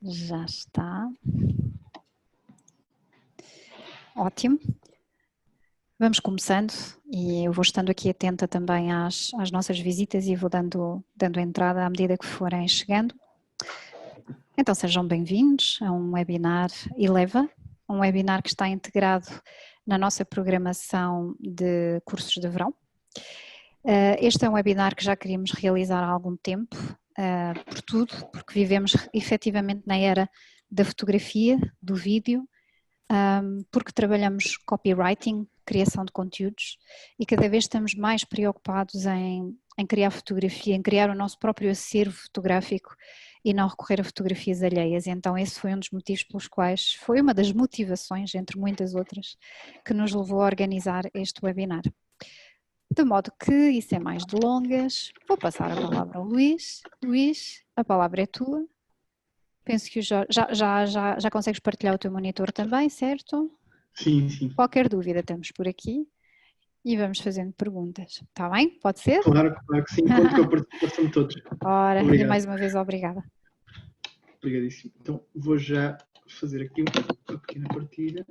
Já está. Ótimo. Vamos começando e eu vou estando aqui atenta também às nossas visitas e vou dando entrada à medida que forem chegando. Então sejam bem-vindos a um webinar Eleva, um webinar que está integrado na nossa programação de cursos de verão. Este é um webinar que já queríamos realizar há algum tempo, porque vivemos efetivamente na era da fotografia, do vídeo, porque trabalhamos copywriting, criação de conteúdos e cada vez estamos mais preocupados em criar fotografia, em criar o nosso próprio acervo fotográfico e não recorrer a fotografias alheias. Então esse foi um dos motivos pelos quais, foi uma das motivações, entre muitas outras, que nos levou a organizar este webinar. De modo que, e sem mais delongas, vou passar a palavra ao Luís. Luís, a palavra é tua. Penso que já consegues partilhar o teu monitor também, certo? Sim, sim. Qualquer dúvida estamos por aqui e vamos fazendo perguntas. Está bem? Pode ser? Claro que sim, conto com a participação de todos. Ora, Obrigado. e mais uma vez obrigada. Obrigadíssimo. Então vou já fazer aqui uma pequena partilha.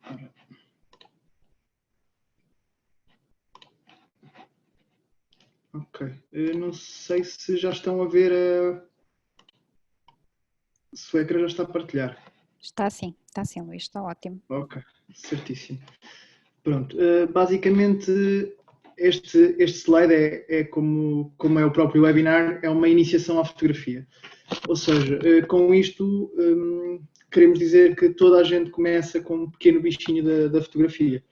Ora. Ok. Eu não sei se já estão a ver se o ecrã já está a partilhar. Está sim, Luís, está ótimo. Ok, certíssimo. Pronto, basicamente este slide é como é o próprio webinar, é uma iniciação à fotografia. Ou seja, com isto queremos dizer que toda a gente começa com um pequeno bichinho da fotografia,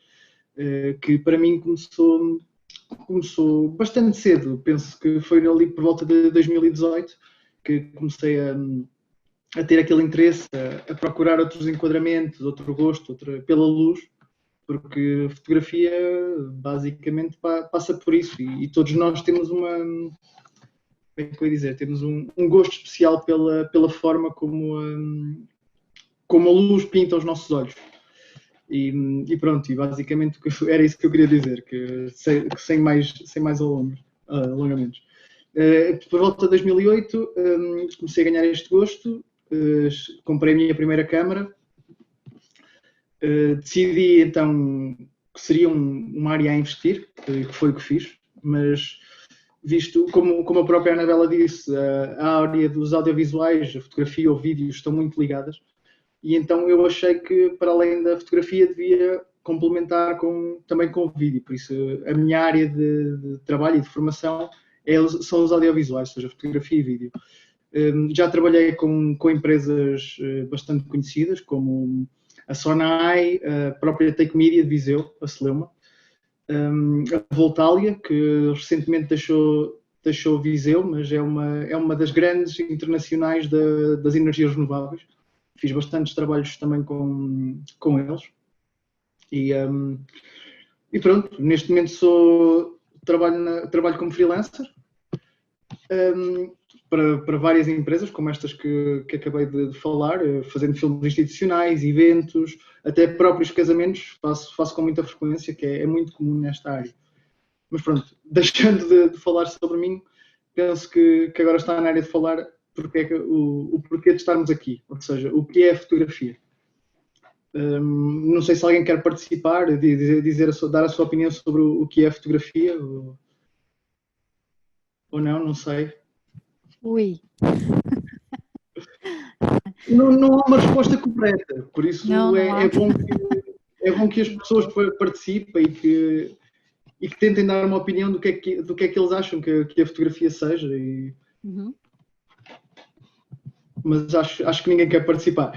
que para mim começou bastante cedo. Penso que foi ali por volta de 2018 que comecei a ter aquele interesse, a procurar outros enquadramentos, outro gosto, pela luz, porque a fotografia basicamente passa por isso e todos nós temos como é que eu ia dizer, temos um gosto especial pela forma como a luz pinta os nossos olhos. E pronto, e basicamente era isso que eu queria dizer, que sem mais alongamentos. Por volta de 2008 comecei a ganhar este gosto, comprei a minha primeira câmara, decidi então que seria uma área a investir, que foi o que fiz, mas visto, como a própria Anabela disse, a área dos audiovisuais, a fotografia ou vídeo estão muito ligadas, e então eu achei que para além da fotografia devia complementar também com o vídeo, por isso a minha área de trabalho e de formação são os audiovisuais, ou seja, fotografia e vídeo. Já trabalhei com empresas bastante conhecidas, como a Sonai, a própria Take Media de Viseu, a Celeuma, a Voltalia, que recentemente deixou Viseu, mas é uma das grandes internacionais das energias renováveis. Fiz bastantes trabalhos também com eles. E pronto, neste momento trabalho como freelancer para várias empresas, como estas que acabei de falar, fazendo filmes institucionais, eventos, até próprios casamentos, faço com muita frequência, que é muito comum nesta área. Mas pronto, deixando de falar sobre mim, penso que agora está na área de falar o porquê de estarmos aqui, ou seja, o que é a fotografia. Não sei se alguém quer participar, dar a sua opinião sobre o que é a fotografia, ou não sei. Ui. Não há uma resposta correta, por isso não é bom que as pessoas participem e que tentem dar uma opinião do que é que eles acham que a fotografia seja. Uhum. Mas acho que ninguém quer participar.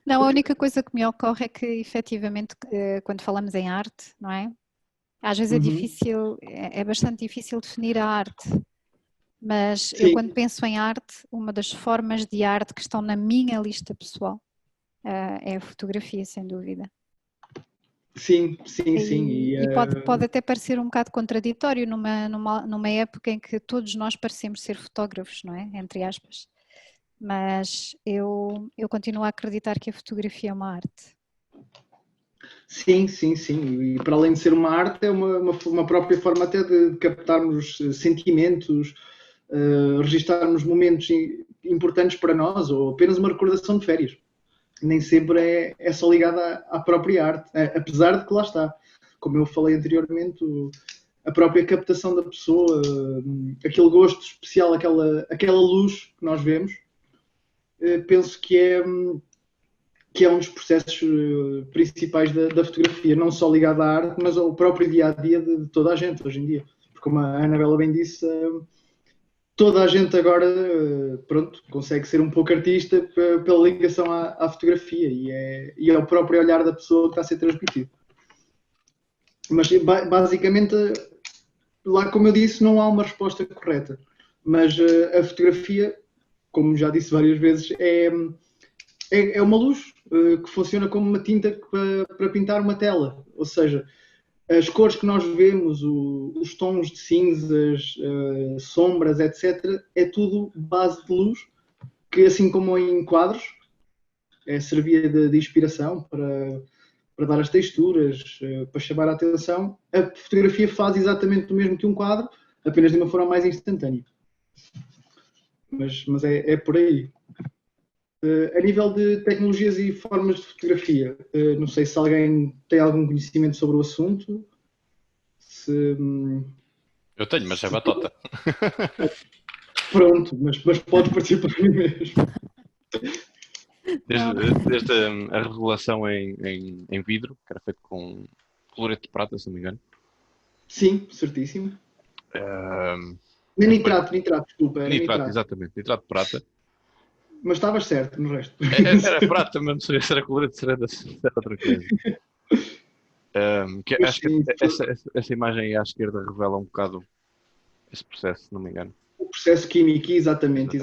Não, a única coisa que me ocorre é que efetivamente quando falamos em arte, não é? Às vezes é difícil, é bastante difícil definir a arte. Mas eu quando penso em arte, uma das formas de arte que estão na minha lista pessoal é a fotografia, sem dúvida. Sim. E pode até parecer um bocado contraditório numa época em que todos nós parecemos ser fotógrafos, não é? Entre aspas. Mas eu continuo a acreditar que a fotografia é uma arte. Sim. E para além de ser uma arte, é uma própria forma até de captarmos sentimentos, registarmos momentos importantes para nós ou apenas uma recordação de férias. Nem sempre é só ligada à própria arte, apesar de que lá está, como eu falei anteriormente, a própria captação da pessoa, aquele gosto especial, aquela luz que nós vemos, penso que é um dos processos principais da fotografia, não só ligado à arte, mas ao próprio dia-a-dia de toda a gente hoje em dia. Porque, como a Anabela bem disse, toda a gente agora, pronto, consegue ser um pouco artista pela ligação à fotografia e é o próprio olhar da pessoa que está a ser transmitido. Mas, basicamente, lá, como eu disse, não há uma resposta correta. Mas a fotografia, como já disse várias vezes, é uma luz que funciona como uma tinta para pintar uma tela. Ou seja, as cores que nós vemos, os tons de cinzas, sombras, etc., é tudo base de luz, que assim como em quadros, servia de inspiração para dar as texturas, para chamar a atenção. A fotografia faz exatamente o mesmo que um quadro, apenas de uma forma mais instantânea. Mas é por aí. A nível de tecnologias e formas de fotografia, não sei se alguém tem algum conhecimento sobre o assunto. Eu tenho, mas é batota. Pronto, mas podes participar para mim mesmo. Desde a revelação em vidro, que era feito com cloreto de prata, se não me engano. Sim, certíssimo. Nitrato, desculpa. Nitrato, exatamente, nitrato de prata. Mas estavas certo no resto. Era prata, mas não sei se era cloreto, se era outra coisa. Acho que essa imagem aí à esquerda revela um bocado esse processo, se não me engano. O processo químico, exatamente.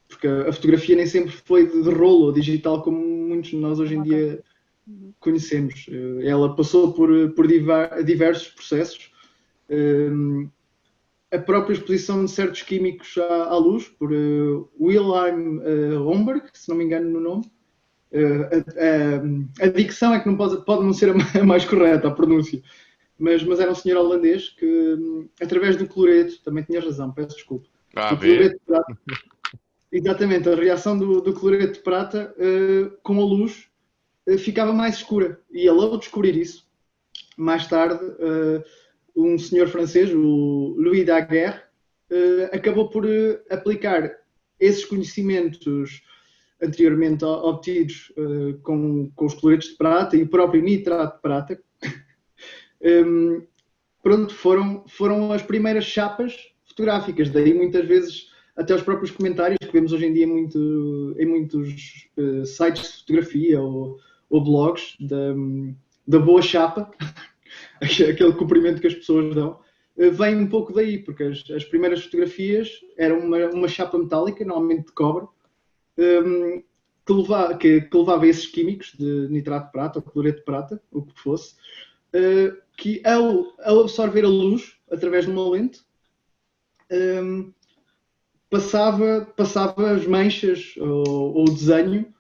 Porque a fotografia nem sempre foi de rolo ou digital, como muitos de nós hoje em dia conhecemos. Ela passou por diversos processos. A própria exposição de certos químicos à luz, por Wilhelm Homberg, se não me engano no nome. A dicção é que não pode não ser a mais correta, a pronúncia. Mas era um senhor holandês que, através do cloreto, também tinha razão, peço desculpa. Cloreto de prata, exatamente, a reação do cloreto de prata com a luz ficava mais escura. E ele, ao descobrir isso, mais tarde, um senhor francês, o Louis Daguerre, acabou por aplicar esses conhecimentos anteriormente obtidos com os cloretos de prata e o próprio nitrato de prata. Pronto, foram as primeiras chapas fotográficas. Daí muitas vezes até os próprios comentários que vemos hoje em dia em muitos sites de fotografia ou blogs da boa chapa, aquele comprimento que as pessoas dão, vem um pouco daí, porque as primeiras fotografias eram uma chapa metálica, normalmente de cobre, que levava esses químicos de nitrato de prata ou cloreto de prata, o que fosse, que ao absorver a luz através de uma lente, passava as manchas ou o desenho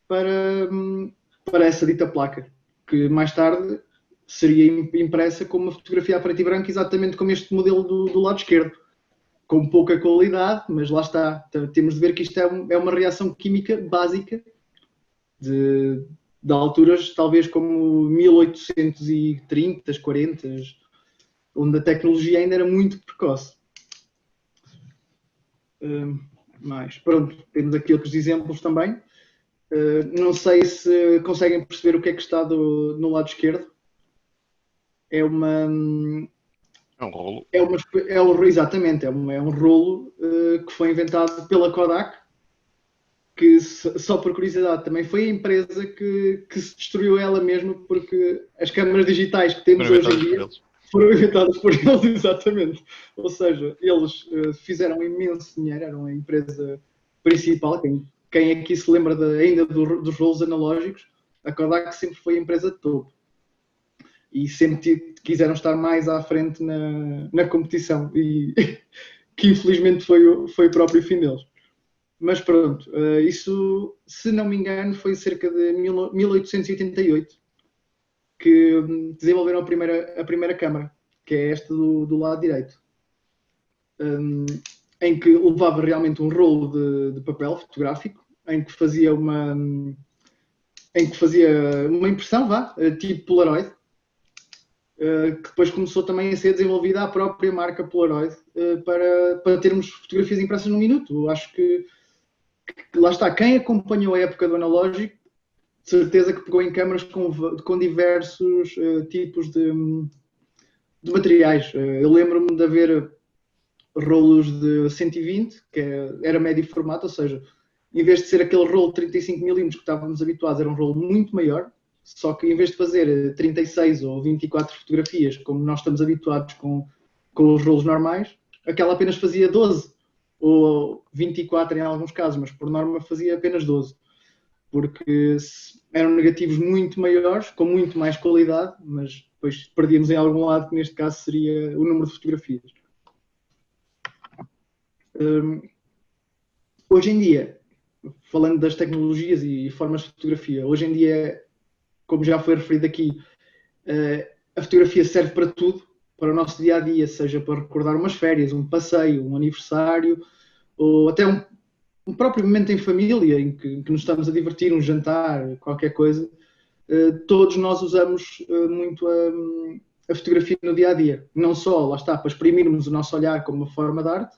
para essa dita placa, que mais tarde seria impressa com uma fotografia a preto e branco, exatamente como este modelo do lado esquerdo, com pouca qualidade, mas lá está. Temos de ver que isto é uma reação química básica de alturas talvez como 1830, 40, onde a tecnologia ainda era muito precoce. Mas pronto, temos aqui outros exemplos também. Não sei se conseguem perceber o que é que está no lado esquerdo. É um rolo. Exatamente, é um rolo que foi inventado pela Kodak, que, só por curiosidade, também foi a empresa que se destruiu ela mesma, porque as câmaras digitais que temos hoje em dia foram inventadas por eles, exatamente. Ou seja, eles fizeram imenso dinheiro, eram a empresa principal. Quem aqui se lembra ainda dos rolos analógicos, a Kodak sempre foi a empresa de topo. E sempre quiseram estar mais à frente na competição, e que infelizmente foi o próprio fim deles. Mas pronto, isso, se não me engano, foi cerca de 1888 que desenvolveram a primeira câmara, que é esta do lado direito. em que levava realmente um rolo de papel fotográfico, em que fazia uma impressão, tipo Polaroid, que depois começou também a ser desenvolvida a própria marca Polaroid para termos fotografias impressas num minuto. Eu acho que lá está, quem acompanhou a época do analógico, de certeza que pegou em câmaras com diversos tipos de materiais. Eu lembro-me de haver rolos de 120, que era médio formato, ou seja, em vez de ser aquele rolo de 35mm que estávamos habituados, era um rolo muito maior, só que em vez de fazer 36 ou 24 fotografias, como nós estamos habituados com os rolos normais, aquela apenas fazia 12 ou 24 em alguns casos, mas por norma fazia apenas 12, porque eram negativos muito maiores, com muito mais qualidade, mas depois perdíamos em algum lado, que neste caso seria o número de fotografias. Hoje em dia, falando das tecnologias e formas de fotografia, hoje em dia, como já foi referido aqui, a fotografia serve para tudo, para o nosso dia a dia, seja para recordar umas férias, um passeio, um aniversário, ou até um próprio momento em família em que nos estamos a divertir, um jantar, qualquer coisa. Todos nós usamos muito a fotografia no dia a dia, não só, lá está, para exprimirmos o nosso olhar como uma forma de arte,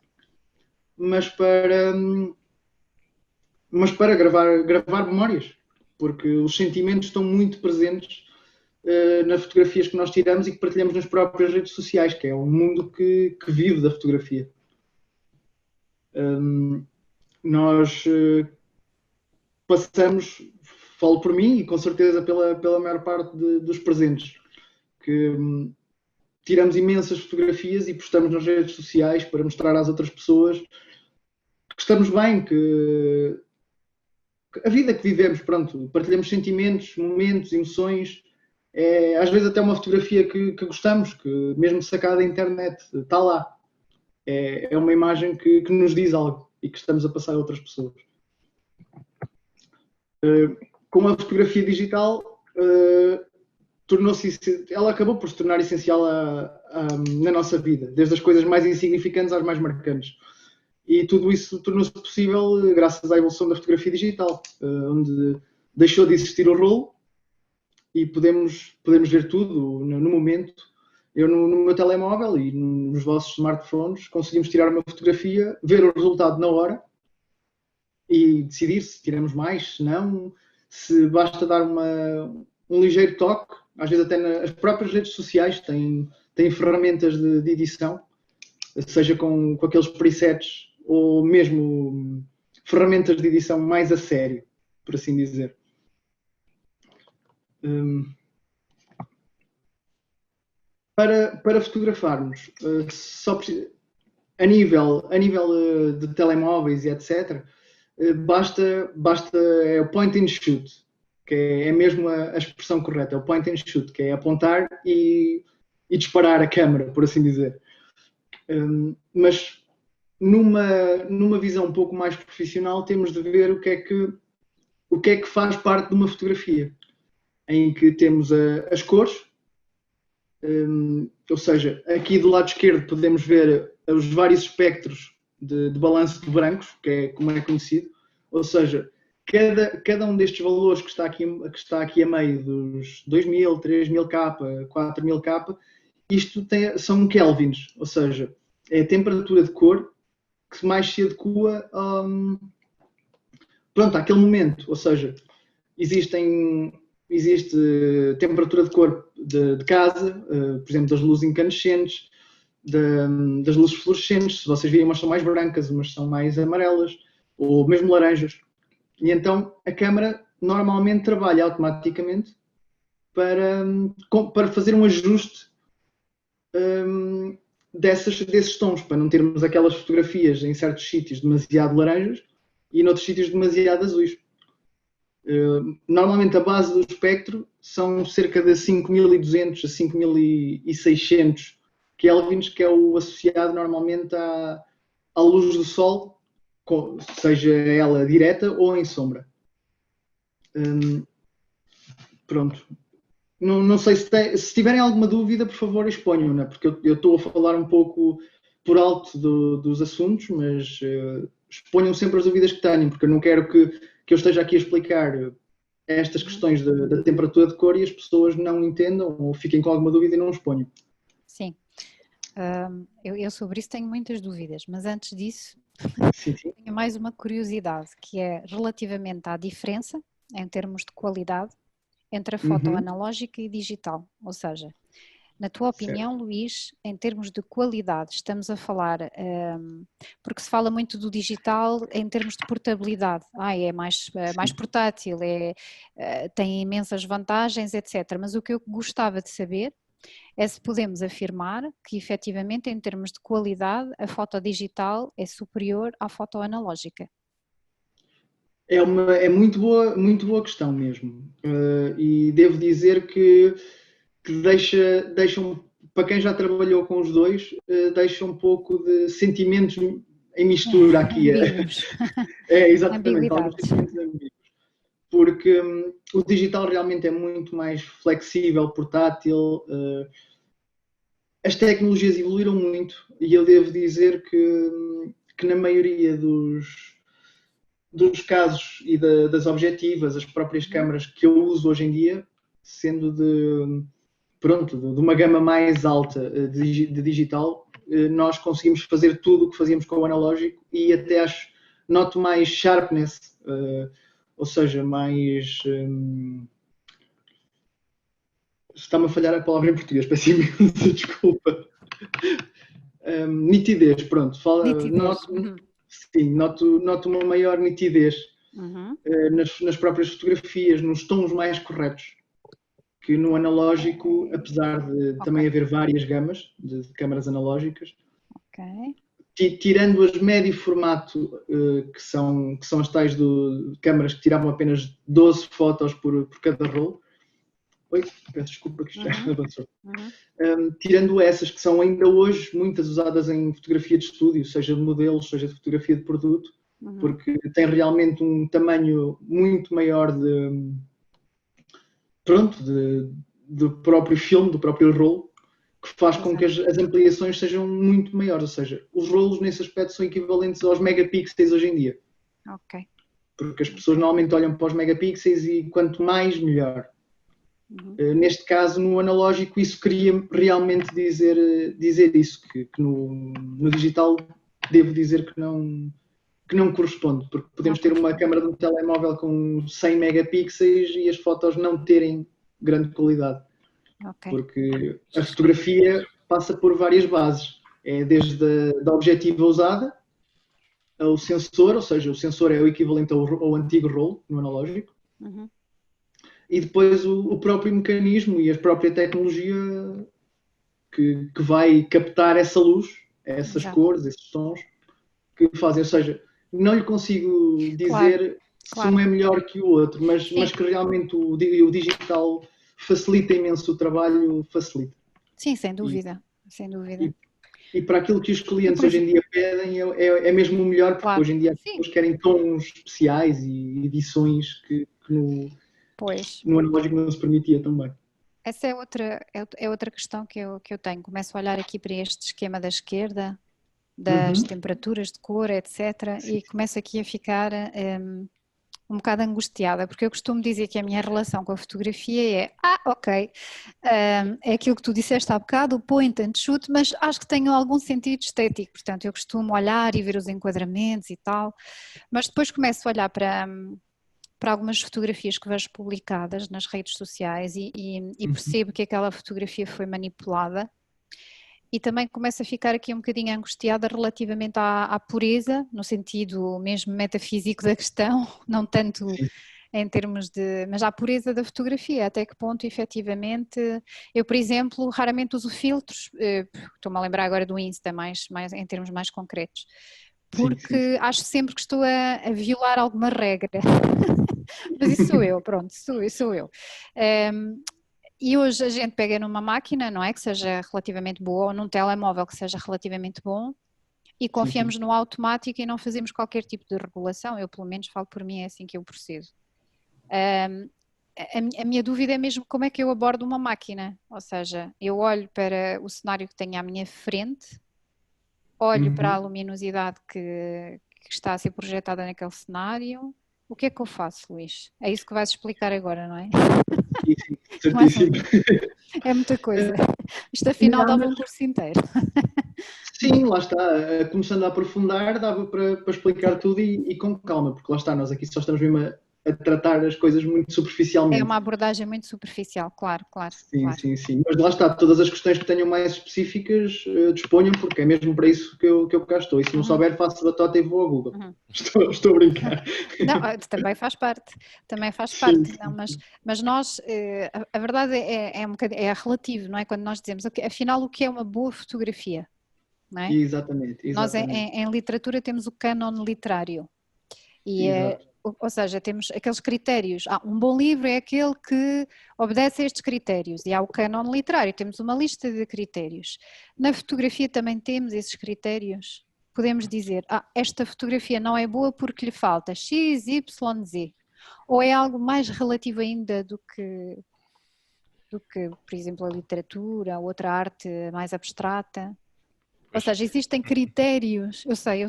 mas para gravar memórias, porque os sentimentos estão muito presentes nas fotografias que nós tiramos e que partilhamos nas próprias redes sociais, que é um mundo que vive da fotografia. Nós passamos, falo por mim e com certeza pela maior parte dos presentes, que tiramos imensas fotografias e postamos nas redes sociais para mostrar às outras pessoas que estamos bem, que a vida que vivemos, pronto, partilhamos sentimentos, momentos, emoções, às vezes até uma fotografia que gostamos, que mesmo sacada da internet, está lá. É uma imagem que nos diz algo e que estamos a passar a outras pessoas. Com a fotografia digital, ela acabou por se tornar essencial na nossa vida, desde as coisas mais insignificantes às mais marcantes. E tudo isso tornou-se possível graças à evolução da fotografia digital, onde deixou de existir o rolo e podemos ver tudo no momento. Eu no meu telemóvel e nos vossos smartphones conseguimos tirar uma fotografia, ver o resultado na hora e decidir se tiramos mais, se não, se basta dar um ligeiro toque. Às vezes até nas próprias redes sociais têm ferramentas de edição, seja com aqueles presets ou mesmo ferramentas de edição mais a sério, por assim dizer. Para fotografarmos, a nível de telemóveis e etc., basta é o point and shoot, que é mesmo a expressão correta, é o point and shoot, que é apontar e disparar a câmera, por assim dizer. Mas numa visão um pouco mais profissional, temos de ver o que é que faz parte de uma fotografia, em que temos as cores, ou seja, aqui do lado esquerdo podemos ver os vários espectros de balanço de brancos, que é como é conhecido, ou seja, cada um destes valores que está aqui a meio dos 2000, 3000K, 4000K, isto são kelvins, ou seja, é a temperatura de cor que mais se adequa àquele momento, ou seja, existe temperatura de cor de casa, por exemplo, das luzes incandescentes, das luzes fluorescentes, se vocês virem, umas são mais brancas, umas são mais amarelas, ou mesmo laranjas. E então a câmara normalmente trabalha automaticamente para fazer um ajuste desses tons, para não termos aquelas fotografias em certos sítios demasiado laranjas e noutros sítios demasiado azuis. Normalmente a base do espectro são cerca de 5200 a 5600 kelvins, que é o associado normalmente à luz do sol, seja ela direta ou em sombra. Pronto. Não sei se tiverem alguma dúvida, por favor, exponham-na, porque eu estou a falar um pouco por alto dos assuntos, mas exponham sempre as dúvidas que tenham, porque eu não quero que eu esteja aqui a explicar estas questões da temperatura de cor e as pessoas não entendam ou fiquem com alguma dúvida e não exponham. Sim, eu sobre isso tenho muitas dúvidas, mas antes disso Sim, sim. tenho mais uma curiosidade, que é relativamente à diferença, em termos de qualidade, entre a foto analógica e digital, ou seja, na tua opinião, Certo. Luís, em termos de qualidade, estamos a falar, porque se fala muito do digital em termos de portabilidade, é mais portátil, tem imensas vantagens, etc. Mas o que eu gostava de saber é se podemos afirmar que efetivamente em termos de qualidade a foto digital é superior à foto analógica. É muito boa questão mesmo. E devo dizer que deixa para quem já trabalhou com os dois, deixa um pouco de sentimentos em mistura aqui. Ambíguos. Exatamente, alguns Ambiguidades. sentimentos ambíguos. Porque o digital realmente é muito mais flexível, portátil. As tecnologias evoluíram muito e eu devo dizer que na maioria dos casos e das objetivas, as próprias câmaras que eu uso hoje em dia, sendo de uma gama mais alta de digital, nós conseguimos fazer tudo o que fazíamos com o analógico e até noto mais sharpness, ou seja, mais... está-me a falhar a palavra em português, peço imensa desculpa. Nitidez, pronto. Nitidez. Noto uma maior nitidez nas próprias fotografias, nos tons mais corretos. Que no analógico, apesar de também haver várias gamas de câmaras analógicas, tirando as médio formato, que são as tais de câmaras que tiravam apenas 12 fotos por cada rolo. Oi, peço desculpa que isto já avançou. Tirando essas que são ainda hoje muitas usadas em fotografia de estúdio, seja de modelos, seja de fotografia de produto, porque tem realmente um tamanho muito maior do próprio filme, do próprio rolo, que faz com que as ampliações sejam muito maiores, ou seja, os rolos nesse aspecto são equivalentes aos megapixels hoje em dia. Ok. Porque as pessoas normalmente olham para os megapixels e quanto mais, melhor. Neste caso, no analógico, isso queria realmente dizer isso, que no digital devo dizer que não corresponde, porque podemos ter uma câmara de um telemóvel com 100 megapixels e as fotos não terem grande qualidade. Porque a fotografia passa por várias bases. É desde a objetiva usada, ao sensor, ou seja, o sensor é o equivalente ao antigo rolo no analógico, e depois o próprio mecanismo e a própria tecnologia que vai captar essa luz, essas cores, esses tons, que fazem. Ou seja, não lhe consigo dizer se um é melhor que o outro, mas que realmente o digital facilita imenso o trabalho, facilita. Sim, sem dúvida. Sem dúvida. E para aquilo que os clientes hoje em dia pedem é mesmo o melhor, porque hoje em dia as pessoas querem tons especiais e edições que no analógico não se permitia também. Essa é outra questão que eu tenho. Começo a olhar aqui para este esquema da esquerda, das temperaturas de cor, etc. E começo aqui a ficar um bocado angustiada, porque eu costumo dizer que a minha relação com a fotografia é é aquilo que tu disseste há bocado, o point and shoot, mas acho que tem algum sentido estético, portanto eu costumo olhar e ver os enquadramentos e tal, mas depois começo a olhar para algumas fotografias que vejo publicadas nas redes sociais e percebo que aquela fotografia foi manipulada. E também começo a ficar aqui um bocadinho angustiada relativamente à pureza, no sentido mesmo metafísico da questão, não tanto em termos mas à pureza da fotografia, até que ponto efetivamente, eu por exemplo raramente uso filtros, estou-me a lembrar agora do Insta, mais em termos mais concretos, porque acho sempre que estou a violar alguma regra, mas isso sou eu, pronto, sou eu. E hoje a gente pega numa máquina, não é, que seja relativamente boa, ou num telemóvel que seja relativamente bom, e confiamos no automático e não fazemos qualquer tipo de regulação. Eu pelo menos falo por mim, é assim que eu procedo. A minha dúvida é mesmo como é que eu abordo uma máquina, ou seja, eu olho para o cenário que tenho à minha frente olho para a luminosidade que está a ser projetada naquele cenário. O que é que eu faço, Luís? É isso que vais explicar agora, não é? Certíssimo. É muita coisa. Isto afinal dava um curso inteiro. Sim, lá está. Começando a aprofundar, dava para explicar tudo e com calma, porque lá está, nós aqui só estamos mesmo a tratar as coisas muito É superficialmente. uma abordagem muito superficial, claro. Sim. Mas lá está, todas as questões que tenham mais específicas, disponham, porque é mesmo para isso que eu cá estou. E se não souber, faço batota e vou ao Google. Estou a brincar. Não, também faz parte. Sim. Não, mas nós, a verdade é relativo, não é? Quando nós dizemos, afinal, o que é uma boa fotografia? Não é? Exatamente. Nós em literatura temos o cânon literário. Ou seja, temos aqueles critérios. Um bom livro é aquele que obedece a estes critérios e há o cânon literário, temos uma lista de critérios. Na fotografia também temos esses critérios. Podemos dizer, esta fotografia não é boa porque lhe falta X, Y, Z. Ou é algo mais relativo ainda do que, por exemplo, a literatura, ou outra arte mais abstrata. Ou seja, existem critérios. Eu sei,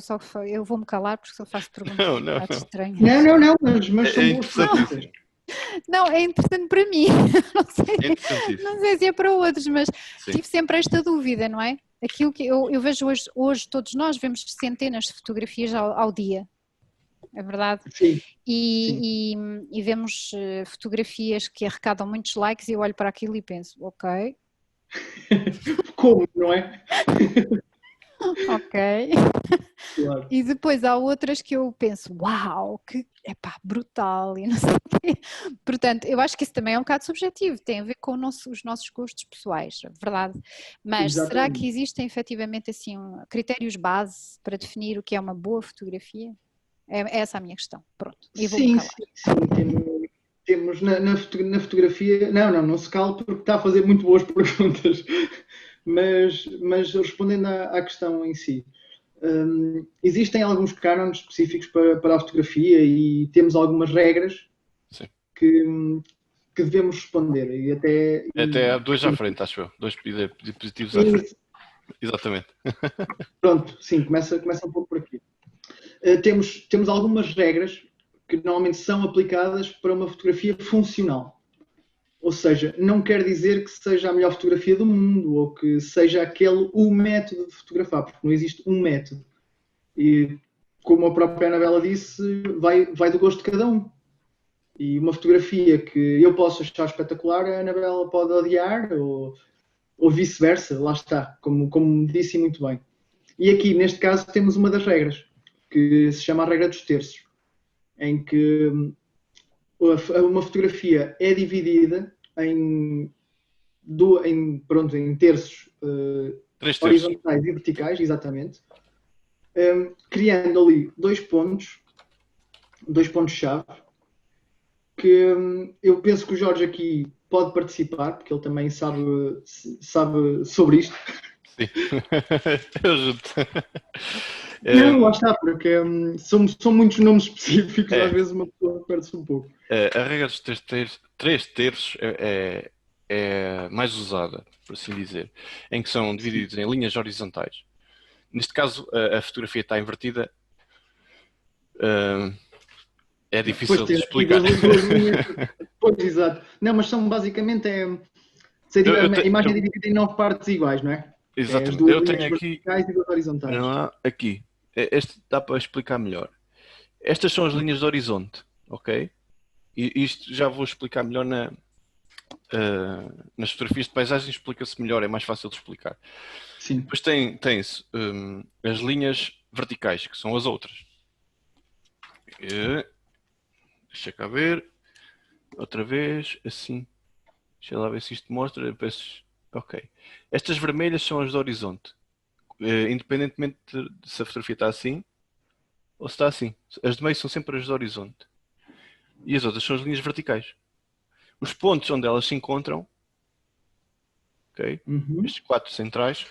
eu vou-me calar porque se eu faço perguntas estranhas. Não, mas são É boas interessante. Não, é interessante para mim. Não sei se é para outros, mas tive sempre esta dúvida, não é? Aquilo que eu vejo hoje todos nós vemos centenas de fotografias ao dia. É verdade? Sim. E vemos fotografias que arrecadam muitos likes e eu olho para aquilo e penso, ok. Como, não é? Ok. Claro. E depois há outras que eu penso, uau, que brutal e não sei o quê. Portanto, eu acho que isso também é um bocado subjetivo, tem a ver com os nossos gostos pessoais, é verdade. Mas será que existem efetivamente assim critérios base para definir o que é uma boa fotografia? É essa a minha questão. Pronto. E vou-me calar. Sim. Temos na fotografia. Não se cale porque está a fazer muito boas perguntas. Mas respondendo à questão em si, existem alguns cânones específicos para a fotografia e temos algumas regras que devemos responder. Até há dois à frente, acho eu. Dois dispositivos à frente. Exatamente. Pronto, sim, começa um pouco por aqui. Temos algumas regras que normalmente são aplicadas para uma fotografia funcional. Ou seja, não quer dizer que seja a melhor fotografia do mundo ou que seja aquele o método de fotografar, porque não existe um método. E, como a própria Anabela disse, vai do gosto de cada um. E uma fotografia que eu posso achar espetacular, a Anabela pode odiar ou vice-versa, lá está, como disse muito bem. E aqui, neste caso, temos uma das regras, que se chama a regra dos terços, em que uma fotografia é dividida em terços horizontais e verticais, exatamente, criando ali dois pontos-chave, que eu penso que o Jorge aqui pode participar, porque ele também sabe sobre isto. Sim, eu ajudo. Não, lá está, porque são muitos nomes específicos, às vezes uma pessoa perde-se um pouco. A regra dos três terços é mais usada, por assim dizer, em que são divididos em linhas horizontais. Neste caso, a fotografia está invertida. É difícil de explicar. Pois, exato. Não, mas são basicamente a imagem é dividida em 9 partes iguais, não é? Exatamente. Eu tenho aqui. E 2 horizontais. Não há aqui. Este dá para explicar melhor. Estas são as linhas de horizonte, ok? E isto já vou explicar melhor nas fotografias de paisagem, explica-se melhor, é mais fácil de explicar. Sim. Depois tem-se as linhas verticais, que são as outras. Deixa cá ver. Outra vez, assim. Deixa lá ver se isto mostra. Ok. Estas vermelhas são as de horizonte. Independentemente de se a fotografia está assim ou se está assim. As de meio são sempre as de horizonte. E as outras são as linhas verticais. Os pontos onde elas se encontram, ok? Estes 4 centrais,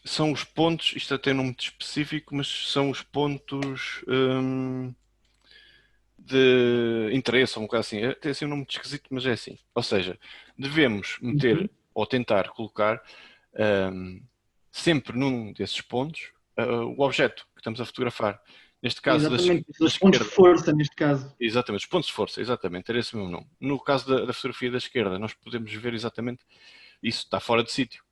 são os pontos, isto tem um nome específico, mas são os pontos de interesse, ou um bocado assim. Tem assim um nome esquisito, mas é assim. Ou seja, devemos meter ou tentar colocar sempre num desses pontos o objeto que estamos a fotografar. Neste caso, Exatamente, da os pontos de esquerda. força, neste caso. Exatamente, os pontos de força, exatamente, era esse o meu nome. No caso da fotografia da esquerda, nós podemos ver exatamente isso, está fora de sítio.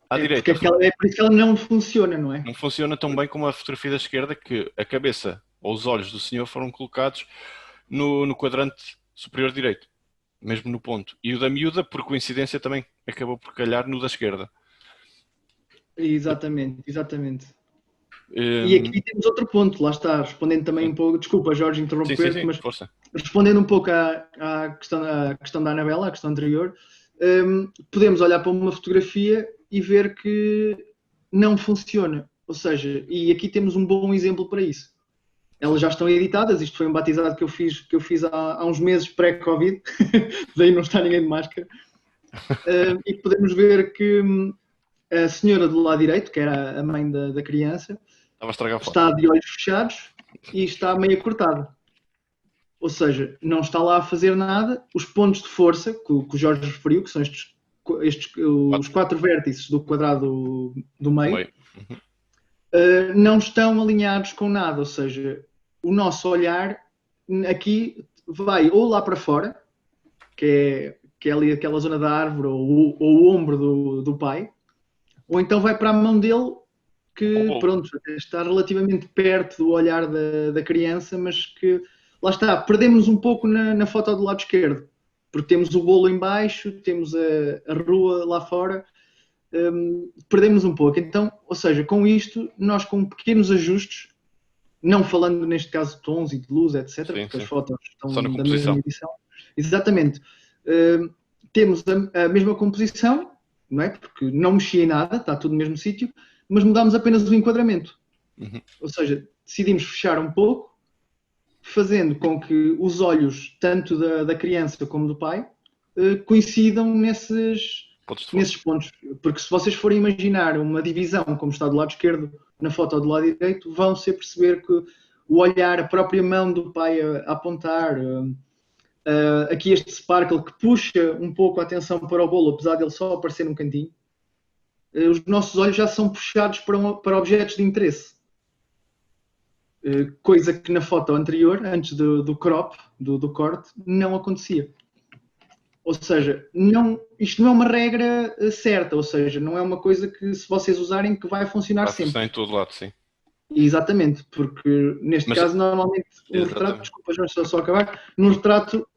À direita, É por isso que ela não funciona, não é? não funciona tão bem como a fotografia da esquerda, que a cabeça ou os olhos do senhor foram colocados no quadrante superior direito, mesmo no ponto. E o da miúda, por coincidência, também acabou por calhar no da esquerda. Exatamente, exatamente. E aqui temos outro ponto, lá está, respondendo também um pouco, desculpa Jorge interromper-te, sim, mas força. respondendo um pouco à questão da Anabela, à questão anterior, podemos olhar para uma fotografia e ver que não funciona. Ou seja, e aqui temos um bom exemplo para isso. Elas já estão editadas, isto foi um batizado que eu fiz há uns meses pré-Covid, daí não está ninguém de máscara, e podemos ver que a senhora do lado direito, que era a mãe da criança, está de olhos fechados e está meio cortada. Ou seja, não está lá a fazer nada. Os pontos de força, que o Jorge referiu, que são os 4 vértices do quadrado do meio, não estão alinhados com nada. Ou seja, o nosso olhar aqui vai ou lá para fora, que é ali aquela zona da árvore, ou o ombro do pai, ou então vai para a mão dele, que pronto, está relativamente perto do olhar da criança, mas que, lá está, perdemos um pouco na foto do lado esquerdo, porque temos o bolo em baixo, temos a rua lá fora, perdemos um pouco. Então, ou seja, com isto, nós com pequenos ajustes, não falando neste caso de tons e de luz, etc., porque as fotos estão da mesma edição, exatamente, temos a mesma composição, não é? Porque não mexi em nada, está tudo no mesmo sítio, mas mudámos apenas o enquadramento. Ou seja, decidimos fechar um pouco, fazendo com que os olhos, tanto da criança como do pai, coincidam nesses pontos. Porque se vocês forem imaginar uma divisão, como está do lado esquerdo na foto do lado direito, vão-se perceber que o olhar, a própria mão do pai a apontar, aqui este sparkle que puxa um pouco a atenção para o bolo, apesar dele só aparecer num cantinho, os nossos olhos já são puxados para objetos de interesse. Coisa que na foto anterior, antes do crop, do corte, não acontecia. Ou seja, isto não é uma regra certa, ou seja, não é uma coisa que se vocês usarem que vai funcionar sempre. Vai funcionar em todo lado, sim. Exatamente, porque neste caso normalmente no retrato, desculpa João, só acabar, no retrato,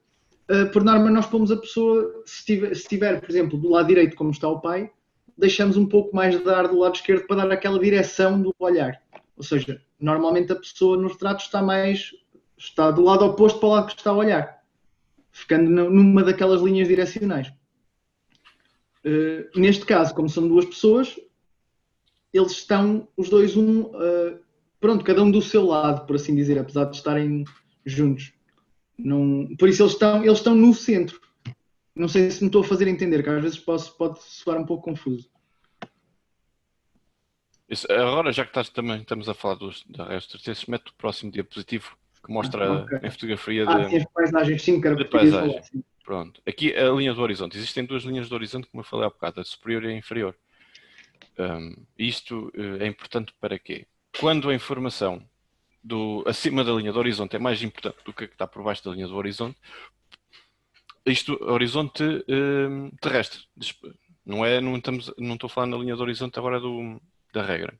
por norma nós pomos a pessoa, se estiver, por exemplo, do lado direito como está o pai, deixamos um pouco mais de ar do lado esquerdo para dar aquela direção do olhar. Ou seja, normalmente a pessoa no retrato está do lado oposto para o lado que está a olhar, ficando numa daquelas linhas direcionais. Neste caso, como são duas pessoas, eles estão os dois pronto, cada um do seu lado, por assim dizer, apesar de estarem juntos. Por isso eles estão no centro. Não sei se me estou a fazer entender, que às vezes pode soar um pouco confuso. Agora, já que estamos a falar da raios-terceiros, mete o próximo diapositivo que mostra a fotografia de paisagens, sim, de paisagem. Pronto. Aqui a linha do horizonte. Existem duas linhas do horizonte, como eu falei há bocado, a superior e a inferior. Isto é importante para quê? Quando a informação acima da linha do horizonte é mais importante do que a que está por baixo da linha do horizonte, isto é horizonte terrestre. Não estou a falar na linha do horizonte agora da regra.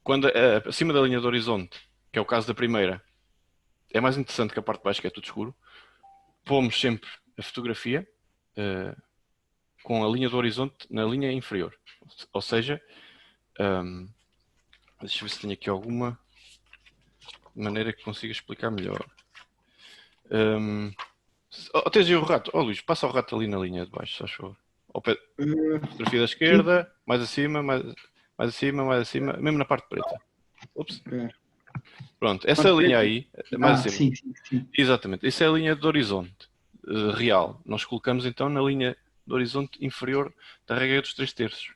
Quando acima da linha do horizonte, que é o caso da primeira, é mais interessante que a parte de baixo, que é tudo escuro, pomos sempre a fotografia com a linha do horizonte na linha inferior. Ou seja, deixa eu ver se tenho aqui alguma maneira que consiga explicar melhor. Tens aí o rato. Luís, passa o rato ali na linha de baixo, só favor. Fotografia da esquerda, mais acima, mais acima, mesmo na parte preta. Ups. Pronto, essa linha aí, mais acima. Sim. Exatamente, essa é a linha do horizonte real. Nós colocamos então na linha do horizonte inferior da regra dos 3/3.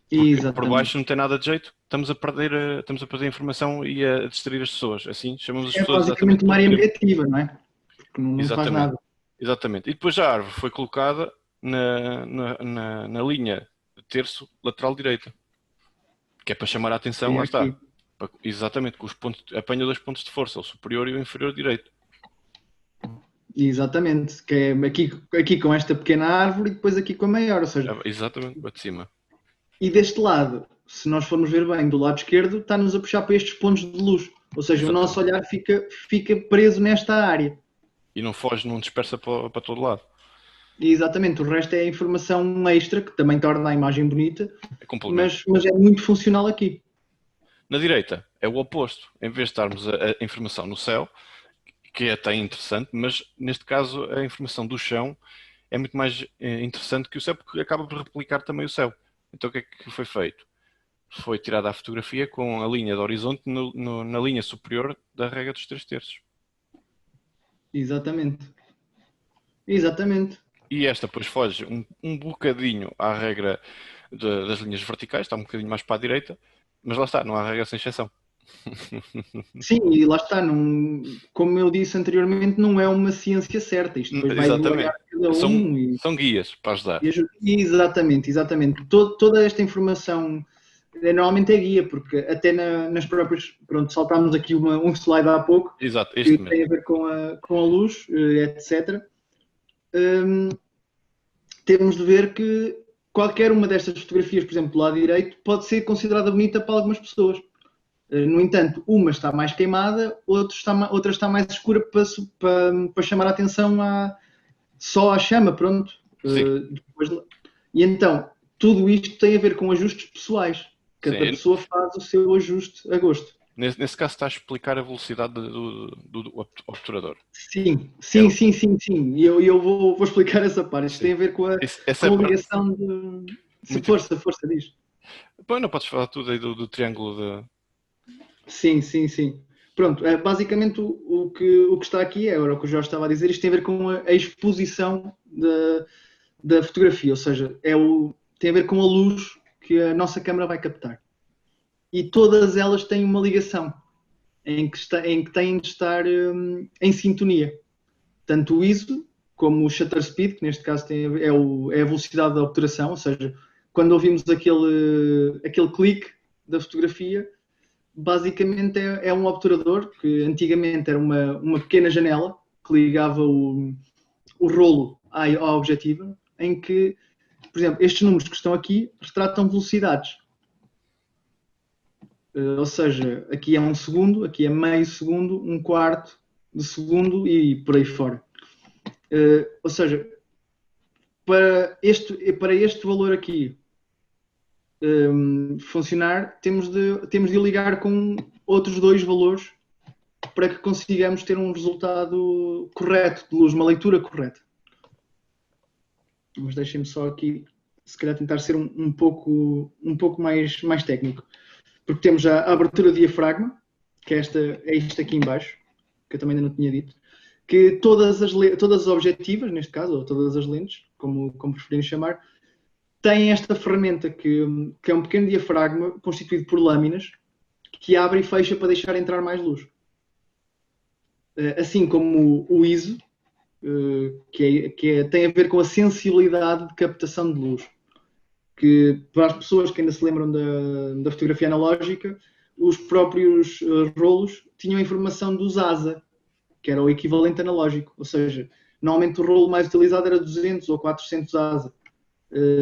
Porque por baixo não tem nada de jeito, estamos a perder a informação e a distrair as pessoas. Assim, chamamos as pessoas. É basicamente uma área negativa, não é? Porque não faz nada. Exatamente. E depois a árvore foi colocada na linha de terço lateral direita. Que é para chamar a atenção, Tem lá está. aqui. Exatamente, que os pontos, apanha 2 pontos de força, o superior e o inferior direito. Exatamente, que é aqui com esta pequena árvore e depois aqui com a maior, ou seja, Exatamente, para de cima. e deste lado, se nós formos ver bem, do lado esquerdo, está-nos a puxar para estes pontos de luz, ou seja, o nosso olhar fica preso nesta área. E não foge, não dispersa para todo lado. E exatamente, o resto é informação extra, que também torna a imagem bonita, É complemento. mas é muito funcional aqui. Na direita é o oposto. Em vez de estarmos a informação no céu, que é até interessante, mas neste caso a informação do chão é muito mais interessante que o céu, porque acaba por replicar também o céu. Então o que é que foi feito? Foi tirada a fotografia com a linha de horizonte na linha superior da regra dos 3/3. Exatamente. Exatamente. E esta depois foge um bocadinho à regra das linhas verticais, está um bocadinho mais para a direita, mas lá está, não há regra sem exceção. Sim, e lá está, como eu disse anteriormente, não é uma ciência certa. Isto depois vai do olhar de cada um. São guias para ajudar. Exatamente. Toda esta informação normalmente é guia, porque até nas próprias. Pronto, saltámos aqui um slide há pouco, Exato, que tem a ver com a luz, etc. Temos de ver que qualquer uma destas fotografias, por exemplo, do lado direito, pode ser considerada bonita para algumas pessoas. No entanto, uma está mais queimada, outra está mais escura para chamar a atenção só à chama, pronto. E então, tudo isto tem a ver com ajustes pessoais. Cada pessoa faz o seu ajuste a gosto. Nesse caso está a explicar a velocidade do obturador. Sim. E eu vou explicar essa parte. Isto tem a ver com a ligação de... Força diz. Bom, não podes falar tudo aí do triângulo de... Sim. Pronto, basicamente o que está aqui era o que o Jorge estava a dizer, isto tem a ver com a exposição da fotografia, ou seja, tem a ver com a luz que a nossa câmera vai captar. E todas elas têm uma ligação em que têm de estar em sintonia. Tanto o ISO como o shutter speed, que neste caso é a velocidade da obturação, ou seja, quando ouvimos aquele clique da fotografia, basicamente é um obturador que antigamente era uma pequena janela que ligava o rolo ao objetivo, em que, por exemplo, estes números que estão aqui retratam velocidades. Ou seja, aqui é 1 segundo, aqui é meio segundo, 1/4 de segundo e por aí fora. Ou seja, para este valor aqui funcionar, temos de ligar com outros 2 valores para que consigamos ter um resultado correto de luz, uma leitura correta. Mas deixem-me só aqui, se calhar, tentar ser um pouco mais técnico. Porque temos a abertura de diafragma, que é isto aqui em baixo, que eu também ainda não tinha dito, que todas as objetivas, neste caso, ou todas as lentes, como preferirem chamar, têm esta ferramenta que é um pequeno diafragma constituído por lâminas que abre e fecha para deixar entrar mais luz. Assim como o ISO, que tem a ver com a sensibilidade de captação de luz. Que para as pessoas que ainda se lembram da fotografia analógica, os próprios rolos tinham a informação dos ASA, que era o equivalente analógico. Ou seja, normalmente o rolo mais utilizado era 200 ou 400 ASA.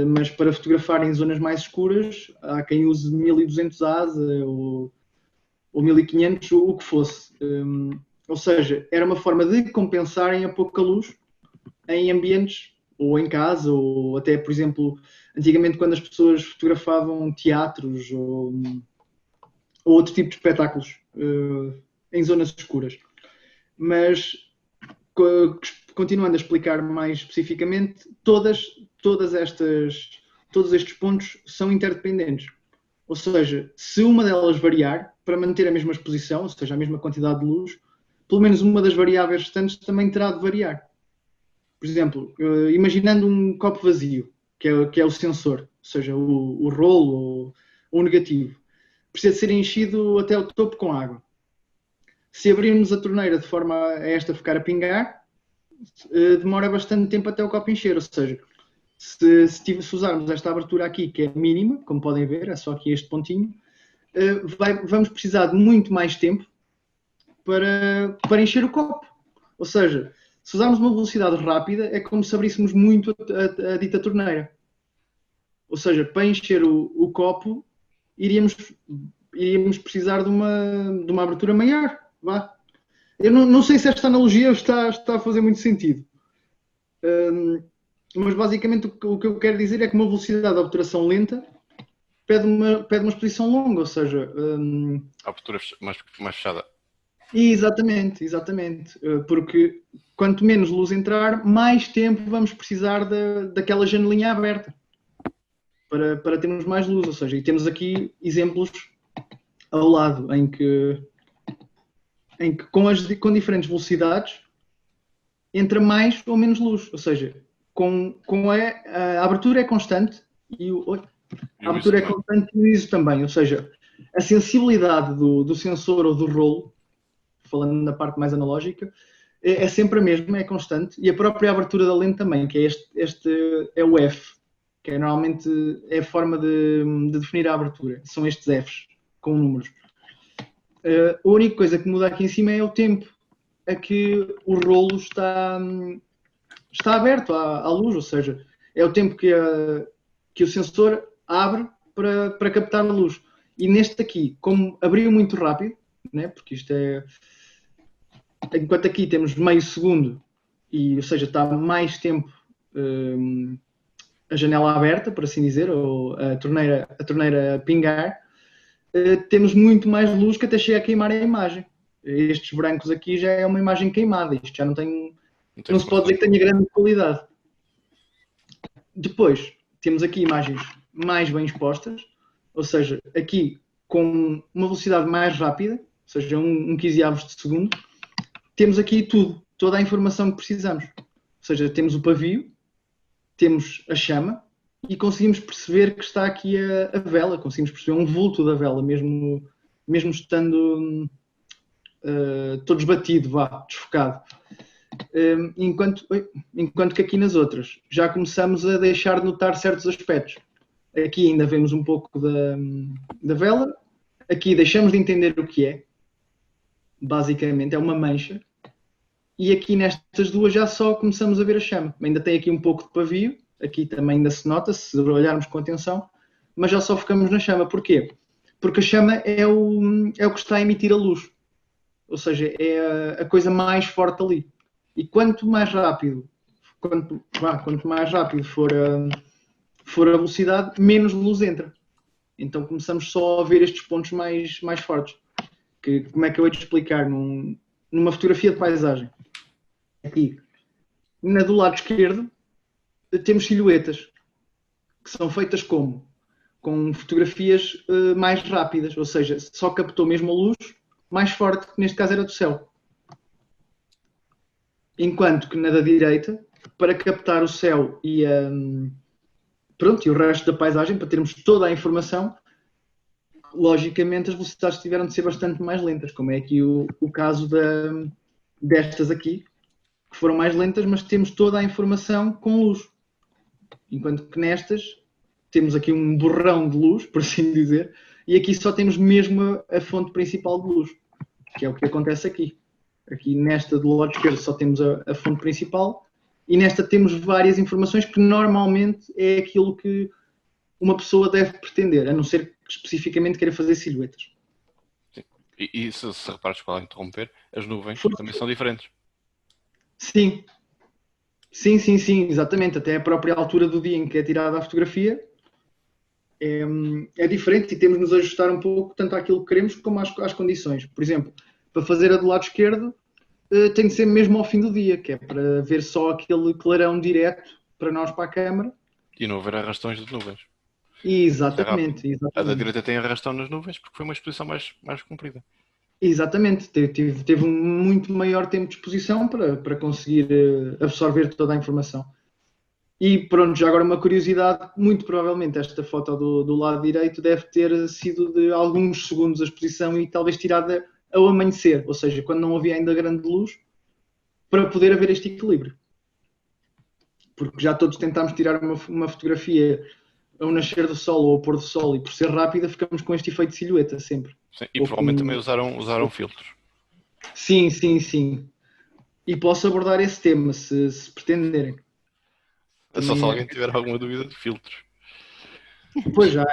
Mas para fotografar em zonas mais escuras, há quem use 1200 ASA ou 1500, o que fosse. Ou seja, era uma forma de compensarem a pouca luz em ambientes, ou em casa, ou até, por exemplo, antigamente quando as pessoas fotografavam teatros ou outro tipo de espetáculos em zonas escuras. Mas, continuando a explicar mais especificamente, todos estes pontos são interdependentes. Ou seja, se uma delas variar, para manter a mesma exposição, ou seja, a mesma quantidade de luz, pelo menos uma das variáveis restantes também terá de variar. Por exemplo, imaginando um copo vazio, que é o sensor, ou seja, o rolo ou o negativo, precisa de ser enchido até o topo com água. Se abrirmos a torneira de forma a esta ficar a pingar, demora bastante tempo até o copo encher, ou seja, se usarmos esta abertura aqui, que é mínima, como podem ver, é só aqui este pontinho, vamos precisar de muito mais tempo para encher o copo. Ou seja, se usarmos uma velocidade rápida, é como se abríssemos muito a dita torneira. Ou seja, para encher o copo, iríamos precisar de uma abertura maior. Vá. Eu não sei se esta analogia está a fazer muito sentido. Mas basicamente o que eu quero dizer é que uma velocidade de obturação lenta pede uma exposição longa, ou seja... A abertura mais fechada. Exatamente. Porque quanto menos luz entrar, mais tempo vamos precisar daquela janelinha aberta para termos mais luz. Ou seja, e temos aqui exemplos ao lado em que com diferentes velocidades entra mais ou menos luz. Ou seja, a abertura é constante e a abertura é constante e o ISO também. Ou seja, a sensibilidade do sensor ou do rolo, falando na parte mais analógica, é sempre a mesma, é constante. E a própria abertura da lente também, que é este é o F, que normalmente é a forma de definir a abertura. São estes Fs, com números. A única coisa que muda aqui em cima é o tempo a que o rolo está aberto à luz, ou seja, é o tempo que o sensor abre para captar a luz. E neste aqui, como abriu muito rápido, né, porque isto é... Enquanto aqui temos meio segundo, ou seja, está mais tempo a janela aberta, por assim dizer, ou a torneira a pingar, temos muito mais luz que até chega a queimar a imagem. Estes brancos aqui já é uma imagem queimada, isto já não se pode dizer que tenha grande qualidade. Depois, temos aqui imagens mais bem expostas, ou seja, aqui com uma velocidade mais rápida, ou seja, 1/15 de segundo, temos aqui toda a informação que precisamos. Ou seja, temos o pavio, temos a chama e conseguimos perceber que está aqui a vela, conseguimos perceber um vulto da vela, mesmo estando todo esbatido, desfocado. Enquanto que aqui nas outras já começamos a deixar de notar certos aspectos. Aqui ainda vemos um pouco da vela, aqui deixamos de entender o que é, basicamente é uma mancha, e aqui nestas duas já só começamos a ver a chama. Ainda tem aqui um pouco de pavio, aqui também ainda se nota, se olharmos com atenção, mas já só focamos na chama. Porquê? Porque a chama é o que está a emitir a luz, ou seja, é a coisa mais forte ali. E quanto mais rápido for a velocidade, menos luz entra. Então começamos só a ver estes pontos mais fortes. Como é que eu hei de explicar numa fotografia de paisagem? Aqui, do lado esquerdo, temos silhuetas, que são feitas como? Com fotografias mais rápidas, ou seja, só captou mesmo a luz mais forte, que neste caso era do céu. Enquanto que na da direita, para captar o céu e o resto da paisagem, para termos toda a informação, logicamente as velocidades tiveram de ser bastante mais lentas, como é aqui o caso destas aqui, que foram mais lentas, mas temos toda a informação com luz. Enquanto que nestas temos aqui um borrão de luz, por assim dizer, e aqui só temos mesmo a fonte principal de luz, que é o que acontece aqui. Aqui nesta do lado esquerdo só temos a fonte principal e nesta temos várias informações que normalmente é aquilo que uma pessoa deve pretender, a não ser que especificamente queira fazer silhuetas. Sim. E se repares, para interromper, as nuvens também são diferentes. Sim, exatamente. Até a própria altura do dia em que é tirada a fotografia é diferente e temos de nos ajustar um pouco tanto àquilo que queremos como às condições. Por exemplo, para fazer a do lado esquerdo tem de ser mesmo ao fim do dia, que é para ver só aquele clarão direto para nós, para a câmara. E não haver arrastões de nuvens. Exatamente. A da direita tem arrastão nas nuvens porque foi uma exposição mais comprida. Exatamente, teve um muito maior tempo de exposição para conseguir absorver toda a informação. E pronto, já agora uma curiosidade, muito provavelmente esta foto do lado direito deve ter sido de alguns segundos a exposição e talvez tirada ao amanhecer, ou seja, quando não havia ainda grande luz, para poder haver este equilíbrio. Porque já todos tentámos tirar uma fotografia ao nascer do sol ou ao pôr do sol, e por ser rápida ficamos com este efeito de silhueta sempre. Sim, e provavelmente também usaram filtros. Sim, sim, sim. E posso abordar esse tema se pretenderem. Só se alguém tiver alguma dúvida de filtros. Pois já,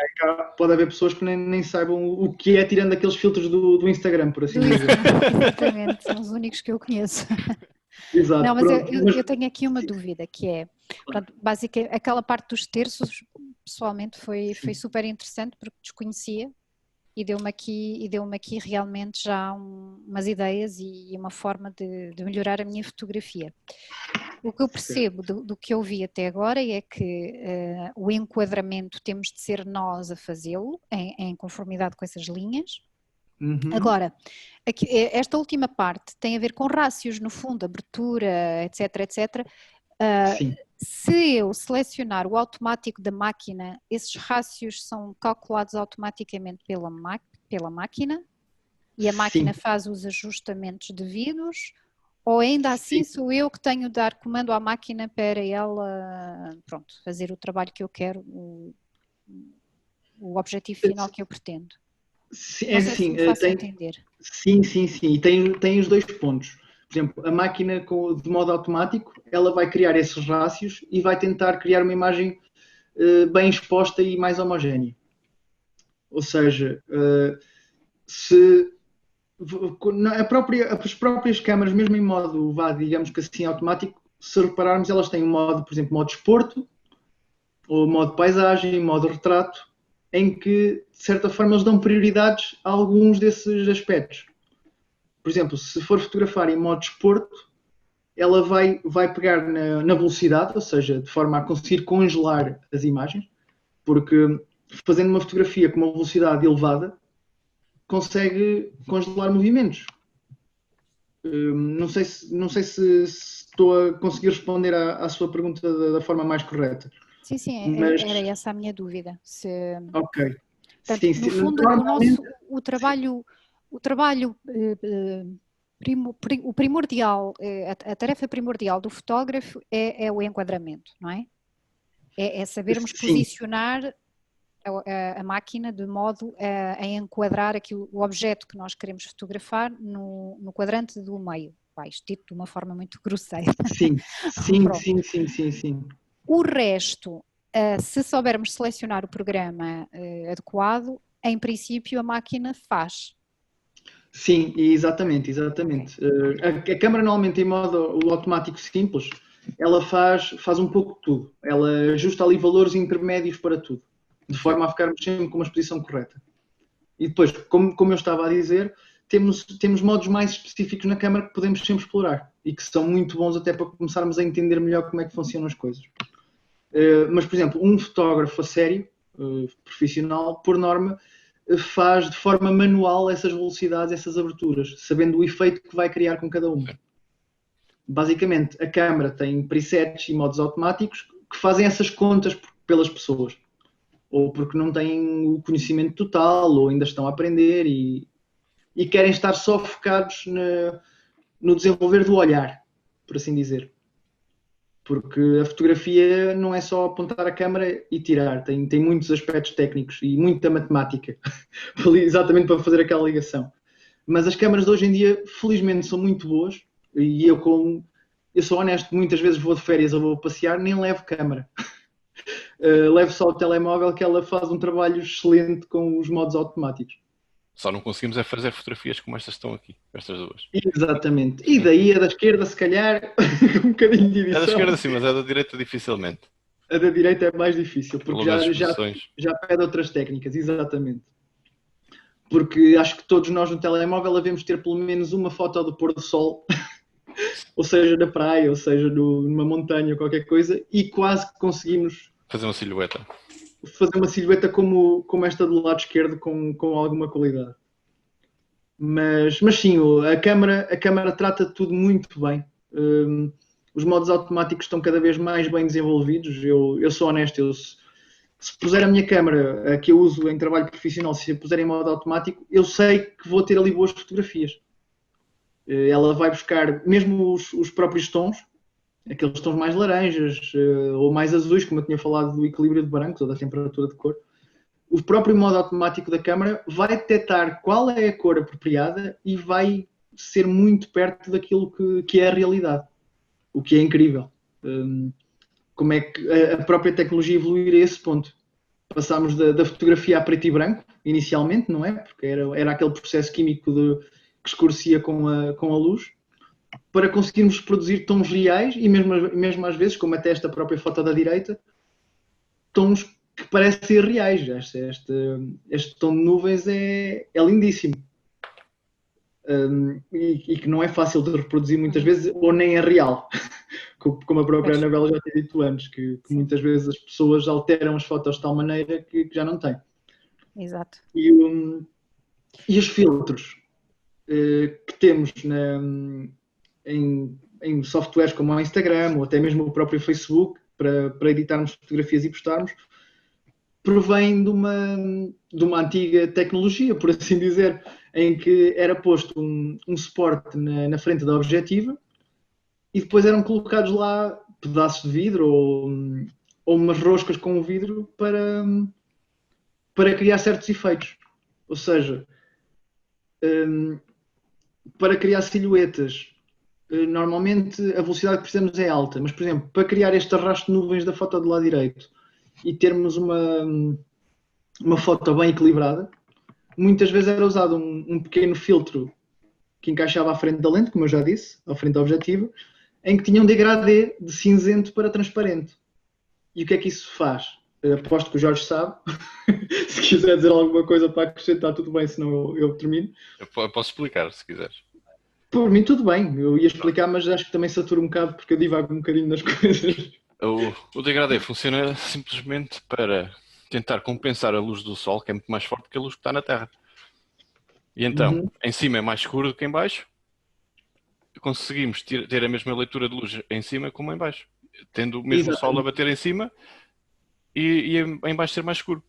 pode haver pessoas que nem saibam o que é, tirando aqueles filtros do Instagram, por assim dizer. Exatamente, são os únicos que eu conheço. Exato. Não, mas Pronto, eu tenho aqui uma dúvida, que é, portanto, basicamente, aquela parte dos terços, pessoalmente, foi super interessante, porque desconhecia, e deu-me aqui realmente já umas ideias e uma forma de melhorar a minha fotografia. O que eu percebo do que eu vi até agora é que o enquadramento temos de ser nós a fazê-lo, em conformidade com essas linhas. Agora, esta última parte tem a ver com rácios, no fundo, abertura, etc, etc. Sim. Se eu selecionar o automático da máquina, esses rácios são calculados automaticamente pela máquina e a máquina faz os ajustamentos devidos, ou ainda assim sou eu que tenho de dar comando à máquina para ela, pronto, fazer o trabalho que eu quero, o objetivo final que eu pretendo? Sim, Não sei se me faço entender. Sim, sim, sim. E tem os dois pontos. Por exemplo, a máquina de modo automático, ela vai criar esses rácios e vai tentar criar uma imagem bem exposta e mais homogénea. Ou seja, as próprias câmaras, mesmo em modo, digamos que assim, automático, se repararmos, elas têm um modo, por exemplo, modo desporto, ou modo paisagem, modo retrato, em que, de certa forma, eles dão prioridades a alguns desses aspectos. Por exemplo, se for fotografar em modo desporto, ela vai pegar na velocidade, ou seja, de forma a conseguir congelar as imagens, porque fazendo uma fotografia com uma velocidade elevada, consegue congelar movimentos. Não sei se estou a conseguir responder à sua pergunta da forma mais correta. Sim, era essa a minha dúvida. Ok. Portanto, no fundo, o trabalho o primordial, a tarefa primordial do fotógrafo é o enquadramento, não é? É sabermos posicionar a máquina de modo a enquadrar o objeto que nós queremos fotografar no quadrante do meio. Isto dito de uma forma muito grosseira. Sim. O resto, se soubermos selecionar o programa adequado, em princípio a máquina faz. Sim, exatamente. A câmara normalmente em modo automático simples, ela faz um pouco de tudo. Ela ajusta ali valores intermédios para tudo, de forma a ficarmos sempre com uma exposição correta. E depois, como eu estava a dizer, temos modos mais específicos na câmara que podemos sempre explorar e que são muito bons até para começarmos a entender melhor como é que funcionam as coisas. Mas, por exemplo, um fotógrafo a sério, profissional, por norma, faz de forma manual essas velocidades, essas aberturas, sabendo o efeito que vai criar com cada uma. Basicamente, a câmara tem presets e modos automáticos que fazem essas contas pelas pessoas. Ou porque não têm o conhecimento total, ou ainda estão a aprender e querem estar só focados no desenvolver do olhar, por assim dizer. Porque a fotografia não é só apontar a câmera e tirar, tem muitos aspectos técnicos e muita matemática, exatamente para fazer aquela ligação. Mas as câmaras de hoje em dia, felizmente, são muito boas e eu sou honesto, muitas vezes vou de férias ou vou passear, nem levo câmera. Levo só o telemóvel, que ela faz um trabalho excelente com os modos automáticos. Só não conseguimos é fazer fotografias como estas estão aqui, estas duas. Exatamente. E daí a da esquerda, se calhar, um bocadinho de edição. A da esquerda sim, mas a da direita dificilmente. A da direita é mais difícil, porque já pede outras técnicas, exatamente. Porque acho que todos nós no telemóvel devemos ter pelo menos uma foto do pôr do sol, ou seja, na praia, ou seja, numa montanha, qualquer coisa, e quase que conseguimos fazer uma silhueta. Fazer uma silhueta como esta do lado esquerdo com alguma qualidade. Mas sim, a câmara trata tudo muito bem. Os modos automáticos estão cada vez mais bem desenvolvidos. Eu sou honesto, se puser a minha câmara, a que eu uso em trabalho profissional, se a puser em modo automático, eu sei que vou ter ali boas fotografias. Ela vai buscar mesmo os próprios tons, aqueles tons mais laranjas ou mais azuis, como eu tinha falado do equilíbrio de brancos ou da temperatura de cor. O próprio modo automático da câmara vai detectar qual é a cor apropriada e vai ser muito perto daquilo que é a realidade, o que é incrível. Como é que a própria tecnologia evoluir a esse ponto. Passámos da fotografia a preto e branco, inicialmente, não é? Porque era aquele processo químico que escurecia com a luz, para conseguirmos produzir tons reais e mesmo às vezes, como até esta própria foto da direita, tons que parecem ser reais. Este tom de nuvens é lindíssimo. E que não é fácil de reproduzir muitas vezes, ou nem é real. Como a própria Anabela já tinha dito antes, que muitas vezes as pessoas alteram as fotos de tal maneira que já não têm. Exato. E os filtros que temos em softwares como o Instagram ou até mesmo o próprio Facebook para editarmos fotografias e postarmos, provém de uma antiga tecnologia, por assim dizer, em que era posto um suporte na frente da objetiva e depois eram colocados lá pedaços de vidro ou umas roscas com o vidro para criar certos efeitos. Ou seja, para criar silhuetas, normalmente a velocidade que precisamos é alta, mas, por exemplo, para criar este arrasto de nuvens da foto do lado direito e termos uma foto bem equilibrada, muitas vezes era usado um pequeno filtro que encaixava à frente da lente, como eu já disse, à frente do objetivo, em que tinha um degradê de cinzento para transparente. E o que é que isso faz? Aposto que o Jorge sabe. Se quiser dizer alguma coisa para acrescentar, tudo bem, senão eu termino. Eu posso explicar, se quiseres. Por mim, tudo bem. Eu ia explicar, mas acho que também saturo um bocado porque eu divago um bocadinho nas coisas. O degradê funciona simplesmente para tentar compensar a luz do sol, que é muito mais forte que a luz que está na Terra. E então, em cima é mais escuro do que em baixo. Conseguimos ter a mesma leitura de luz em cima como em baixo. Tendo o mesmo sol a bater em cima e em baixo ser mais escuro.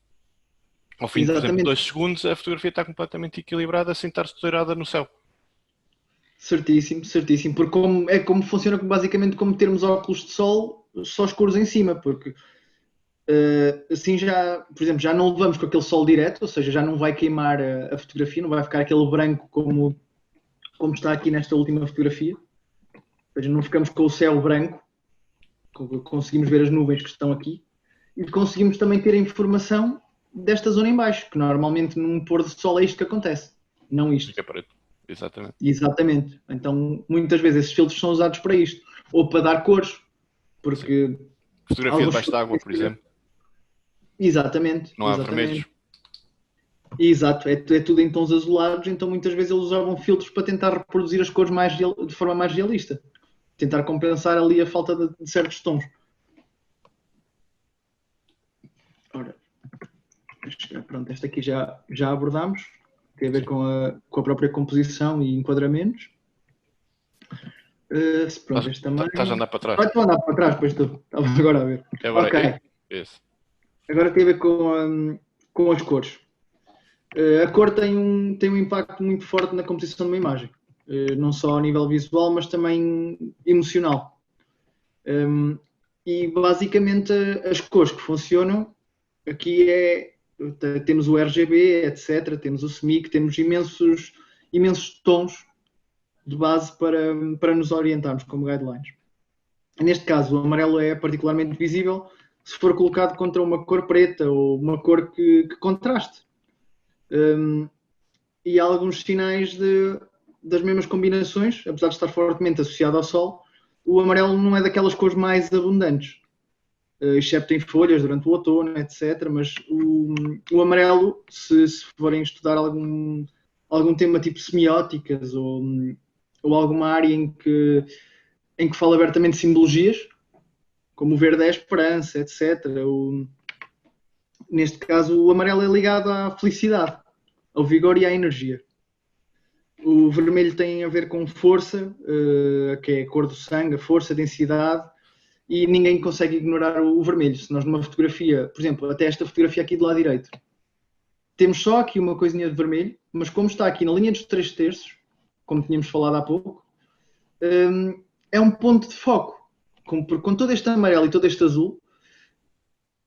Ao fim de, por exemplo, 2 segundos, a fotografia está completamente equilibrada sem estar estourada no céu. Certíssimo, certíssimo. Porque como funciona basicamente como termos óculos de sol só escuros em cima, porque assim já, por exemplo, já não levamos com aquele sol direto, ou seja, já não vai queimar a fotografia, não vai ficar aquele branco como está aqui nesta última fotografia. Ou seja, não ficamos com o céu branco, conseguimos ver as nuvens que estão aqui e conseguimos também ter a informação desta zona em baixo, que normalmente num pôr de sol é isto que acontece, não isto. Fica preto, exatamente. Exatamente. Então, muitas vezes esses filtros são usados para isto, ou para dar cores, porque... Sim. Fotografia debaixo d'água, por exemplo. Exatamente. Não há vermelhos. Exato, é tudo em tons azulados, então muitas vezes eles usavam filtros para tentar reproduzir as cores de forma mais realista. Tentar compensar ali a falta de certos tons. Ora, pronto, esta aqui já abordámos. Tem a ver com a própria composição e enquadramentos. Pronto, este também... Estás a andar para trás. Estou a andar para trás, pois estou. Estava agora a ver. Ok. Agora tem a ver com as cores. A cor tem um impacto muito forte na composição de uma imagem. Não só a nível visual, mas também emocional. E basicamente as cores que funcionam aqui temos o RGB, etc. Temos o SMIC, temos imensos tons de base para nos orientarmos como guidelines. Neste caso, o amarelo é particularmente visível se for colocado contra uma cor preta ou uma cor que contraste. E há alguns sinais das mesmas combinações, apesar de estar fortemente associado ao sol, o amarelo não é daquelas cores mais abundantes, excepto em folhas durante o outono, etc. Mas o amarelo, se forem estudar algum tema tipo semióticas ou alguma área em que fala abertamente de simbologias, como o verde é a esperança, etc. Neste caso, o amarelo é ligado à felicidade, ao vigor e à energia. O vermelho tem a ver com força, que é a cor do sangue, a força, a densidade, e ninguém consegue ignorar o vermelho. Se nós numa fotografia, por exemplo, até esta fotografia aqui do lado direito, temos só aqui uma coisinha de vermelho, mas como está aqui na linha dos 3/3, como tínhamos falado há pouco, é um ponto de foco. com todo este amarelo e todo este azul,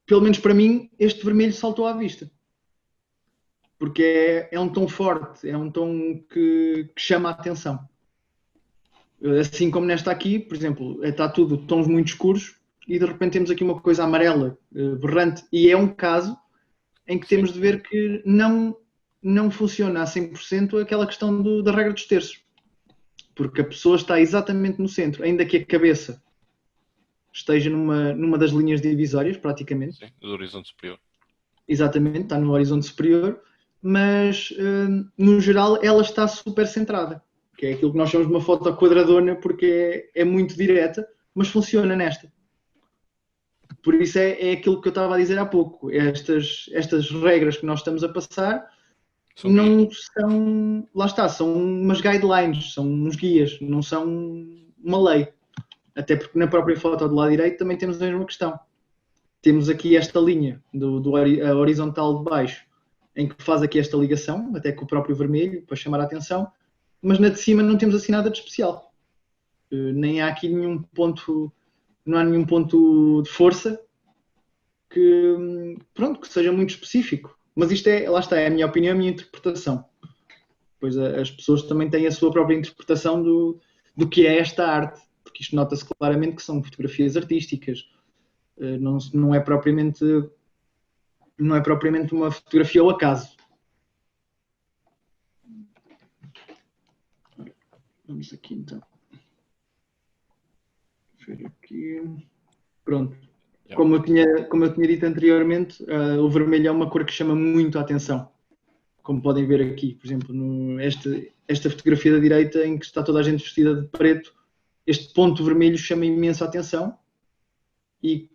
pelo menos para mim, este vermelho saltou à vista. Porque é um tom forte, é um tom que chama a atenção. Assim como nesta aqui, por exemplo, está tudo tons muito escuros e de repente temos aqui uma coisa amarela, berrante, e é um caso em que temos de ver que não funciona a 100% aquela questão da regra dos terços. Porque a pessoa está exatamente no centro, ainda que a cabeça esteja numa das linhas divisórias, praticamente. Sim, do horizonte superior. Exatamente, está no horizonte superior, mas no geral ela está super centrada, que é aquilo que nós chamamos de uma foto quadradona, porque é muito direta, mas funciona nesta. Por isso é aquilo que eu estava a dizer há pouco. Estas regras que nós estamos a passar não são, lá está, são umas guidelines, são uns guias, não são uma lei. Até porque na própria foto do lado direito também temos a mesma questão. Temos aqui esta linha a horizontal de baixo, em que faz aqui esta ligação, até com o próprio vermelho, para chamar a atenção, mas na de cima não temos assim nada de especial. Nem há aqui nenhum ponto, não há nenhum ponto de força que seja muito específico. Mas isto lá está, é a minha opinião, a minha interpretação. Pois as pessoas também têm a sua própria interpretação do que é esta arte, porque isto nota-se claramente que são fotografias artísticas. Não é propriamente uma fotografia ao acaso. Vamos aqui então. Ver aqui. Pronto. Como eu tinha dito anteriormente, o vermelho é uma cor que chama muito a atenção. Como podem ver aqui, por exemplo, esta fotografia da direita, em que está toda a gente vestida de preto, este ponto vermelho chama imenso a atenção e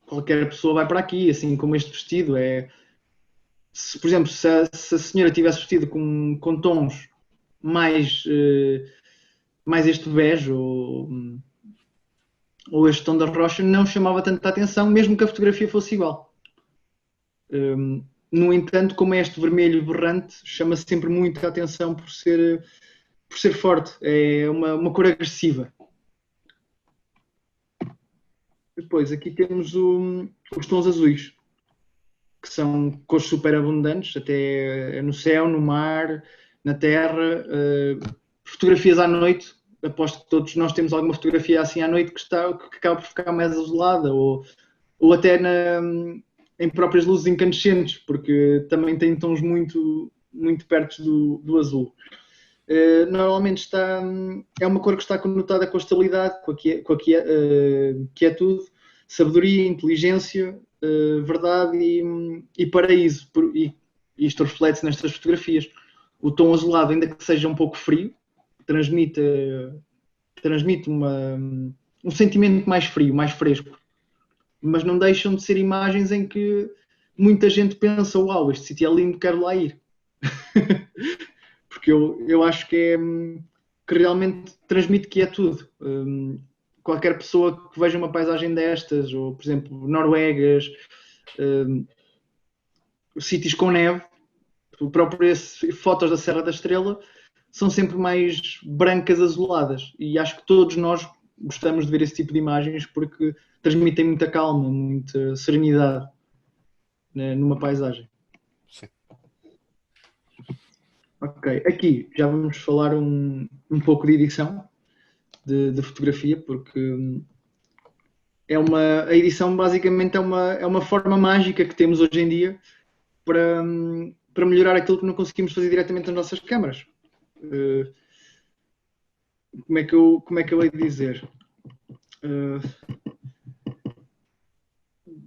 qualquer pessoa vai para aqui, assim como este vestido. Por exemplo, se a senhora tivesse vestido com tons mais este bege ou este tom da rocha, não chamava tanta atenção, mesmo que a fotografia fosse igual. No entanto, como é este vermelho berrante, chama sempre muito a atenção por ser forte. É uma cor agressiva. Depois, aqui temos os tons azuis, que são cores super abundantes, até no céu, no mar, na terra. Fotografias à noite, aposto que todos nós temos alguma fotografia assim à noite que acaba por ficar mais azulada, ou até em próprias luzes incandescentes, porque também tem tons muito, muito perto do azul. Normalmente é uma cor que está conotada com a estabilidade, com a quietude, sabedoria, inteligência, verdade e paraíso. E isto reflete-se nestas fotografias. O tom azulado, ainda que seja um pouco frio, transmite um sentimento mais frio, mais fresco. Mas não deixam de ser imagens em que muita gente pensa: uau, este sítio é lindo, quero lá ir. Porque eu acho que realmente transmite quietude. Qualquer pessoa que veja uma paisagem destas, ou por exemplo, Noruegas, sítios com neve, próprias fotos da Serra da Estrela são sempre mais brancas, azuladas, e acho que todos nós gostamos de ver esse tipo de imagens porque transmitem muita calma, muita serenidade, né, numa paisagem. Sim. Ok, aqui já vamos falar um pouco de edição de fotografia, porque a edição basicamente é uma forma mágica que temos hoje em dia para melhorar aquilo que não conseguimos fazer diretamente nas nossas câmaras. Como é que eu hei de dizer?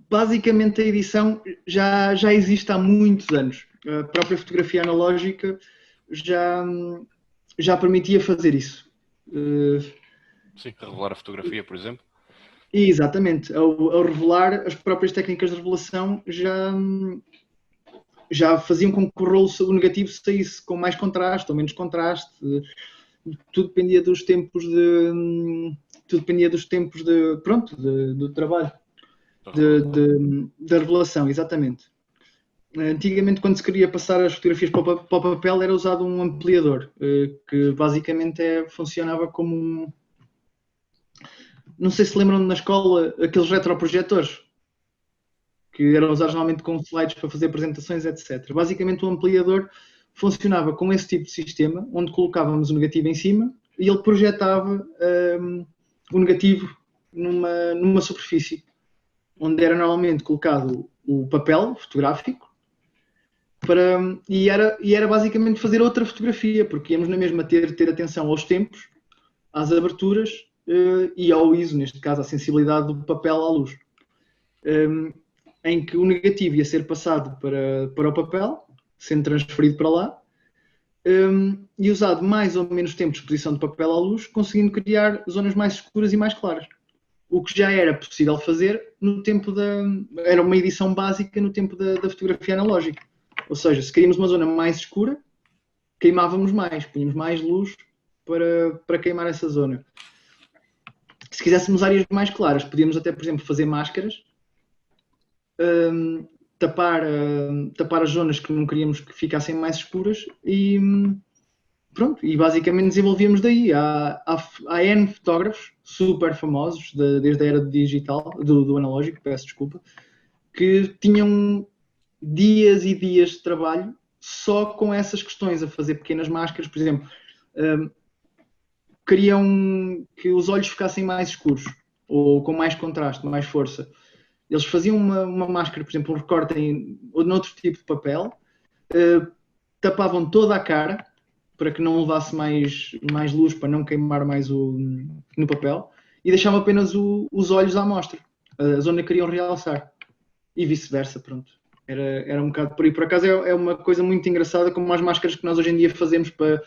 Basicamente a edição já existe há muitos anos. A própria fotografia analógica já permitia fazer isso. Sim, revelar a fotografia, por exemplo. Exatamente. Ao revelar, as próprias técnicas de revelação já faziam com que o rolo negativo saísse com mais contraste ou menos contraste. Tudo dependia dos tempos do trabalho, da revelação, exatamente. Antigamente, quando se queria passar as fotografias para o papel, era usado um ampliador, que basicamente funcionava como não sei se lembram na escola aqueles retroprojetores que eram usados normalmente com slides para fazer apresentações, etc. Basicamente o ampliador funcionava com esse tipo de sistema, onde colocávamos o negativo em cima e ele projetava o negativo numa superfície, onde era normalmente colocado o papel fotográfico, e era basicamente fazer outra fotografia, porque íamos na mesma ter atenção aos tempos, às aberturas e ao ISO, neste caso, à sensibilidade do papel à luz. Em que o negativo ia ser passado para o papel, sendo transferido para lá, e usado mais ou menos tempo de exposição de papel à luz, conseguindo criar zonas mais escuras e mais claras. O que já era possível fazer no tempo era uma edição básica no tempo da fotografia analógica. Ou seja, se queríamos uma zona mais escura, queimávamos mais, punhamos mais luz para queimar essa zona. Se quiséssemos áreas mais claras, podíamos até, por exemplo, fazer máscaras, tapar as zonas que não queríamos que ficassem mais escuras e pronto, e basicamente desenvolvíamos daí. Há N fotógrafos super famosos, desde a era digital, do analógico, peço desculpa, que tinham dias e dias de trabalho só com essas questões, a fazer pequenas máscaras, por exemplo, queriam que os olhos ficassem mais escuros, ou com mais contraste, mais força. Eles faziam uma máscara, por exemplo, um recorte noutro tipo de papel, tapavam toda a cara, para que não levasse mais luz, para não queimar mais no papel, e deixavam apenas os olhos à mostra, a zona que queriam realçar. E vice-versa, pronto. Era um bocado por aí. Por acaso é uma coisa muito engraçada, como as máscaras que nós hoje em dia fazemos para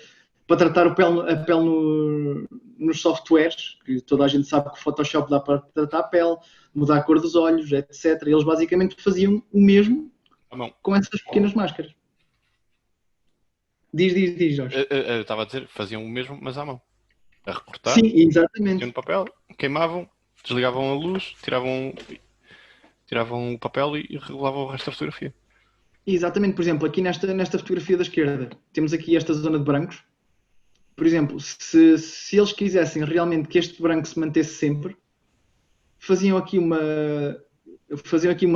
tratar a pele nos softwares, que toda a gente sabe que o Photoshop dá para tratar a pele, mudar a cor dos olhos, etc. Eles basicamente faziam o mesmo com essas pequenas máscaras. Diz, Jorge. Eu estava a dizer, faziam o mesmo, mas à mão. A recortar. Sim, exatamente. No papel, queimavam, desligavam a luz, tiravam o papel e regulavam o resto da fotografia. Exatamente. Por exemplo, aqui nesta fotografia da esquerda, temos aqui esta zona de brancos. Por exemplo, se eles quisessem realmente que este branco se mantesse sempre, faziam aqui uma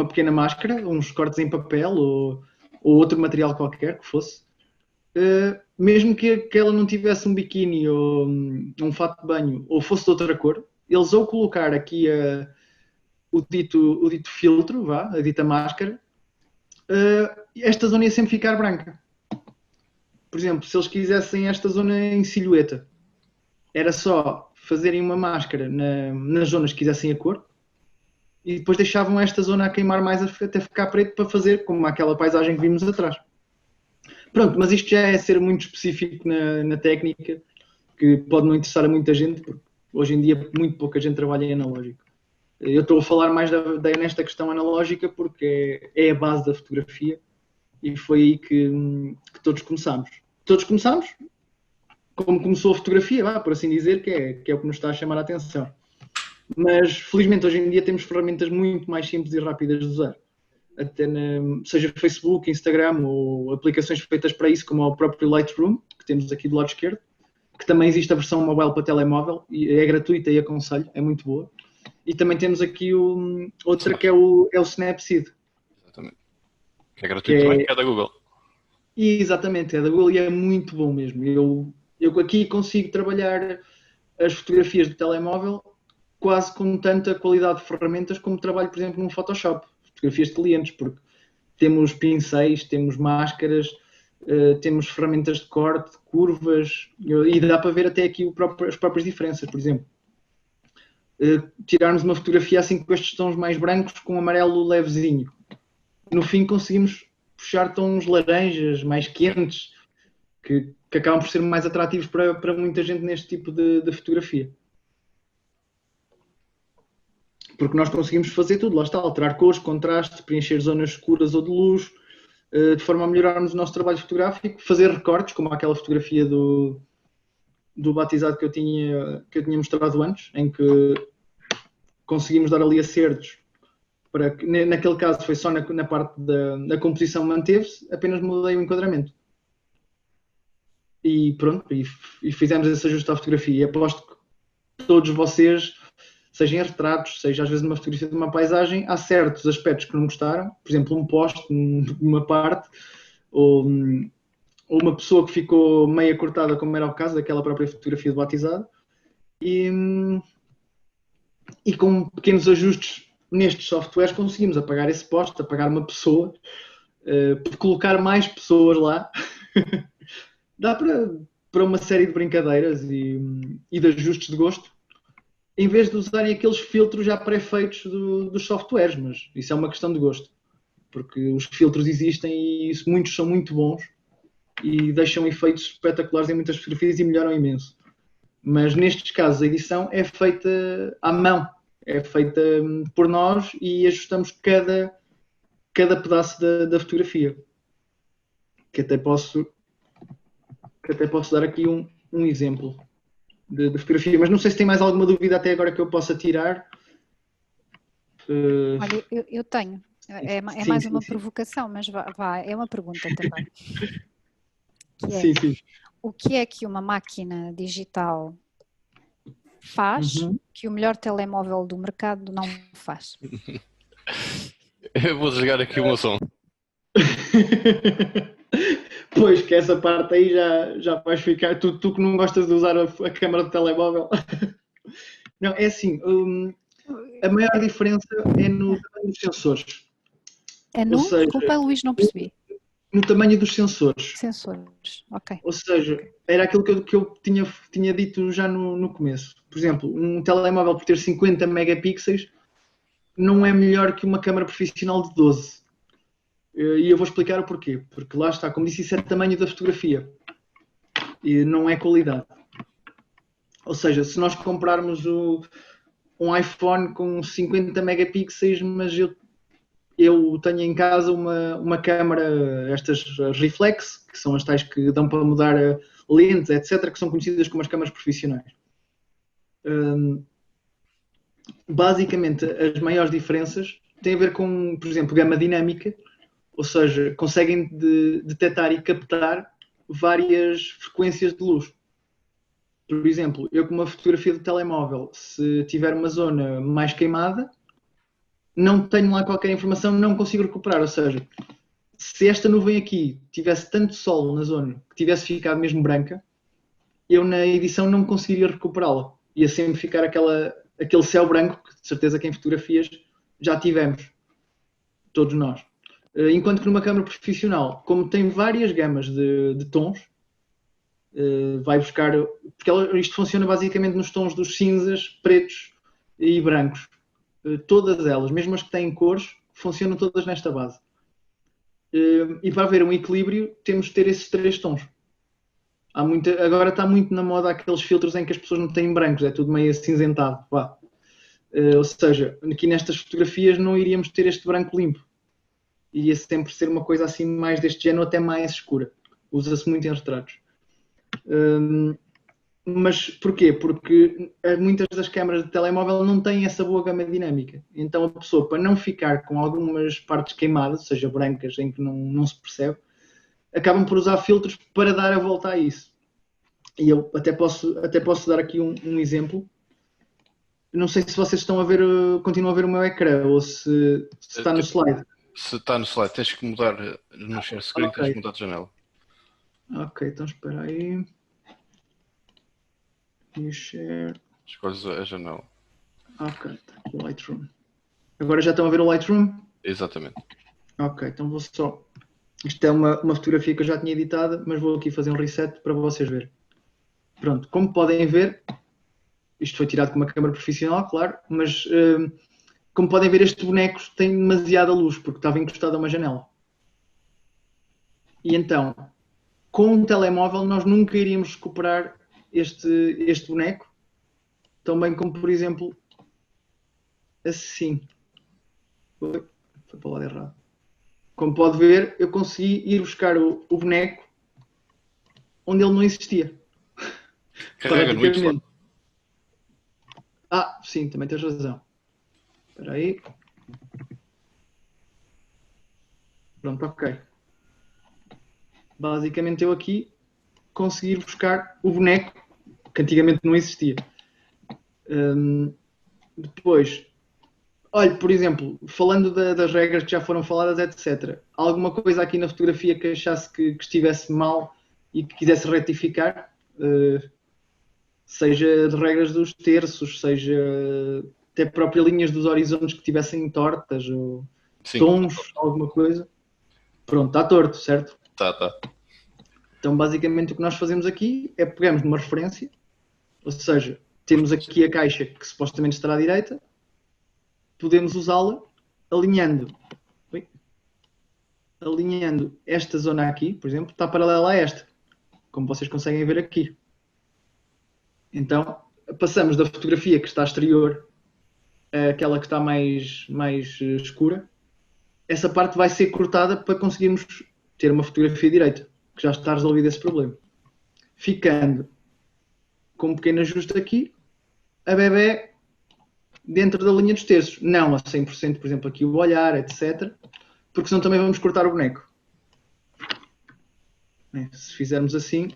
pequena máscara, uns cortes em papel ou outro material qualquer que fosse. Mesmo que ela não tivesse um biquíni ou um fato de banho ou fosse de outra cor, eles ou colocar aqui o dito filtro, a dita máscara, esta zona ia sempre ficar branca. Por exemplo, se eles quisessem esta zona em silhueta, era só fazerem uma máscara nas zonas que quisessem a cor e depois deixavam esta zona a queimar mais até ficar preto para fazer como aquela paisagem que vimos atrás. Pronto, mas isto já é ser muito específico na técnica, que pode não interessar a muita gente, porque hoje em dia muito pouca gente trabalha em analógico. Eu estou a falar mais nesta questão analógica porque é a base da fotografia e foi aí que todos começámos. Todos começámos como começou a fotografia, por assim dizer, que é o que nos está a chamar a atenção. Mas felizmente hoje em dia temos ferramentas muito mais simples e rápidas de usar. Até seja Facebook, Instagram ou aplicações feitas para isso, como o próprio Lightroom, que temos aqui do lado esquerdo, que também existe a versão mobile para telemóvel, e é gratuita e aconselho, é muito boa. E também temos aqui outra que é o Snapseed. Exatamente. Que é gratuito também, que é da Google. Exatamente, é da Google e é muito bom mesmo. Eu aqui consigo trabalhar as fotografias do telemóvel quase com tanta qualidade de ferramentas como trabalho, por exemplo, num Photoshop. Fotografias de clientes, porque temos pincéis, temos máscaras, temos ferramentas de corte, curvas, e dá para ver até aqui as próprias diferenças, por exemplo. Tirarmos uma fotografia assim com estes tons mais brancos com um amarelo levezinho. No fim conseguimos puxar tons laranjas, mais quentes, que acabam por ser mais atrativos para muita gente neste tipo de fotografia. Porque nós conseguimos fazer tudo, lá está, alterar cores, contraste, preencher zonas escuras ou de luz, de forma a melhorarmos o nosso trabalho fotográfico, fazer recortes, como aquela fotografia do batizado que eu tinha mostrado antes, em que conseguimos dar ali acertos, para que, naquele caso foi só na parte da composição manteve-se, apenas mudei o enquadramento. E pronto, e fizemos esse ajuste à fotografia. E aposto que todos vocês seja em retratos, seja às vezes numa fotografia de uma paisagem, há certos aspectos que não gostaram, por exemplo, um poste, uma parte, ou uma pessoa que ficou meia cortada, como era o caso daquela própria fotografia de batizado, e com pequenos ajustes nestes softwares conseguimos apagar esse poste, apagar uma pessoa, colocar mais pessoas lá. Dá para uma série de brincadeiras e de ajustes de gosto, em vez de usarem aqueles filtros já pré-feitos dos softwares, mas isso é uma questão de gosto, porque os filtros existem e muitos são muito bons e deixam efeitos espetaculares em muitas fotografias e melhoram imenso. Mas nestes casos a edição é feita à mão, é feita por nós e ajustamos cada pedaço da fotografia. Que até posso dar aqui um exemplo de fotografia, mas não sei se tem mais alguma dúvida até agora que eu possa tirar. Olha, eu tenho. É mais uma provocação, mas é uma pergunta também. Sim. O que é que uma máquina digital faz que o melhor telemóvel do mercado não faz? Eu vou desligar aqui o meu som. Pois, que essa parte aí já vais ficar. Tu que não gostas de usar a câmara do telemóvel. Não, é assim. A maior diferença é no tamanho dos sensores. É no? Desculpa, Luís, não percebi. No tamanho dos sensores. Sensores, ok. Ou seja, era aquilo que eu tinha dito já no começo. Por exemplo, um telemóvel por ter 50 megapixels não é melhor que uma câmara profissional de 12. E eu vou explicar o porquê. Porque lá está, como disse, isso é tamanho da fotografia. E não é qualidade. Ou seja, se nós comprarmos um iPhone com 50 megapixels, mas eu tenho em casa uma câmara, estas reflex, que são as tais que dão para mudar lentes, etc., que são conhecidas como as câmaras profissionais. Basicamente, as maiores diferenças têm a ver com, por exemplo, gama dinâmica, ou seja, conseguem detectar e captar várias frequências de luz. Por exemplo, eu com uma fotografia do telemóvel, se tiver uma zona mais queimada, não tenho lá qualquer informação, não consigo recuperar. Ou seja, se esta nuvem aqui tivesse tanto sol na zona que tivesse ficado mesmo branca, eu na edição não conseguiria recuperá-la. Ia sempre ficar aquele céu branco, que de certeza que em fotografias já tivemos, todos nós. Enquanto que numa câmara profissional, como tem várias gamas de tons, vai buscar... Porque isto funciona basicamente nos tons dos cinzas, pretos e brancos. Todas elas, mesmo as que têm cores, funcionam todas nesta base. E para haver um equilíbrio, temos de ter esses três tons. Agora está muito na moda aqueles filtros em que as pessoas não têm brancos, é tudo meio acinzentado. Ou seja, aqui nestas fotografias não iríamos ter este branco limpo. Iria sempre ser uma coisa assim mais deste género, até mais escura. Usa-se muito em retratos. Mas porquê? Porque muitas das câmaras de telemóvel não têm essa boa gama dinâmica. Então a pessoa, para não ficar com algumas partes queimadas, ou seja, brancas, em que não se percebe, acabam por usar filtros para dar a volta a isso. E eu até posso dar aqui um exemplo. Não sei se vocês estão a ver, continuam a ver o meu ecrã ou se está no slide. Se está no slide, tens que mudar no share screen, tens que mudar de janela. Ok, então espera aí. E share. Escolhes a janela. Ok, está aqui o Lightroom. Agora já estão a ver o Lightroom? Exatamente. Ok, então vou só... Isto é uma fotografia que eu já tinha editada, mas vou aqui fazer um reset para vocês verem. Pronto, como podem ver, isto foi tirado com uma câmera profissional, claro, mas como podem ver, este boneco tem demasiada luz, porque estava encostado a uma janela. E então, com um telemóvel, nós nunca iríamos recuperar este boneco, tão bem como, por exemplo, assim. Foi para o lado errado. Como pode ver, eu consegui ir buscar o boneco onde ele não existia. Carrega no Y. Ah, sim, também tens razão. Espera aí. Pronto, ok. Basicamente eu aqui consegui buscar o boneco que antigamente não existia. Depois, olha, por exemplo, falando das regras que já foram faladas, etc. Alguma coisa aqui na fotografia que achasse que estivesse mal e que quisesse retificar? Seja de regras dos terços, seja até próprias linhas dos horizontes que tivessem tortas, ou Sim, tons, alguma coisa. Pronto, está torto, certo? tá. Então, basicamente, o que nós fazemos aqui é pegamos numa referência, ou seja, temos aqui a caixa que supostamente estará à direita, podemos usá-la alinhando. Alinhando esta zona aqui, por exemplo, está paralela a esta, como vocês conseguem ver aqui. Então, passamos da fotografia que está exterior àquela que está mais escura. Essa parte vai ser cortada para conseguirmos ter uma fotografia direita, que já está resolvido esse problema. Ficando com um pequeno ajuste aqui, a bebé dentro da linha dos terços. Não a 100%, por exemplo, aqui o olhar, etc. Porque senão também vamos cortar o boneco. Se fizermos assim,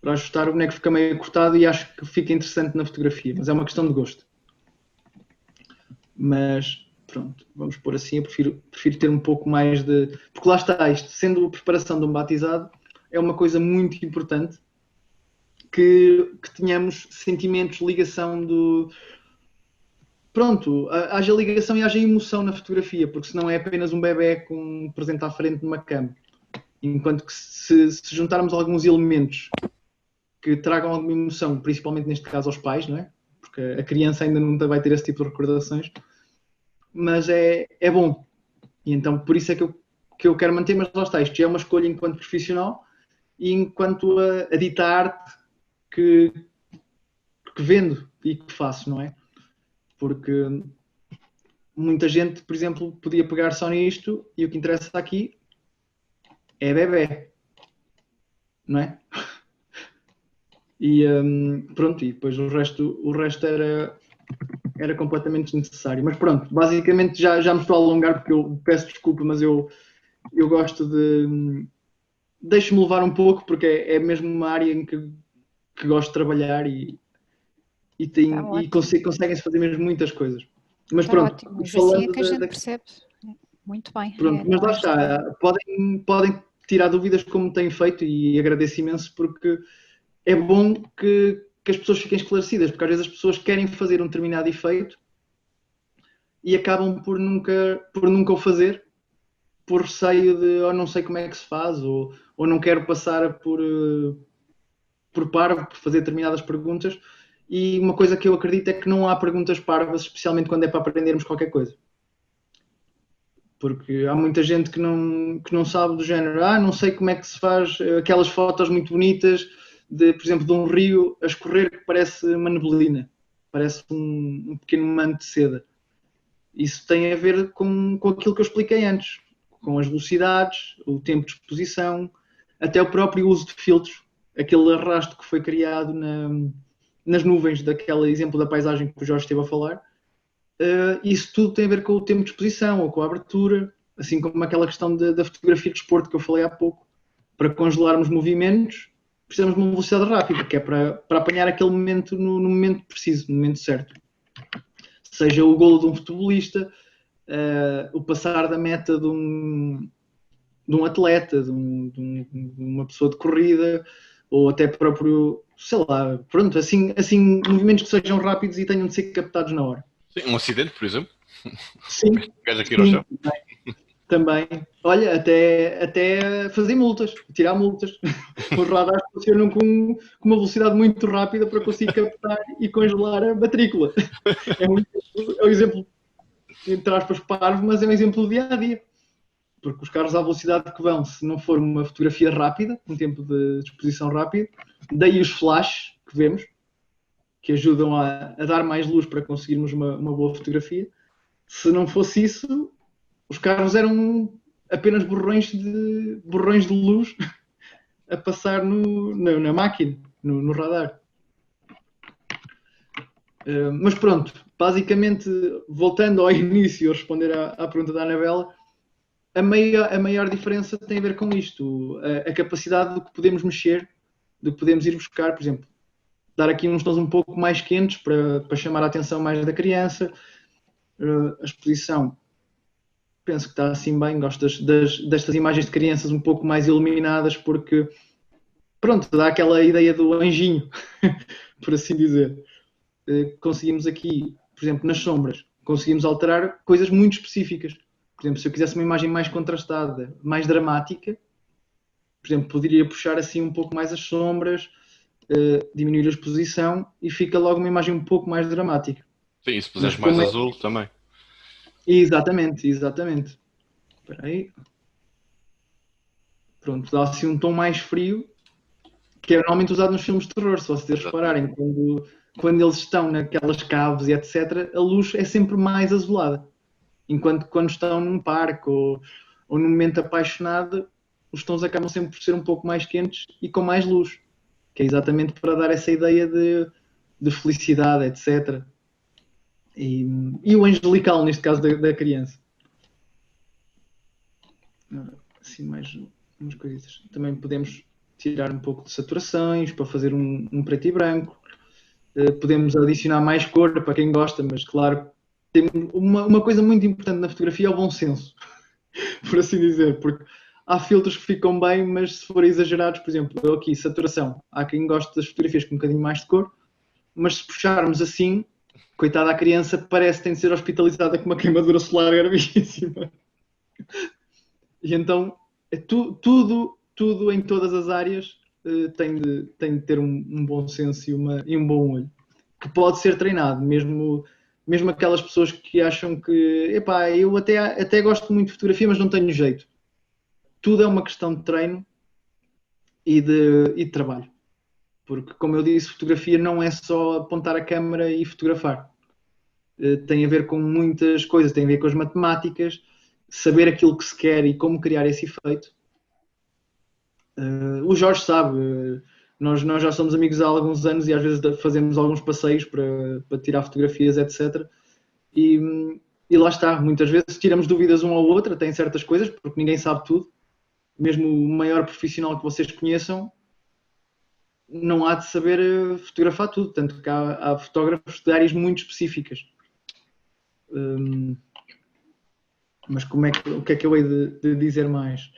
para ajustar o boneco fica meio cortado e acho que fica interessante na fotografia, mas é uma questão de gosto. Mas pronto, vamos pôr assim, eu prefiro ter um pouco mais de... Porque lá está, isto sendo a preparação de um batizado, é uma coisa muito importante que tenhamos sentimentos, ligação do... Pronto, haja ligação e haja emoção na fotografia, porque senão é apenas um bebé com um presente à frente numa cama. Enquanto que se juntarmos alguns elementos que tragam alguma emoção, principalmente neste caso aos pais, não é? Porque a criança ainda não vai ter esse tipo de recordações, mas é bom. E então por isso é que eu quero manter, mas lá está, isto já é uma escolha enquanto profissional e enquanto a dita arte que vendo e que faço, não é? Porque muita gente, por exemplo, podia pegar só nisto e o que interessa aqui é bebé, não é? E pronto, e depois o resto era completamente desnecessário. Mas pronto, basicamente já me estou a alongar porque eu peço desculpa, mas eu gosto de... Deixo-me levar um pouco porque é mesmo uma área em que gosto de trabalhar e conseguem-se fazer mesmo muitas coisas. Mas Está pronto, ótimo, mas assim é falando que a gente percebe. Muito bem. Pronto, mas lá está, podem tirar dúvidas como têm feito e agradeço imenso porque é bom que as pessoas fiquem esclarecidas, porque às vezes as pessoas querem fazer um determinado efeito e acabam por nunca o fazer, por receio de ou não sei como é que se faz, ou não quero passar por parvo, por fazer determinadas perguntas. E uma coisa que eu acredito é que não há perguntas parvas, especialmente quando é para aprendermos qualquer coisa. Porque há muita gente que não sabe do género, não sei como é que se faz aquelas fotos muito bonitas, por exemplo, de um rio a escorrer que parece uma neblina, parece um pequeno manto de seda. Isso tem a ver com aquilo que eu expliquei antes, com as velocidades, o tempo de exposição, até o próprio uso de filtros, aquele arrasto que foi criado nas nuvens daquele exemplo da paisagem que o Jorge esteve a falar. Isso tudo tem a ver com o tempo de exposição ou com a abertura, assim como aquela questão da fotografia de desporto que eu falei há pouco. Para congelarmos movimentos, precisamos de uma velocidade rápida, que é para apanhar aquele momento no momento preciso, no momento certo. Seja o golo de um futebolista, o passar da meta de um atleta, de uma pessoa de corrida, ou até próprio, sei lá, pronto, assim movimentos que sejam rápidos e tenham de ser captados na hora. Sim, um acidente, por exemplo. Sim. Queres aqui ao chão? Também. Olha, até fazer multas, tirar multas. Os radares funcionam com uma velocidade muito rápida para conseguir captar e congelar a matrícula. É um exemplo, entre aspas, parvo, mas é um exemplo do dia a dia. Porque os carros à velocidade que vão, se não for uma fotografia rápida, um tempo de exposição rápido, daí os flashes que vemos, que ajudam a dar mais luz para conseguirmos uma boa fotografia. Se não fosse isso, os carros eram apenas borrões de luz a passar na máquina, no radar. Mas pronto, basicamente, voltando ao início, a responder à pergunta da Anabela, a maior diferença tem a ver com isto, a capacidade do que podemos mexer, do que podemos ir buscar, por exemplo. dar aqui uns tons um pouco mais quentes para chamar a atenção mais da criança. A exposição, penso que está assim bem, gosto destas imagens de crianças um pouco mais iluminadas, porque, pronto, dá aquela ideia do anjinho, por assim dizer. Conseguimos aqui, por exemplo, nas sombras, conseguimos alterar coisas muito específicas. Por exemplo, se eu quisesse uma imagem mais contrastada, mais dramática, por exemplo, poderia puxar assim um pouco mais as sombras, diminuir a exposição e fica logo uma imagem um pouco mais dramática. Sim, e se puseres Mas mais azul também. Exatamente, exatamente. Espera aí. Pronto, dá assim um tom mais frio, que é normalmente usado nos filmes de terror. Se vocês repararem, quando eles estão naquelas caves e etc., a luz é sempre mais azulada. Enquanto quando estão num parque ou num momento apaixonado, os tons acabam sempre por ser um pouco mais quentes e com mais luz, que é exatamente para dar essa ideia de felicidade, etc. E o angelical, neste caso, da criança. Assim, mais umas coisas. Também podemos tirar um pouco de saturações para fazer um preto e branco. Podemos adicionar mais cor para quem gosta, mas claro, tem uma coisa muito importante na fotografia é o bom senso, por assim dizer, porque há filtros que ficam bem, mas se forem exagerados, por exemplo, eu aqui, saturação, há quem goste das fotografias com um bocadinho mais de cor, mas se puxarmos assim, coitada a criança, parece que tem de ser hospitalizada com uma queimadura solar gravíssima. E então, tudo em todas as áreas tem de ter um bom senso e um bom olho, que pode ser treinado, mesmo aquelas pessoas que acham que, epá, eu até gosto muito de fotografia, mas não tenho jeito. Tudo é uma questão de treino e de trabalho. Porque, como eu disse, fotografia não é só apontar a câmera e fotografar. Tem a ver com muitas coisas, tem a ver com as matemáticas, saber aquilo que se quer e como criar esse efeito. O Jorge sabe, nós já somos amigos há alguns anos e às vezes fazemos alguns passeios para tirar fotografias, etc. E lá está, muitas vezes tiramos dúvidas um ao outro, tem certas coisas, porque ninguém sabe tudo. Mesmo o maior profissional que vocês conheçam não há de saber fotografar tudo, tanto que há fotógrafos de áreas muito específicas. Mas o que é que eu hei de dizer mais?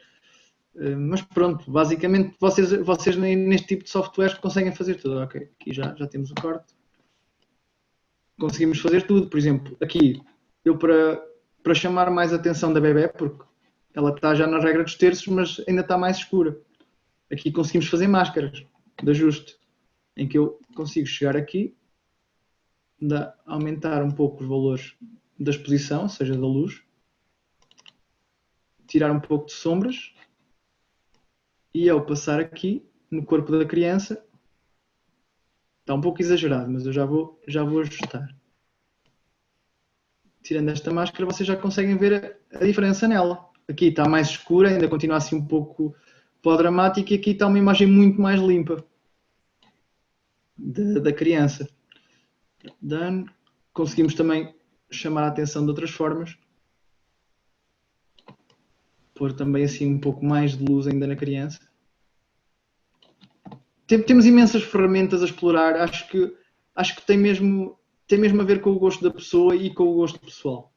Mas pronto, basicamente vocês neste tipo de softwares conseguem fazer tudo. Ok, aqui já temos o corte. Conseguimos fazer tudo. Por exemplo, aqui, eu para chamar mais a atenção da bebé, porque ela está já na regra dos terços, mas ainda está mais escura. Aqui conseguimos fazer máscaras de ajuste, em que eu consigo chegar aqui, aumentar um pouco os valores da exposição, ou seja, da luz, tirar um pouco de sombras, e ao passar aqui no corpo da criança, está um pouco exagerado, mas eu já vou ajustar. Tirando esta máscara, vocês já conseguem ver a diferença nela. Aqui está mais escura, ainda continua assim um pouco para o dramático, e aqui está uma imagem muito mais limpa da criança. Done. Conseguimos também chamar a atenção de outras formas. Pôr também assim um pouco mais de luz ainda na criança. Temos imensas ferramentas a explorar. Acho que tem mesmo a ver com o gosto da pessoa e com o gosto pessoal.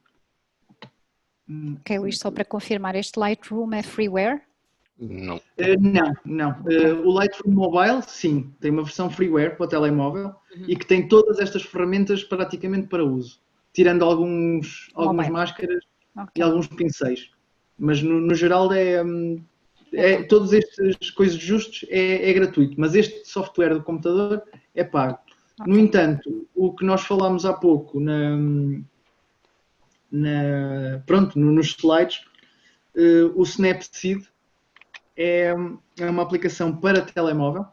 Ok, Luís, só para confirmar, este Lightroom é freeware? Não. Não. O Lightroom Mobile, sim, tem uma versão freeware para o telemóvel e que tem todas estas ferramentas praticamente para uso, tirando algumas máscaras e alguns pincéis. Mas no geral todas estas coisas justas é gratuito, mas este software do computador é pago. Okay. No entanto, o que nós falámos há pouco nos slides, o Snapseed é uma aplicação para telemóvel.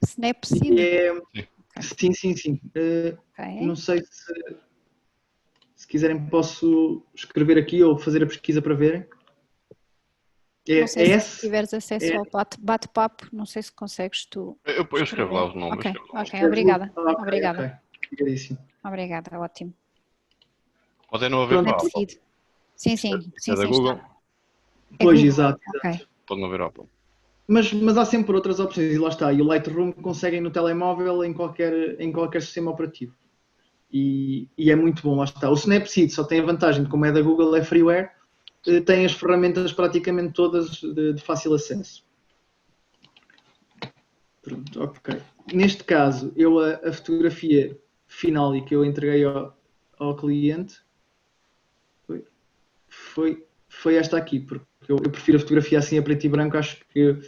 Snapseed? Sim. Okay. Não sei se quiserem posso escrever aqui ou fazer a pesquisa para verem. Não sei se tiveres acesso ao bate-papo, não sei se consegues tu. Eu escrevo lá os nomes. Ok, obrigada. Obrigada. Obrigada, ótimo. Pode não haver para Apple. Sim. É da Google. Pois, exato. Pode não haver Apple. Mas há sempre outras opções, e lá está. E o Lightroom conseguem no telemóvel em qualquer sistema operativo. E é muito bom, lá está. O Snapseed só tem a vantagem de, como é da Google, é freeware, tem as ferramentas praticamente todas de fácil acesso. Pronto, ok. Neste caso, a fotografia final e que eu entreguei ao cliente foi esta aqui, porque eu prefiro a fotografia assim a preto e branco, acho que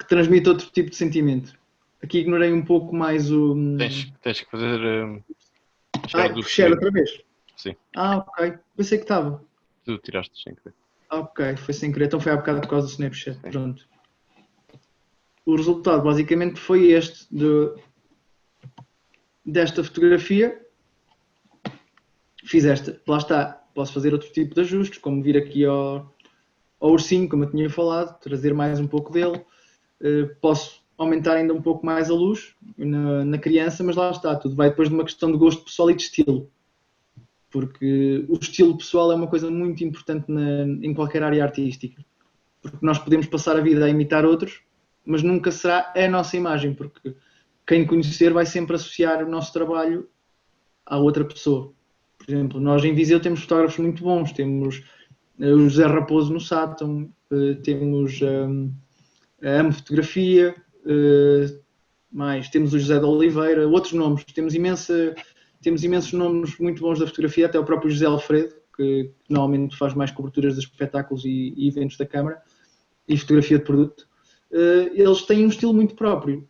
transmite outro tipo de sentimento. Aqui ignorei um pouco mais o... Tens que fazer share do share screen. outra vez? Sim, Ok. Pensei que estava. tu tiraste sem querer. Ok, foi sem querer. Então foi há bocado por causa do Snapchat. Sim. Pronto. O resultado basicamente foi este desta fotografia. Fiz esta. Lá está. Posso fazer outro tipo de ajustes, como vir aqui ao ursinho, como eu tinha falado, trazer mais um pouco dele. Posso aumentar ainda um pouco mais a luz na criança, mas lá está. Tudo vai depois de uma questão de gosto pessoal e de estilo. Porque o estilo pessoal é uma coisa muito importante em qualquer área artística. Porque nós podemos passar a vida a imitar outros, mas nunca será a nossa imagem, porque quem conhecer vai sempre associar o nosso trabalho à outra pessoa. Por exemplo, nós em Viseu temos fotógrafos muito bons, temos o José Raposo no Sátão, temos a Amo Fotografia, temos o José de Oliveira, outros nomes, temos imensos nomes muito bons da fotografia, até o próprio José Alfredo, que normalmente faz mais coberturas de espetáculos e eventos da Câmara, e fotografia de produto. Eles têm um estilo muito próprio.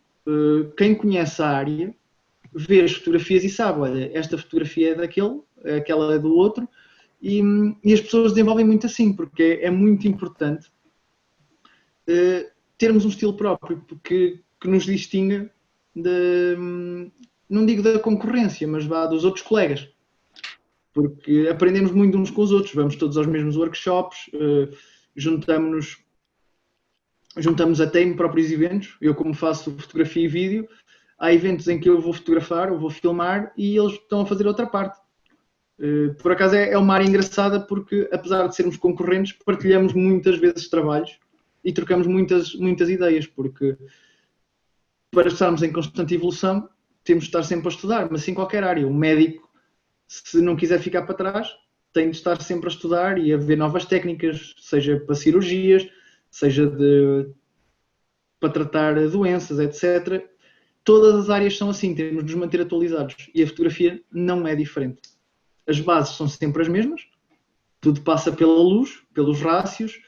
Quem conhece a área vê as fotografias e sabe, olha, esta fotografia é daquele, aquela é do outro, e as pessoas desenvolvem muito assim, porque é muito importante termos um estilo próprio, porque que nos distinga não digo da concorrência, mas dos outros colegas. Porque aprendemos muito uns com os outros, vamos todos aos mesmos workshops, juntamos até em próprios eventos. Eu, como faço fotografia e vídeo, há eventos em que eu vou fotografar, eu vou filmar e eles estão a fazer outra parte. Por acaso é uma área engraçada porque, apesar de sermos concorrentes, partilhamos muitas vezes trabalhos e trocamos muitas ideias, porque para estarmos em constante evolução temos de estar sempre a estudar, mas em qualquer área. Um médico, se não quiser ficar para trás, tem de estar sempre a estudar e a ver novas técnicas, seja para cirurgias, seja para tratar doenças, etc. Todas as áreas são assim, temos de nos manter atualizados. E a fotografia não é diferente. As bases são sempre as mesmas, tudo passa pela luz, pelos rácios,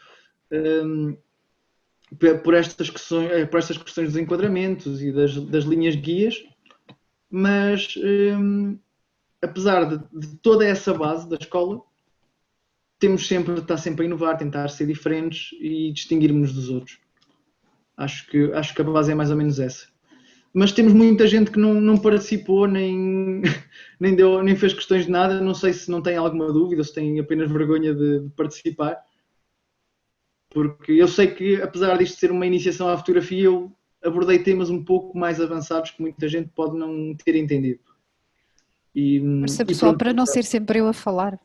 por estas questões dos enquadramentos e das linhas guias, mas apesar de toda essa base da escola, temos sempre de estar sempre a inovar, tentar ser diferentes e distinguirmos dos outros. Acho que a base é mais ou menos essa. Mas temos muita gente que não participou, nem fez questões de nada. Não sei se não tem alguma dúvida, se tem apenas vergonha de participar. Porque eu sei que, apesar disto ser uma iniciação à fotografia, eu abordei temas um pouco mais avançados que muita gente pode não ter entendido. Força pessoal, para não ser sempre eu a falar.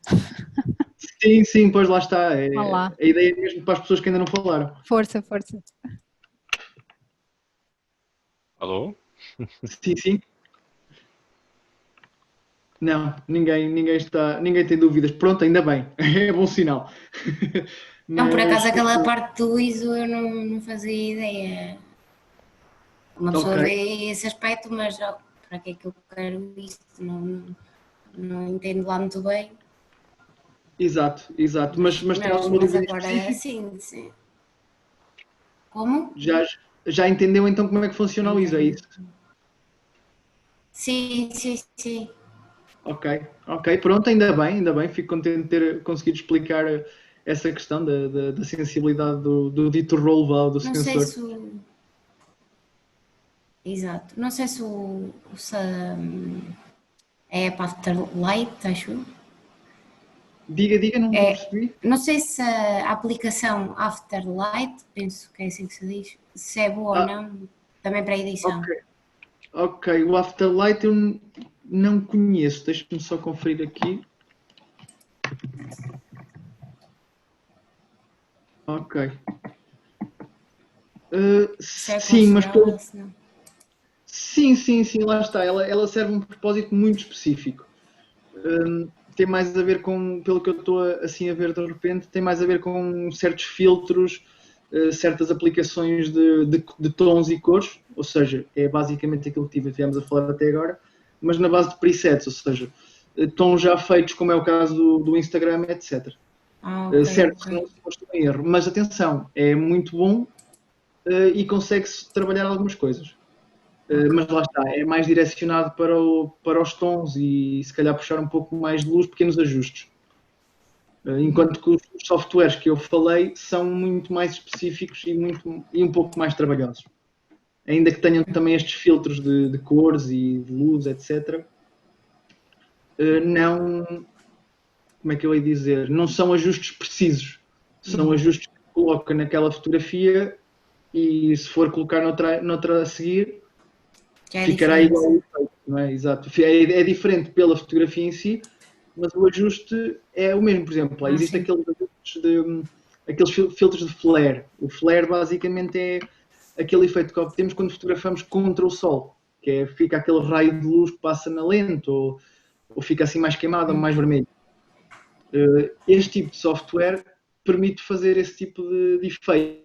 Sim, pois lá está. Olá. A ideia é mesmo para as pessoas que ainda não falaram. Força. Alô? Sim. Não, ninguém tem dúvidas. Pronto, ainda bem. É bom sinal. Não, por acaso aquela parte do ISO eu não fazia ideia. Uma pessoa vê esse aspecto, mas para que é que eu quero isto? Não entendo lá muito bem. Exato. Mas tem alguma dúvida agora sim. Como? Já entendeu então como é que funciona o ISO, é isso? Sim. Ok, pronto, ainda bem, fico contente de ter conseguido explicar essa questão da sensibilidade do dito rolo do sensor. Não sei se Exato, não sei se é para Afterlight, acho. Diga, não percebi. Não sei se a aplicação Afterlight, penso que é assim que se diz, se é boa ou não, também para a edição. Ok, o Afterlight eu não conheço, deixa-me só conferir aqui. Ok. Se é Sim, mas aconselhável, se não. sim, lá está. Ela serve um propósito muito específico. Tem mais a ver com, pelo que eu estou assim a ver de repente, tem mais a ver com certos filtros, certas aplicações de tons e cores, ou seja, é basicamente aquilo que tivemos a falar até agora, mas na base de presets, ou seja, tons já feitos, como é o caso do Instagram, etc. Ok, Certo, ok. não estou em erro, mas atenção, é muito bom e consegue-se trabalhar algumas coisas. Mas lá está, é mais direcionado para os tons e se calhar puxar um pouco mais de luz, pequenos ajustes. Enquanto que os softwares que eu falei são muito mais específicos e um pouco mais trabalhosos. Ainda que tenham também estes filtros de cores e de luz, etc. Não, como é que eu ia dizer? Não são ajustes precisos. São ajustes que coloca naquela fotografia e se for colocar noutra a seguir, Já é ficará diferente. igual ao efeito, não é? Exato. É diferente pela fotografia em si, mas o ajuste é o mesmo. Por exemplo, existe Sim. aqueles filtros de flare. O flare basicamente é aquele efeito que obtemos quando fotografamos contra o sol, que é, fica aquele raio de luz que passa na lente ou fica assim mais queimado ou mais vermelho. Este tipo de software permite fazer esse tipo de efeito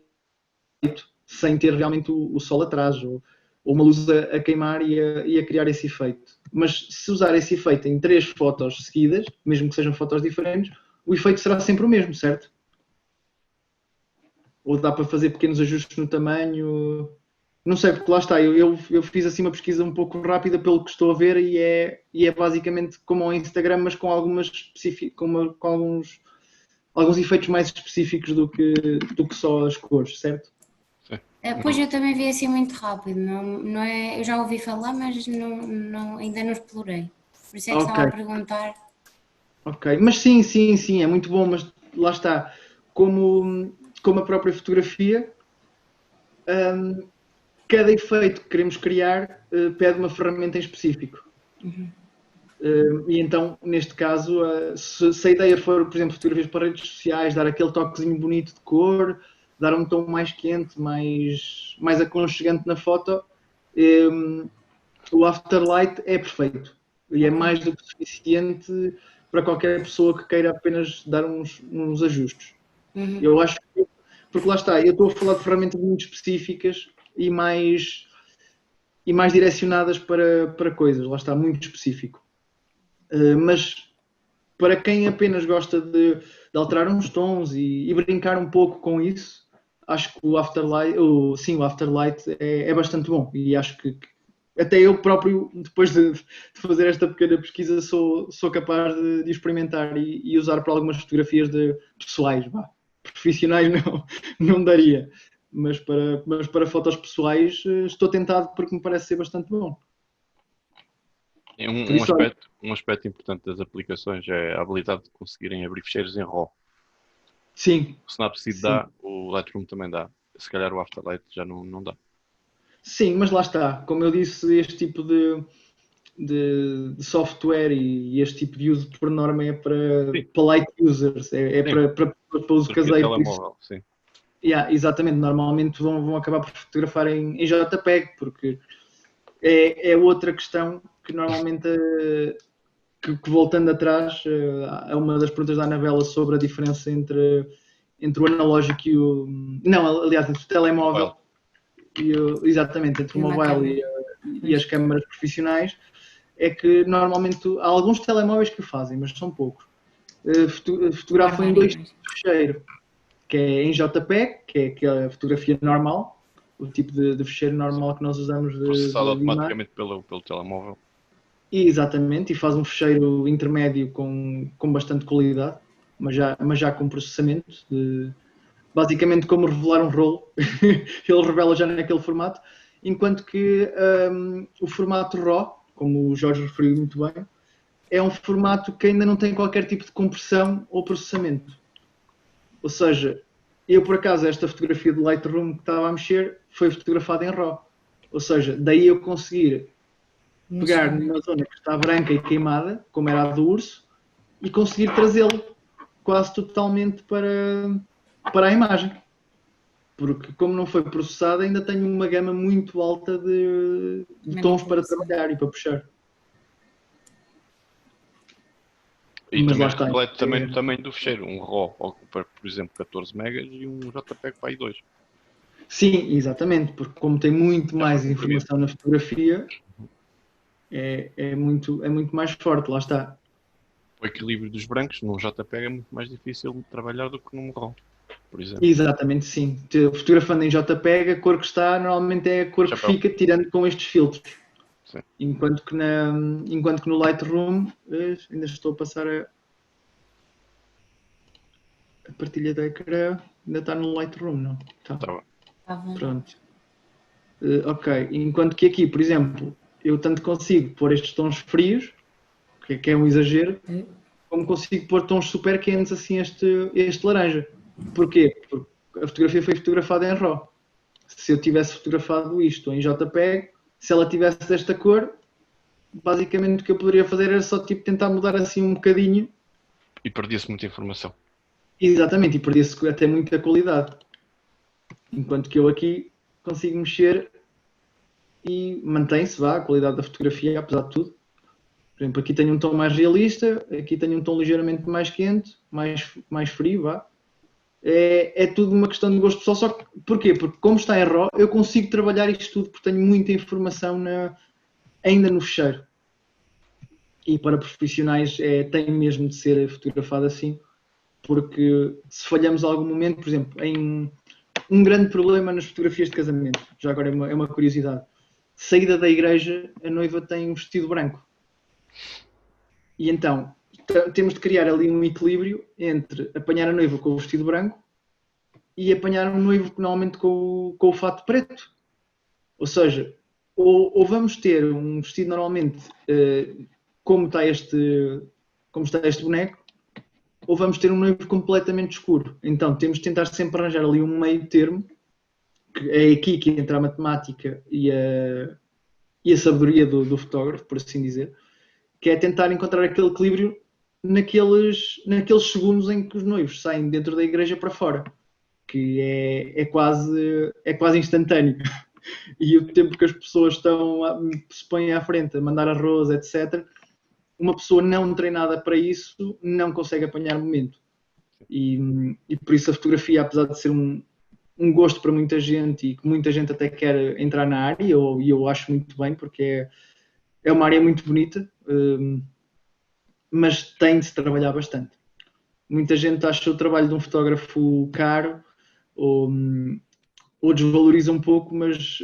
sem ter realmente o sol atrás ou uma luz a queimar e a criar esse efeito. Mas se usar esse efeito em 3 fotos seguidas, mesmo que sejam fotos diferentes, o efeito será sempre o mesmo, certo? Ou dá para fazer pequenos ajustes no tamanho? Não sei, porque lá está, eu fiz assim uma pesquisa um pouco rápida pelo que estou a ver e é basicamente como o Instagram, mas com com alguns efeitos mais específicos do que só as cores, certo? Sim. Pois eu também vi assim muito rápido, não é, eu já ouvi falar, mas ainda não explorei. Por isso é que Ok, estava a perguntar. ok. Mas sim, é muito bom, mas lá está. Como a própria fotografia, cada efeito que queremos criar pede uma ferramenta em específico. E então, neste caso, se a ideia for, por exemplo, fotografias para redes sociais, dar aquele toquezinho bonito de cor, dar um tom mais quente, mais aconchegante na foto, o Afterlight é perfeito. E é mais do que suficiente para qualquer pessoa que queira apenas dar uns ajustes. Eu acho que, porque lá está, eu estou a falar de ferramentas muito específicas e mais direcionadas para coisas, lá está, muito específico. Mas para quem apenas gosta de alterar uns tons e brincar um pouco com isso, acho que o Afterlight é bastante bom e acho que até eu próprio, depois de fazer esta pequena pesquisa, sou capaz de experimentar e usar para algumas fotografias pessoais. Profissionais não daria, mas para fotos pessoais estou tentado porque me parece ser bastante bom. Por isso, olha, Um aspecto importante das aplicações é a habilidade de conseguirem abrir ficheiros em RAW. sim. O Snapseed dá, o Lightroom também dá. Se calhar o Afterlight já não dá. Sim, mas lá está. Como eu disse, este tipo de software e este tipo de uso, por norma, é para light users, é para uso caseiro. Telemóvel, sim. Exatamente, normalmente vão acabar por fotografar em JPEG, porque é outra questão que normalmente, que voltando atrás, é uma das perguntas da Anabela sobre a diferença entre o analógico e o. Não, aliás, entre o telemóvel. Exatamente, entre o mobile e as câmaras profissionais, é que normalmente há alguns telemóveis que o fazem, mas são poucos. Fotografam em 2 tipos de fecheiro, que é em JPEG, que é a fotografia normal, o tipo de fecheiro normal que nós usamos Processado de imagem. automaticamente pelo telemóvel. Exatamente, e faz um fecheiro intermédio com bastante qualidade, mas já com processamento, basicamente como revelar um rolo, ele revela já naquele formato, enquanto que o formato RAW, como o Jorge referiu muito bem, é um formato que ainda não tem qualquer tipo de compressão ou processamento. Ou seja, eu por acaso esta fotografia do Lightroom que estava a mexer foi fotografada em RAW. Ou seja, daí eu conseguir pegar numa zona que está branca e queimada, como era a do urso, e conseguir trazê-lo quase totalmente para a imagem. Porque como não foi processada, ainda tenho uma gama muito alta de tons para trabalhar e para puxar. E Mas também lá está. reflete também no tamanho do fecheiro. Um RAW ocupa, por exemplo, 14 megas e um JPEG para aí 2. Sim, exatamente, porque como tem muito mais fotografia. informação na fotografia, é muito mais forte, lá está. O equilíbrio dos brancos num JPEG é muito mais difícil de trabalhar do que num RAW, por exemplo. Exatamente, sim. Fotografando em JPEG, a cor que está normalmente é a cor que fica, tirando com estes filtros. Sim. Enquanto que no Lightroom, ainda estou a passar a partilha da ecrã, ainda está no Lightroom, não? Tá. Tá bom. Pronto. Ok, enquanto que aqui, por exemplo, eu tanto consigo pôr estes tons frios, que é um exagero, como consigo pôr tons super quentes, assim, este laranja. Porquê? Porque a fotografia foi fotografada em RAW. Se eu tivesse fotografado isto em JPEG, se ela tivesse desta cor, basicamente o que eu poderia fazer era só tipo, tentar mudar assim um bocadinho. E perdia-se muita informação. Exatamente, e perdia-se até muita qualidade. Enquanto que eu aqui consigo mexer e mantém-se a qualidade da fotografia, apesar de tudo. Por exemplo, aqui tenho um tom mais realista, aqui tenho um tom ligeiramente mais quente, mais frio, vá. É tudo uma questão de gosto pessoal, só que, porquê? Porque como está em RAW, eu consigo trabalhar isto tudo, porque tenho muita informação ainda no fecheiro. E para profissionais tem mesmo de ser fotografado assim, porque se falhamos a algum momento, por exemplo, em um grande problema nas fotografias de casamento, já agora é uma curiosidade, saída da igreja, a noiva tem um vestido branco. E então, temos de criar ali um equilíbrio entre apanhar a noiva com o vestido branco e apanhar um noivo normalmente com o fato preto. Ou seja, ou vamos ter um vestido normalmente como está este boneco, ou vamos ter um noivo completamente escuro. Então temos de tentar sempre arranjar ali um meio termo, que é aqui que entra a matemática e a sabedoria do fotógrafo, por assim dizer, que é tentar encontrar aquele equilíbrio naqueles segundos em que os noivos saem dentro da igreja para fora, que é quase instantâneo. E o tempo que as pessoas se põem à frente a mandar arroz, etc., uma pessoa não treinada para isso não consegue apanhar momento. E por isso a fotografia, apesar de ser um gosto para muita gente e que muita gente até quer entrar na área, e eu acho muito bem, porque é uma área muito bonita, mas tem de se trabalhar bastante. Muita gente acha o trabalho de um fotógrafo caro ou desvaloriza um pouco, mas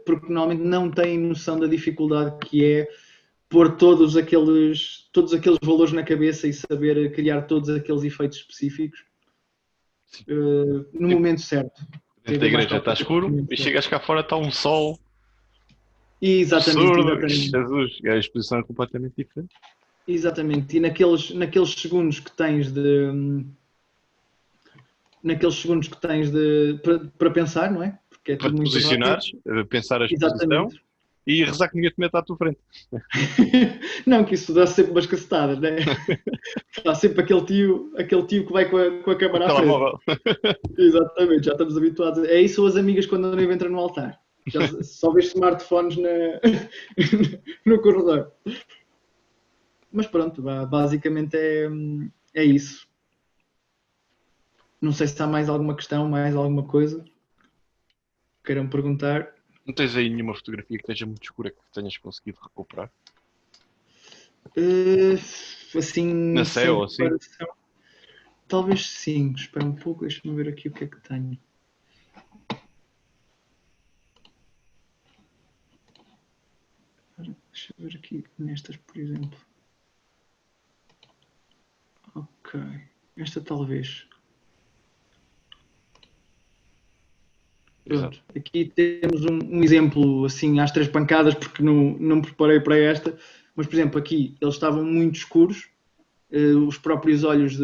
porque normalmente não tem noção da dificuldade que é pôr todos aqueles valores na cabeça e saber criar todos aqueles efeitos específicos no momento certo. Dentro da igreja está escuro e chegas cá fora está um sol. Exatamente. Jesus, a exposição é completamente diferente. Exatamente, e naqueles segundos que tens para pensar, não é? Porque é para tudo te muito posicionares, pensar a exposição e rezar que ninguém te meta à tua frente. Não, que isso dá sempre umas cacetadas, né? Há sempre aquele tio que vai com a câmara à frente. Exatamente, já estamos habituados. É isso ou as amigas quando a noiva entra no altar. Já só vês smartphones no corredor. Mas pronto, basicamente é isso. Não sei se há mais alguma questão, mais alguma coisa que queiram perguntar. Não tens aí nenhuma fotografia que esteja muito escura que tenhas conseguido recuperar? Assim, na céu, assim? Talvez sim. Espera um pouco, deixa-me ver aqui o que é que tenho. Deixa eu ver aqui nestas, por exemplo. Ok. Esta talvez. Pronto. Aqui temos um exemplo assim às 3 pancadas, porque não me preparei para esta. Mas, por exemplo, aqui eles estavam muito escuros. Os próprios olhos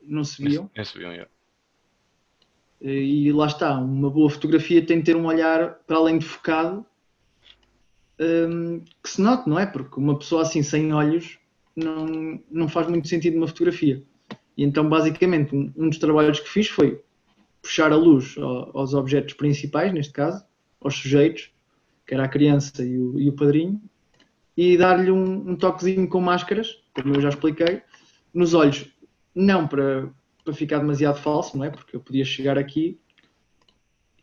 não se viam. Não se viam, é. E lá está, uma boa fotografia tem de ter um olhar para além de focado, que se note, não é? Porque uma pessoa assim sem olhos não faz muito sentido numa fotografia. E então basicamente um dos trabalhos que fiz foi puxar a luz aos objetos principais, neste caso, aos sujeitos, que era a criança e o padrinho, e dar-lhe um toquezinho com máscaras, como eu já expliquei, nos olhos, não para ficar demasiado falso, não é? Porque eu podia chegar aqui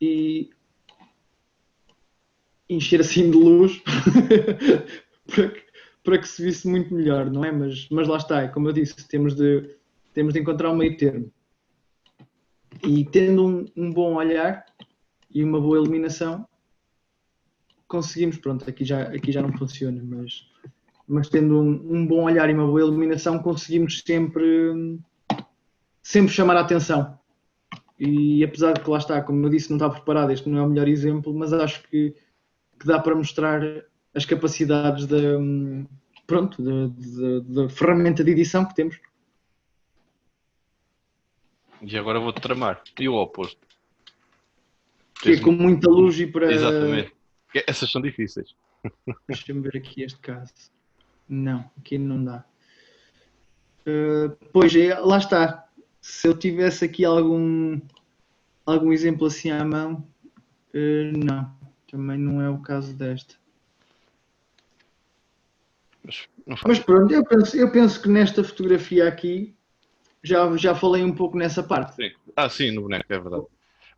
e encher assim de luz para que se visse muito melhor, não é? Mas lá está, como eu disse, temos de encontrar um meio termo. E tendo um bom olhar e uma boa iluminação, conseguimos, pronto, aqui já não funciona, mas tendo um bom olhar e uma boa iluminação, conseguimos sempre chamar a atenção. E apesar de que lá está, como eu disse, não está preparado, este não é o melhor exemplo, mas acho que dá para mostrar as capacidades da ferramenta de edição que temos. E agora vou-te tramar. E o oposto? Que é com muita luz e para... Exatamente. Essas são difíceis. Deixa-me ver aqui este caso. Não, aqui não dá. Pois, lá está. Se eu tivesse aqui algum exemplo assim à mão, não. Também não é o caso desta. Mas pronto, eu penso que nesta fotografia aqui já falei um pouco nessa parte. Sim. Sim, no boneco, é verdade.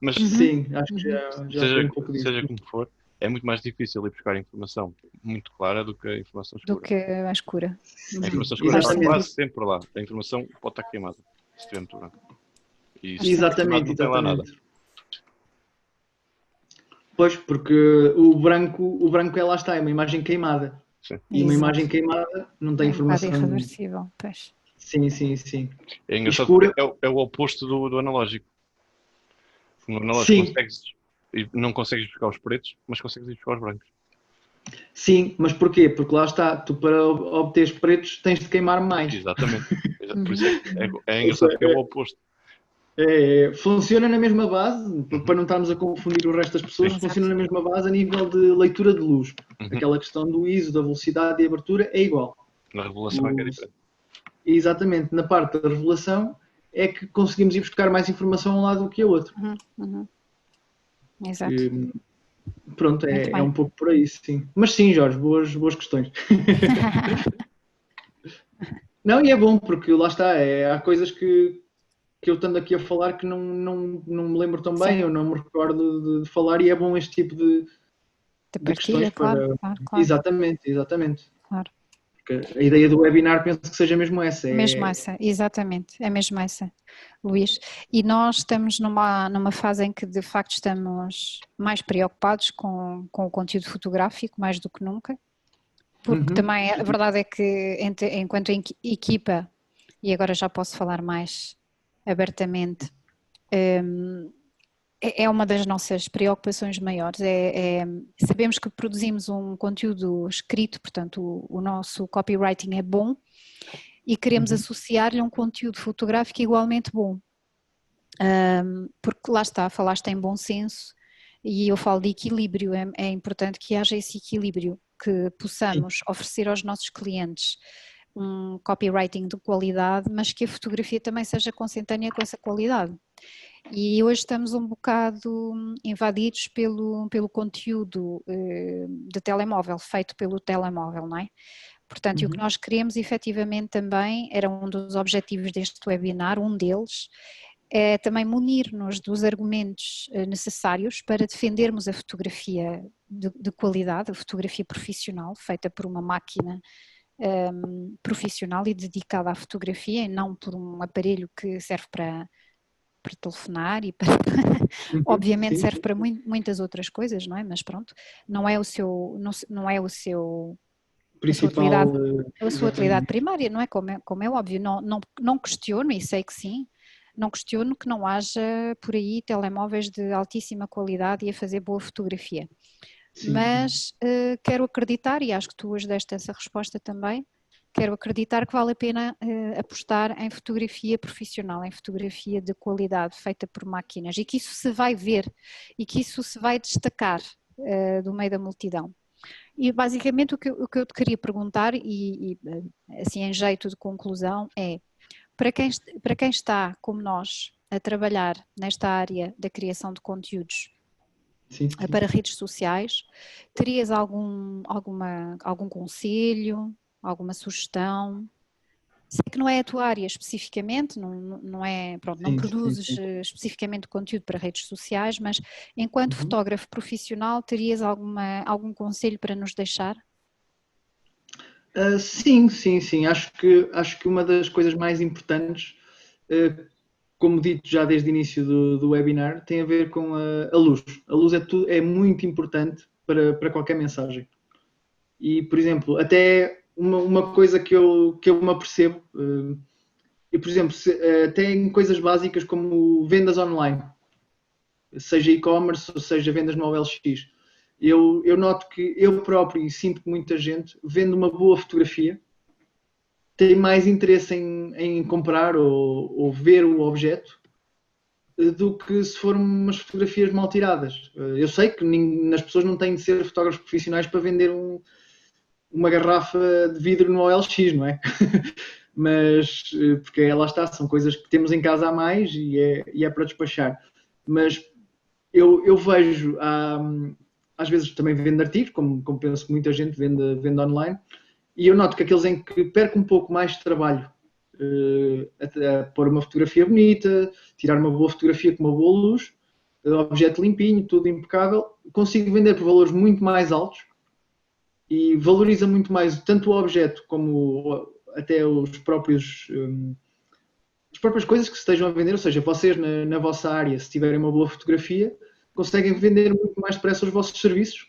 Mas sim, acho que já falei um pouco disso. Seja como for, é muito mais difícil ir buscar informação muito clara do que a informação escura. Do que a escura. A informação escura está quase sempre lá. A informação pode estar queimada, se estiver muito branco. E exatamente, não tem lá nada. Pois, porque o branco lá está, é uma imagem queimada. Sim. E uma imagem queimada não tem informação. É irreversível, pois. Sim. É engraçado porque é o oposto do analógico. No analógico não consegues buscar os pretos, mas consegues buscar os brancos. Sim, mas porquê? Porque lá está, tu para obter os pretos tens de queimar mais. Exatamente. Por isso é engraçado porque é o oposto. Funciona na mesma base, para não estarmos a confundir o resto das pessoas, funciona na mesma base a nível de leitura de luz. Aquela questão do ISO, da velocidade e abertura é igual. Na revelação é que é diferente. Exatamente, na parte da revelação é que conseguimos ir buscar mais informação a um lado do que a outro. Exato. Pronto, é um pouco por aí, sim. Mas sim, Jorge, boas questões. Não, e é bom, porque lá está, há coisas que eu estando aqui a falar que não me lembro tão bem, eu não me recordo de falar, e é bom este tipo de partilha, questões para... Claro. Exatamente. Claro. Porque a ideia do webinar penso que seja mesmo essa. Mesmo essa, exatamente, é mesmo essa, Luís. E nós estamos numa fase em que de facto estamos mais preocupados com o conteúdo fotográfico, mais do que nunca, porque também a verdade é que enquanto equipa, e agora já posso falar mais abertamente, é uma das nossas preocupações maiores. Sabemos que produzimos um conteúdo escrito, portanto o nosso copywriting é bom e queremos associar-lhe um conteúdo fotográfico igualmente bom, porque lá está, falaste em bom senso e eu falo de equilíbrio. É importante que haja esse equilíbrio, que possamos oferecer aos nossos clientes um copywriting de qualidade, mas que a fotografia também seja consentânea com essa qualidade. E hoje estamos um bocado invadidos pelo conteúdo de telemóvel, feito pelo telemóvel, não é? Portanto, o que nós queremos efetivamente também, era um dos objetivos deste webinar, um deles, é também munir-nos dos argumentos necessários para defendermos a fotografia de qualidade, a fotografia profissional, feita por uma máquina profissional e dedicada à fotografia, e não por um aparelho que serve para telefonar e para obviamente serve para muitas outras coisas, não é? Mas pronto, não é o seu principal, a sua utilidade primária, não é? Como é óbvio, não questiono, e sei que sim, não questiono que não haja por aí telemóveis de altíssima qualidade e a fazer boa fotografia. Mas quero acreditar, e acho que tu hoje deste essa resposta também, quero acreditar que vale a pena apostar em fotografia profissional, em fotografia de qualidade feita por máquinas, e que isso se vai ver e que isso se vai destacar do meio da multidão. E basicamente o que eu te queria perguntar, e assim em jeito de conclusão, é para quem está como nós a trabalhar nesta área da criação de conteúdos Sim, para redes sociais, terias algum conselho, alguma sugestão? Sei que não é a tua área especificamente, não é, pronto, não produzes especificamente conteúdo para redes sociais, mas enquanto fotógrafo profissional, terias algum conselho para nos deixar? Sim. Acho que uma das coisas mais importantes, como dito já desde o início do webinar, tem a ver com a luz. A luz é muito importante para qualquer mensagem. E, por exemplo, até uma coisa que eu me apercebo, e, por exemplo, até em coisas básicas como vendas online, seja e-commerce ou seja vendas no OLX, eu noto que eu próprio e sinto que muita gente, vendo uma boa fotografia, tem mais interesse em comprar ou ver o objeto do que se forem umas fotografias mal tiradas. Eu sei que as pessoas não têm de ser fotógrafos profissionais para vender uma garrafa de vidro no OLX, não é? Mas, porque lá está, são coisas que temos em casa a mais e é para despachar. Mas eu vejo, às vezes também vendo artigos, como penso que muita gente vende online, e eu noto que aqueles em que perco um pouco mais de trabalho a pôr uma fotografia bonita, tirar uma boa fotografia com uma boa luz, objeto limpinho, tudo impecável, consigo vender por valores muito mais altos e valoriza muito mais tanto o objeto como até as próprias coisas que se estejam a vender, ou seja, vocês na vossa área, se tiverem uma boa fotografia, conseguem vender muito mais depressa os vossos serviços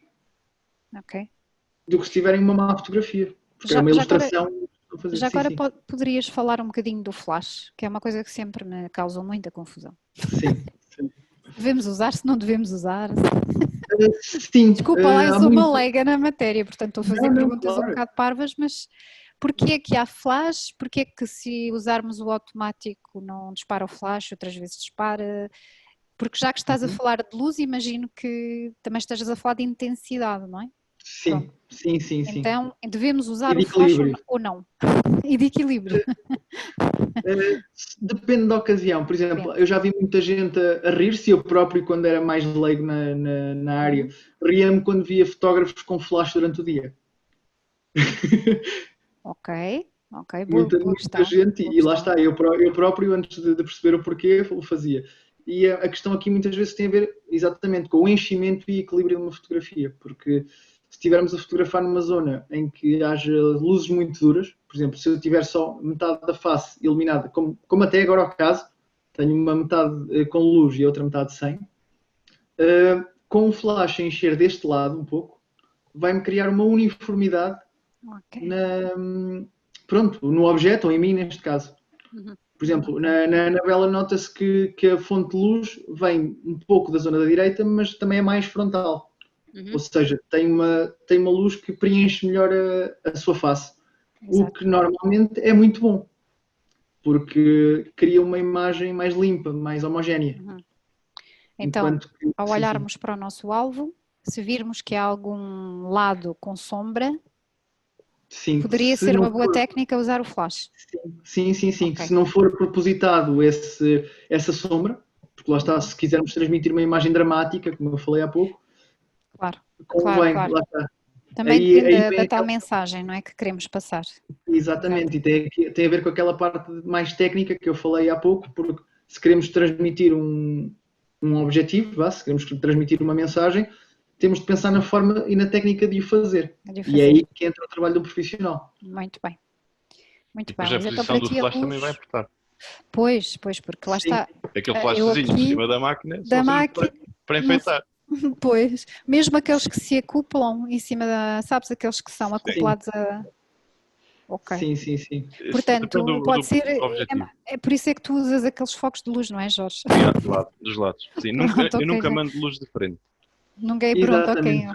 do que se tiverem uma má fotografia. Porque é uma ilustração. Já agora poderias falar um bocadinho do flash, que é uma coisa que sempre me causou muita confusão. Sim. Devemos usar, se não devemos usar? Sim. Desculpa lá, eu sou uma leiga na matéria, portanto estou a fazer perguntas um bocado parvas, mas porquê é que há flash? Porquê é que se usarmos o automático não dispara o flash, outras vezes dispara? Porque já que estás a falar de luz, imagino que também estejas a falar de intensidade, não é? Sim. Então, devemos usar o flash ou não? E de equilíbrio. Depende da ocasião. Por exemplo, eu já vi muita gente a rir-se, eu próprio, quando era mais leigo na área, ria-me quando via fotógrafos com flash durante o dia. Ok, Muita gente, e lá está, eu próprio, antes de perceber o porquê, o fazia. E a questão aqui muitas vezes tem a ver exatamente com o enchimento e equilíbrio de uma fotografia, porque se estivermos a fotografar numa zona em que haja luzes muito duras, por exemplo, se eu tiver só metade da face iluminada, como até agora ao caso, tenho uma metade com luz e a outra metade sem, com o flash a encher deste lado um pouco, vai-me criar uma uniformidade no objeto, ou em mim neste caso. Por exemplo, na vela nota-se que a fonte de luz vem um pouco da zona da direita, mas também é mais frontal. Ou seja, tem uma luz que preenche melhor a sua face. Exato. O que normalmente é muito bom, porque cria uma imagem mais limpa, mais homogénea. Então, ao olharmos para o nosso alvo, se virmos que há algum lado com sombra, poderia ser uma boa técnica usar o flash. Sim. Okay. Se não for propositado essa sombra, porque lá está, se quisermos transmitir uma imagem dramática, como eu falei há pouco, Claro. Lá está. Também depende da tal mensagem, não é, que queremos passar. Exatamente, e tem a ver com aquela parte mais técnica que eu falei há pouco, porque se queremos transmitir um objetivo, se queremos transmitir uma mensagem, temos de pensar na forma e na técnica de o fazer. E é aí que entra o trabalho do profissional. Muito bem. Mas a posição do flash também vai importar. Pois, porque lá está. Aquele flashzinho por cima da máquina, para enfeitar. Pois, mesmo aqueles que se acoplam em cima sabes, aqueles que são acoplados a... Ok. Sim. Portanto, pode ser... É por isso é que tu usas aqueles focos de luz, não é, Jorge? Dos lados. Sim, eu nunca mando luz de frente. Nunca é pronto, ok.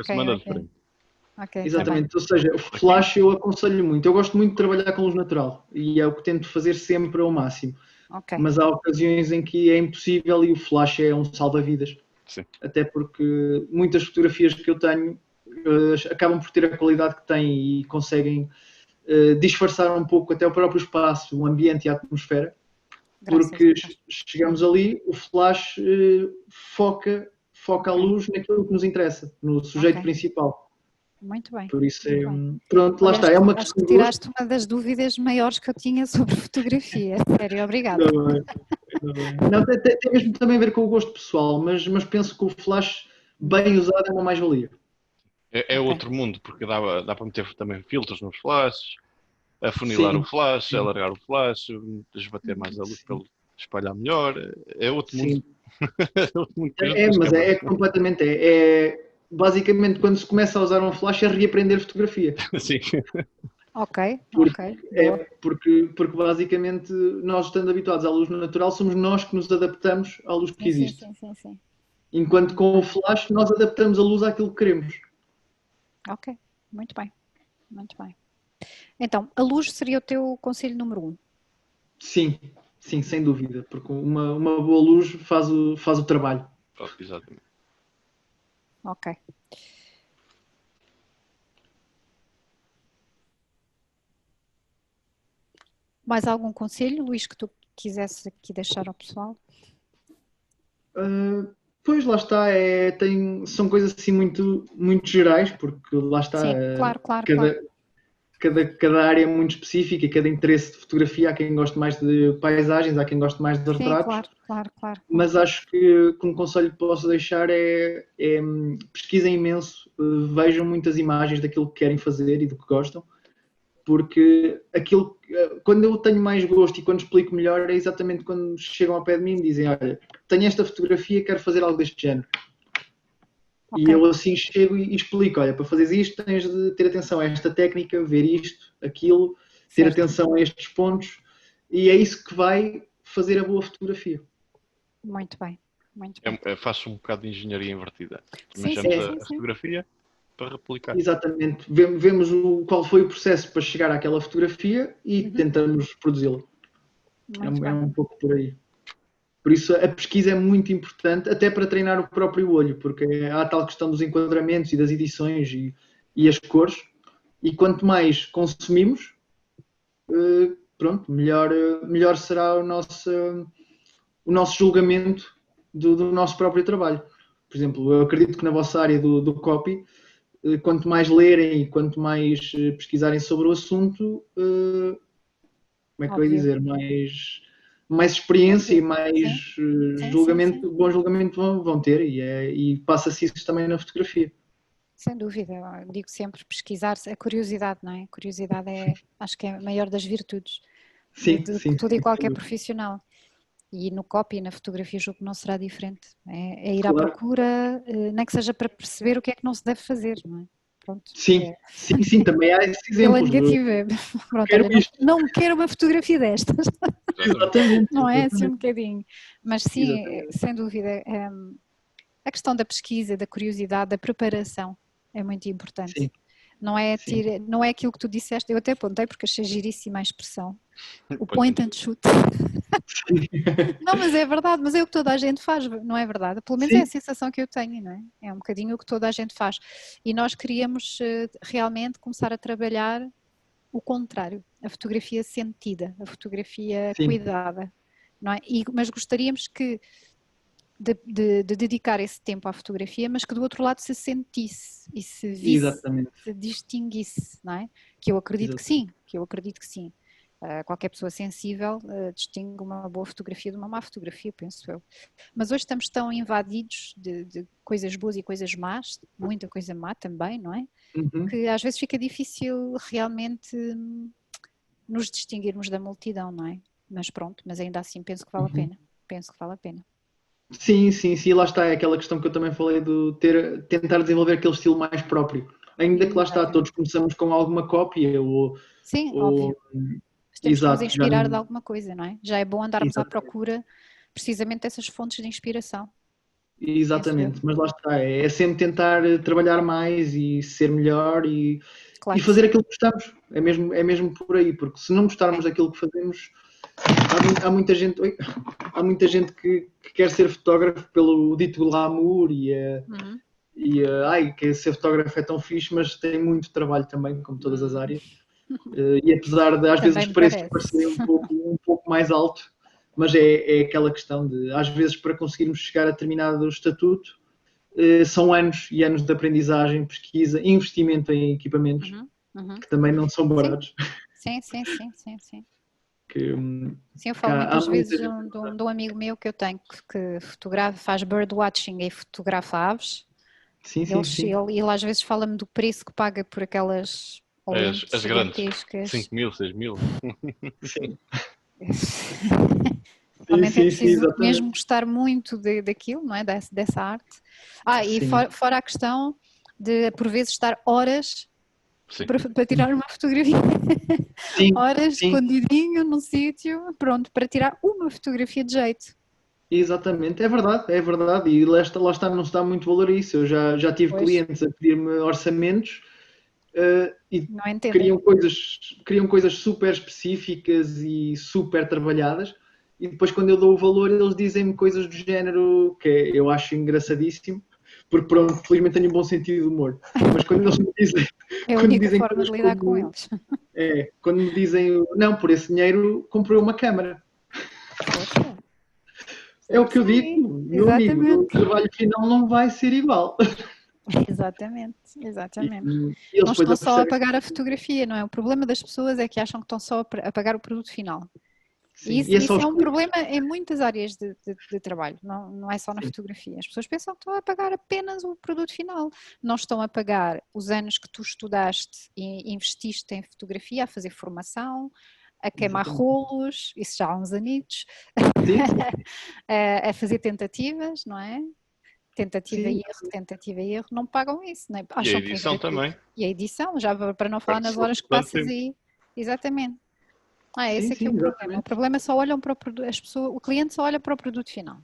Exatamente, ou seja, o flash eu aconselho muito. Eu gosto muito de trabalhar com luz natural e é o que tento fazer sempre ao máximo. Mas há ocasiões em que é impossível e o flash é um salva-vidas. Sim. Até porque muitas fotografias que eu tenho acabam por ter a qualidade que têm e conseguem disfarçar um pouco até o próprio espaço, o ambiente e a atmosfera porque chegamos ali, o flash foca a luz naquilo que nos interessa, no sujeito principal. Muito bem. Por isso pronto, lá está, é uma Acho questão que tiraste uma das dúvidas maiores que eu tinha sobre fotografia. Sério, obrigada. Não, tem mesmo também a ver com o gosto pessoal, mas penso que o flash bem usado é uma mais-valia. É outro mundo, porque dá para meter também filtros nos flashes, afunilar o flash, alargar o flash, desbater mais a luz para ele espalhar melhor. É outro mundo. Mas é completamente. Basicamente, quando se começa a usar um flash, é reaprender fotografia. Sim. Ok. Porque basicamente, nós estando habituados à luz natural, somos nós que nos adaptamos à luz que existe. Sim. Enquanto com o flash, nós adaptamos a luz àquilo que queremos. Ok, muito bem. Então, a luz seria o teu conselho número 1? Sim, sem dúvida, porque uma boa luz faz o trabalho. Exatamente. Ok. Mais algum conselho, Luís, que tu quisesse aqui deixar ao pessoal? Pois, lá está, são coisas assim muito, muito gerais, porque lá está, sim, claro. Cada área é muito específica e cada interesse de fotografia, há quem goste mais de paisagens, há quem goste mais de retratos. Sim, claro. Mas acho que um conselho que posso deixar é pesquisem imenso, vejam muitas imagens daquilo que querem fazer e do que gostam, porque quando eu tenho mais gosto e quando explico melhor é exatamente quando chegam ao pé de mim e me dizem, olha, tenho esta fotografia, quero fazer algo deste género. Okay. E eu assim chego e explico, olha, para fazeres isto tens de ter atenção a esta técnica, ver isto, aquilo, ter atenção a estes pontos, e é isso que vai fazer a boa fotografia. Muito bem. Faço um bocado de engenharia invertida. Sim, a fotografia para replicar. Exatamente. Vemos qual foi o processo para chegar àquela fotografia e tentamos produzi-la. É um pouco por aí. Por isso a pesquisa é muito importante, até para treinar o próprio olho, porque há a tal questão dos enquadramentos e das edições e as cores, e quanto mais consumimos, pronto, melhor será o nosso julgamento do nosso próprio trabalho. Por exemplo, eu acredito que na vossa área do copy, quanto mais lerem e quanto mais pesquisarem sobre o assunto, como é que eu ia dizer, mais experiência e mais bom julgamento vão ter, e passa-se isso também na fotografia. Sem dúvida, eu digo sempre pesquisar, a curiosidade, não é? A curiosidade acho que é a maior das virtudes de todo e qualquer profissional. E no copy e na fotografia julgo que não será diferente. É ir à procura, nem que seja para perceber o que é que não se deve fazer, não é? Pronto, sim, também há esses exemplos. Pela negativa. Pronto, não quero uma fotografia destas. Exatamente. Não é assim um bocadinho. Mas sim, sem dúvida, a questão da pesquisa, da curiosidade, da preparação é muito importante. Sim. Não é aquilo que tu disseste, eu até apontei porque achei giríssima a expressão. O point and shoot. Não, mas é verdade, mas é o que toda a gente faz, não é verdade? Pelo menos é a sensação que eu tenho, não é? É um bocadinho o que toda a gente faz. E nós queríamos realmente começar a trabalhar o contrário, a fotografia sentida, a fotografia cuidada, não é? Mas gostaríamos de dedicar esse tempo à fotografia, mas que do outro lado se sentisse e se visse, se distinguisse, não é? Que eu acredito que sim. Qualquer pessoa sensível distingue uma boa fotografia de uma má fotografia, penso eu. Mas hoje estamos tão invadidos de coisas boas e coisas más, muita coisa má também, não é? Que às vezes fica difícil realmente nos distinguirmos da multidão, não é? Mas pronto, mas ainda assim penso que vale a pena. Sim, lá está, é aquela questão que eu também falei de tentar desenvolver aquele estilo mais próprio. Ainda que lá está, todos começamos com alguma cópia óbvio. Temos que nos inspirar de alguma coisa, não é? Já é bom andarmos à procura precisamente dessas fontes de inspiração. Exatamente, mas lá está, é sempre tentar trabalhar mais e ser melhor e fazer aquilo que gostamos. É mesmo por aí, porque se não gostarmos daquilo que fazemos, há muita gente que quer ser fotógrafo pelo dito glamour que ser fotógrafo é tão fixe, mas tem muito trabalho também, como todas as áreas. E apesar de às vezes os preços parecerem um pouco mais alto, mas é aquela questão de, às vezes, para conseguirmos chegar a determinado estatuto, são anos e anos de aprendizagem, pesquisa, investimento em equipamentos, que também não são baratos. Sim. Que, Sim, eu falo muitas vezes de um amigo meu que eu tenho que fotografa, faz birdwatching e fotografa aves. Sim. Ele às vezes fala-me do preço que paga por aquelas As grandes, gigantescas. 5.000, 6.000. Sim. Realmente é preciso exatamente. mesmo gostar muito daquilo, não é? Dessa arte. E fora a questão de, por vezes, estar horas para tirar uma fotografia. Horas escondidinho num sítio, pronto, para tirar uma fotografia de jeito. Exatamente, é verdade. E lá está, não se dá muito valor a isso. Eu já tive clientes a pedir-me orçamentos e queriam coisas super específicas e super trabalhadas. E depois, quando eu dou o valor, eles dizem-me coisas do género que eu acho engraçadíssimo, porque pronto, felizmente tenho um bom sentido de humor. Mas quando eles me dizem. É a única forma de lidar com eles. Quando me dizem, não, por esse dinheiro comprei uma câmara. É o que eu digo, meu amigo, o trabalho final não vai ser igual. Exatamente. E não estão só a pagar a fotografia, não é? O problema das pessoas é que acham que estão só a pagar o produto final. Sim, isso é um problema em muitas áreas de trabalho, não é só na fotografia. As pessoas pensam que estão a pagar apenas o produto final, não estão a pagar os anos que tu estudaste e investiste em fotografia, a fazer formação, a queimar rolos, isso já há uns anitos, a fazer tentativas, não é? Tentativa e erro, não pagam isso, não é? E a edição também. E a edição, já para não falar nas horas que passas aí. Exatamente. Esse aqui é o problema. O problema é só olham para o produto, o cliente só olha para o produto final.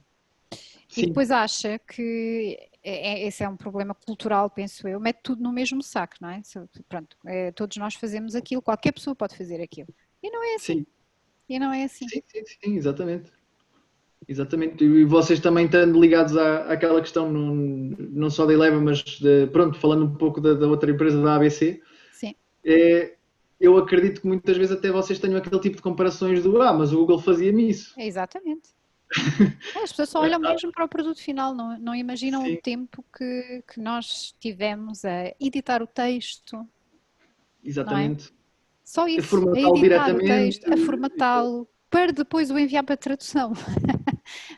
E depois acha que esse é um problema cultural, penso eu, mete tudo no mesmo saco, não é? Pronto, todos nós fazemos aquilo, qualquer pessoa pode fazer aquilo. E não é assim. Sim, exatamente. E vocês também estando ligados àquela questão, não só da Eleven, mas falando um pouco da outra empresa, da ABC. Sim. Eu acredito que muitas vezes até vocês tenham aquele tipo de comparações mas o Google fazia-me isso. Exatamente. As pessoas só olham mesmo para o produto final, não imaginam o tempo que nós tivemos a editar o texto. Exatamente. Não é? Só isso, a formatá-lo diretamente, a formatá-lo, para depois o enviar para tradução.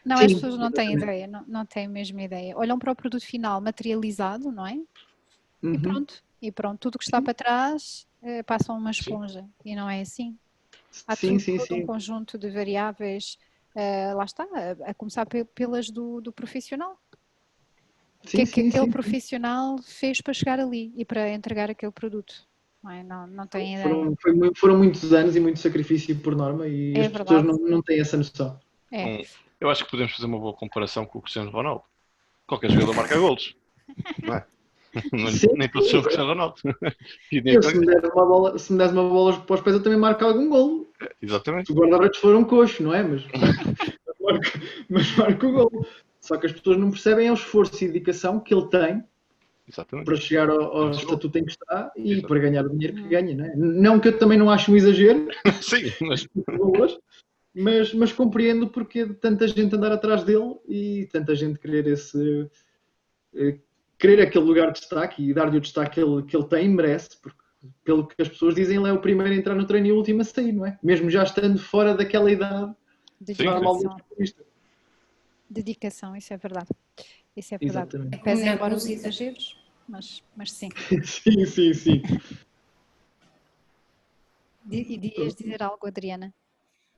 Não, as pessoas não têm ideia, não têm mesmo ideia. Olham para o produto final materializado, não é? E pronto, tudo que está para trás passam uma esponja e não é assim. Há todo um conjunto de variáveis, lá está, a começar pelas do profissional. O que é que aquele profissional fez para chegar ali e para entregar aquele produto? Não têm ideia. Foram muitos anos e muito sacrifício por norma e as pessoas não têm essa noção. Eu acho que podemos fazer uma boa comparação com o Cristiano Ronaldo. Qualquer jogador marca golos. Não é? Nem todos são o Cristiano Ronaldo. Se me des uma bola para os pés, eu também marco algum golo. Exatamente. Se o guarda-redes for um coxo, não é? Mas marco o golo. Só que as pessoas não percebem o esforço e dedicação que ele tem para chegar ao estatuto em que está e para ganhar o dinheiro que ganha, não é? Não que eu também não acho um exagero. Sim, mas compreendo porque de tanta gente andar atrás dele e tanta gente querer aquele lugar de destaque e dar-lhe o destaque que ele tem, merece, porque pelo que as pessoas dizem, ele é o primeiro a entrar no treino e o último a sair, não é? Mesmo já estando fora daquela idade normal do futbolista. Dedicação, isso é verdade. Isso é verdade. Pese embora os exageros, mas sim. Sim. Ias dizer algo, Adriana?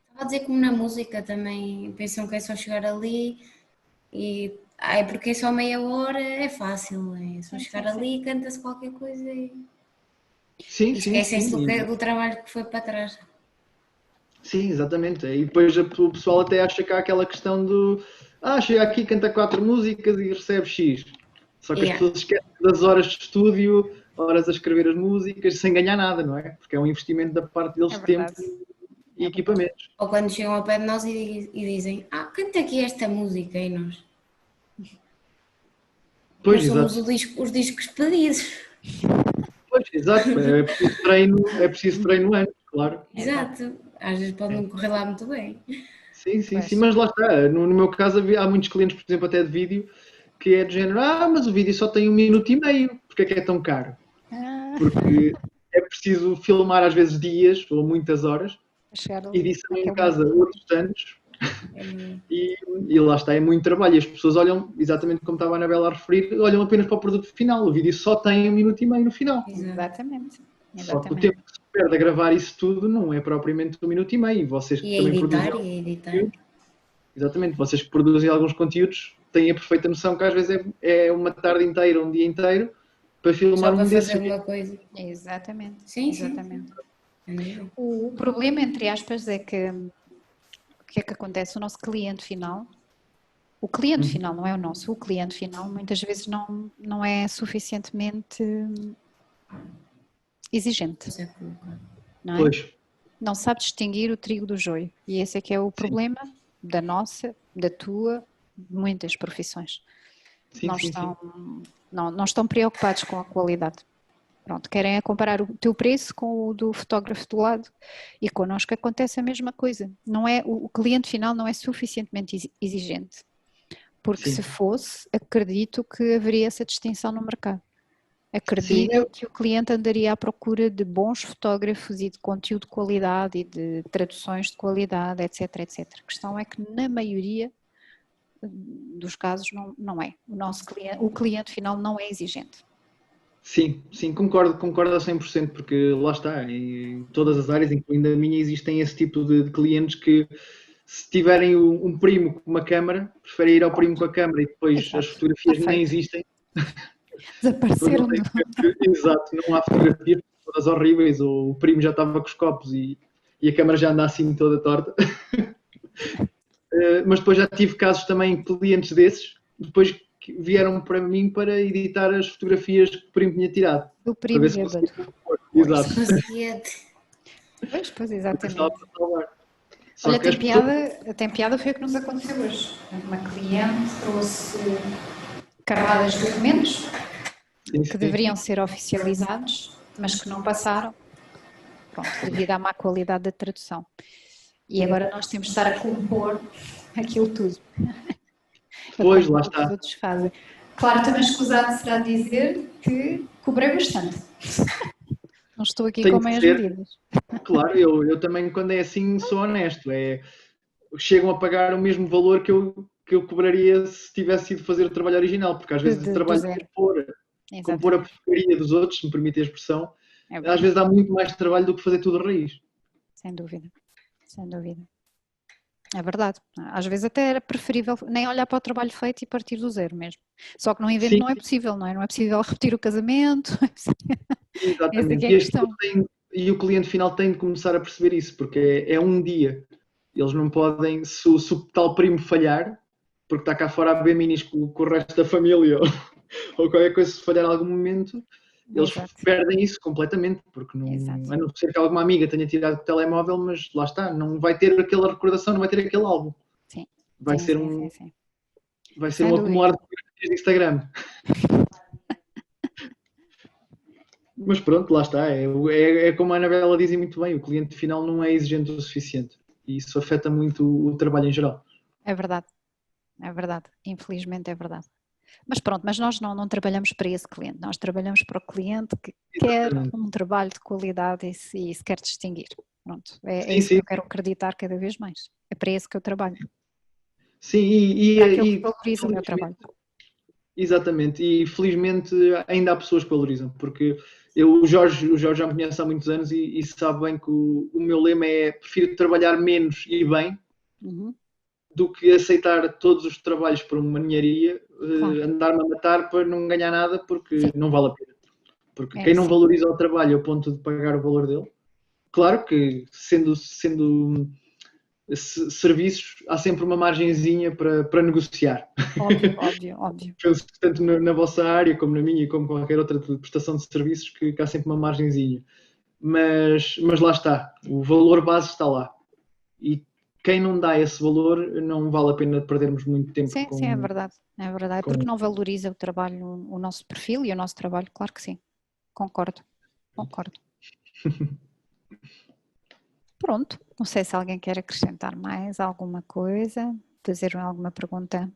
Estava a dizer como na música também pensam que é só chegar ali e é porque é só meia hora, é fácil, é só chegar ali, canta-se qualquer coisa e esquecem-se do trabalho que foi para trás. Sim, exatamente. E depois o pessoal até acha que há aquela questão do chega aqui, canta 4 músicas e recebe X. Só que as pessoas esquecem das horas de estúdio, horas a escrever as músicas, sem ganhar nada, não é? Porque é um investimento da parte deles de tempo e equipamentos. Ou quando chegam ao pé de nós e dizem, canta aqui esta música e nós. Pois, nós somos os discos pedidos. Pois, exato. É preciso treino antes, claro. Exato. Às vezes pode não correr lá muito bem. Sim, mas lá está. No meu caso, há muitos clientes, por exemplo, até de vídeo, que é de género, mas o vídeo só tem 1 minuto e meio, porque é que é tão caro? Porque é preciso filmar às vezes dias ou muitas horas, edição em casa outros tantos, e lá está, é muito trabalho. E as pessoas olham, exatamente como estava a Anabela a referir, olham apenas para o produto final. O vídeo só tem 1 minuto e meio no final. Exatamente. Só que o tempo que se perde a gravar isso tudo não é propriamente 1 minuto e meio. E vocês que também editar. Exatamente, vocês que produzem alguns conteúdos têm a perfeita noção que às vezes é uma tarde inteira, um dia inteiro para filmar só para desses. fazer uma coisa. Exatamente. Sim. O problema, entre aspas, é que o que é que acontece? O nosso cliente final, o cliente final não é o nosso, o cliente final muitas vezes não é suficientemente exigente. Não é? Pois. Não sabe distinguir o trigo do joio. E esse é que é o problema da nossa, da tua, de muitas profissões. Não estão preocupados com a qualidade. Pronto, querem comparar o teu preço com o do fotógrafo do lado, e connosco acontece a mesma coisa. Não é, o cliente final não é suficientemente exigente, porque se fosse, acredito que haveria essa distinção no mercado. Acredito que o cliente andaria à procura de bons fotógrafos e de conteúdo de qualidade e de traduções de qualidade, etc, etc. A questão é que na maioria dos casos não é. O cliente final não é exigente. Sim, concordo a 100%, porque lá está, em todas as áreas, incluindo a minha, existem esse tipo de clientes que, se tiverem um primo com uma câmara, preferem ir ao primo com a câmara e depois as fotografias nem existem. Desapareceram. Exato, não há fotografias, todas horríveis, ou o primo já estava com os copos e a câmara já anda assim toda torta. Mas depois já tive casos também, clientes desses, depois que vieram para mim para editar as fotografias que o primo tinha tirado. Do primo bêbado. Exato. Pois, exatamente. Olha, tem piada foi o que nos aconteceu hoje. Uma cliente trouxe carradas de documentos que deveriam ser oficializados, mas que não passaram, pronto, devido à má qualidade da tradução. E agora nós temos de estar a compor aquilo tudo. Pois, lá está. Os outros fazem. Claro, também escusado será dizer que cobrei bastante. Não estou aqui com meias medidas. Claro, eu também, quando é assim, sou honesto. Chegam a pagar o mesmo valor que eu cobraria se tivesse ido fazer o trabalho original, porque às vezes o trabalho de compor a porcaria dos outros, se me permite a expressão, às vezes dá muito mais trabalho do que fazer tudo a raiz. Sem dúvida. É verdade. Às vezes até era preferível nem olhar para o trabalho feito e partir do zero mesmo. Só que no evento não é possível, não é? Não é possível repetir o casamento. Exatamente. E o cliente final tem de começar a perceber isso, porque é um dia. Eles não podem, se o tal primo falhar, porque está cá fora a beber minis com o resto da família ou qualquer coisa, se falhar em algum momento, eles perdem isso completamente, porque a não ser que alguma amiga tenha tirado o telemóvel, mas lá está, não vai ter aquela recordação, não vai ter aquele álbum. Sim. Vai ser um acumular de fotografias de Instagram. Mas pronto, lá está. É como a Anabela diz muito bem, o cliente final não é exigente o suficiente. E isso afeta muito o trabalho em geral. É verdade. Infelizmente é verdade. Mas pronto, mas nós não trabalhamos para esse cliente, nós trabalhamos para o cliente que quer um trabalho de qualidade e se quer distinguir. Pronto, é isso que eu quero acreditar cada vez mais. É para isso que eu trabalho. Sim, e que valoriza o meu trabalho. Exatamente, e felizmente ainda há pessoas que valorizam, porque o Jorge já me conhece há muitos anos e sabe bem que o meu lema é: prefiro trabalhar menos e bem do que aceitar todos os trabalhos por uma ninharia, andar-me a matar para não ganhar nada, porque não vale a pena. Porque quem não valoriza o trabalho ao ponto de pagar o valor dele, claro que sendo serviços, há sempre uma margenzinha para negociar. Óbvio. Penso que tanto na vossa área, como na minha e como qualquer outra prestação de serviços, que há sempre uma margenzinha. Mas lá está, o valor base está lá. E quem não dá esse valor, não vale a pena perdermos muito tempo. Sim, é verdade. Porque não valoriza o trabalho, o nosso perfil e o nosso trabalho, claro que sim. Concordo. Pronto. Não sei se alguém quer acrescentar mais alguma coisa, fazer alguma pergunta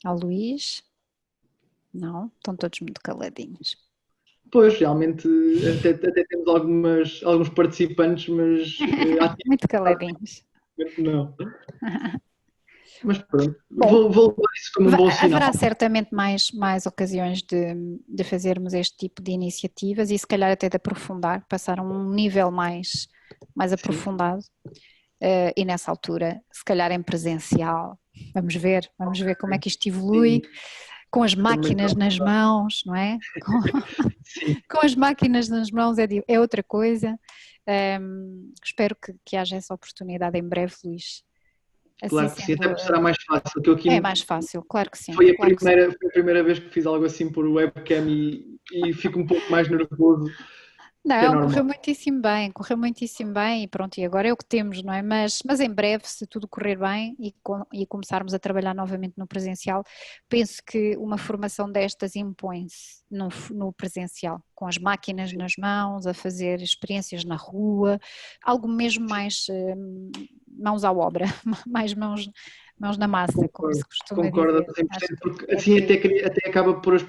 ao Luís. Não? Estão todos muito caladinhos. Pois, realmente, até temos alguns participantes, mas muito caladinhos. Não. Mas pronto, vou levar isso como um bom sinal. Haverá certamente mais ocasiões de fazermos este tipo de iniciativas e se calhar até de aprofundar, passar a um nível mais aprofundado e nessa altura, se calhar em presencial. Vamos ver como é que isto evolui. Sim. Com as máquinas nas mãos, não é? Com as máquinas nas mãos é outra coisa. Espero que haja essa oportunidade em breve, Luís. Assim claro que sim, até será mais fácil. Que eu aqui é mais fácil, claro que sim. Foi a claro primeira vez que fiz algo assim por webcam e fico um pouco mais nervoso. Não, correu muitíssimo bem e pronto, e agora é o que temos, não é? Mas em breve, se tudo correr bem e começarmos a trabalhar novamente no presencial, penso que uma formação destas impõe-se no presencial, com as máquinas nas mãos, a fazer experiências na rua, algo mesmo mais mãos à obra, mais mãos na massa, como se costuma dizer. Concordo 100%, porque assim até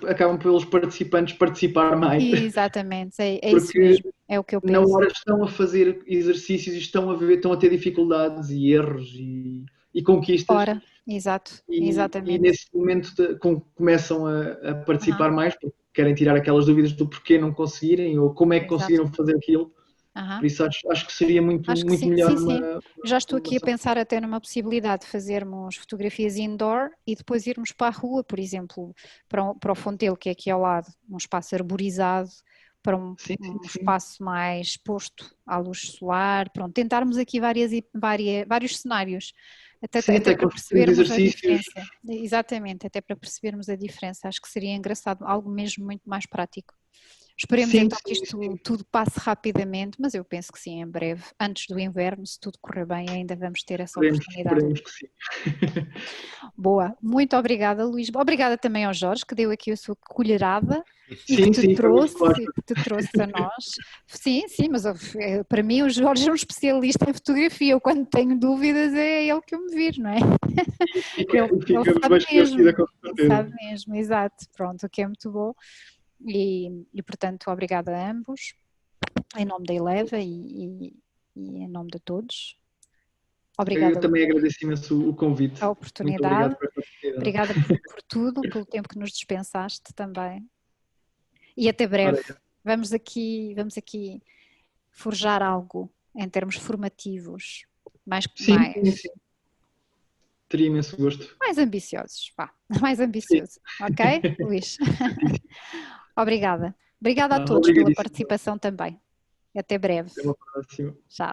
acabam pelos participantes participar mais. Exatamente, é isso mesmo, é o que eu penso. Na hora estão a fazer exercícios e estão a ter dificuldades e erros e conquistas. Ora, exatamente. E nesse momento começam a participar mais, porque querem tirar aquelas dúvidas do porquê não conseguirem ou como é que conseguiram fazer aquilo. Por isso acho que seria muito melhor. Sim. Já estou aqui a pensar até numa possibilidade de fazermos fotografias indoor e depois irmos para a rua, por exemplo, para o Fontelo, que é aqui ao lado, um espaço arborizado, para um espaço mais exposto à luz solar, pronto, tentarmos aqui vários cenários, até para percebermos a diferença. Exatamente, até para percebermos a diferença, acho que seria engraçado, algo mesmo muito mais prático. Esperemos então que isto tudo passe rapidamente, mas eu penso que sim, em breve, antes do inverno, se tudo correr bem, ainda vamos ter essa oportunidade. Esperemos que sim. Boa, muito obrigada, Luís. Obrigada também ao Jorge, que deu aqui a sua colherada e que te trouxe a nós. Sim, mas para mim o Jorge é um especialista em fotografia. Eu quando tenho dúvidas é ele que eu me viro, não é? Ele sabe mesmo, exato. Pronto, o que é muito bom. E portanto, obrigada a ambos, em nome da Eleva e em nome de todos. Obrigada. Eu também agradeço imenso o convite. A oportunidade. Obrigada por tudo, pelo tempo que nos dispensaste também. E até breve. Vamos aqui forjar algo em termos formativos, sim. Teria imenso gosto. Mais ambiciosos, mais ambiciosos. Ok, Luís? Obrigada a todos pela participação também. Até breve. Até uma próxima. Tchau.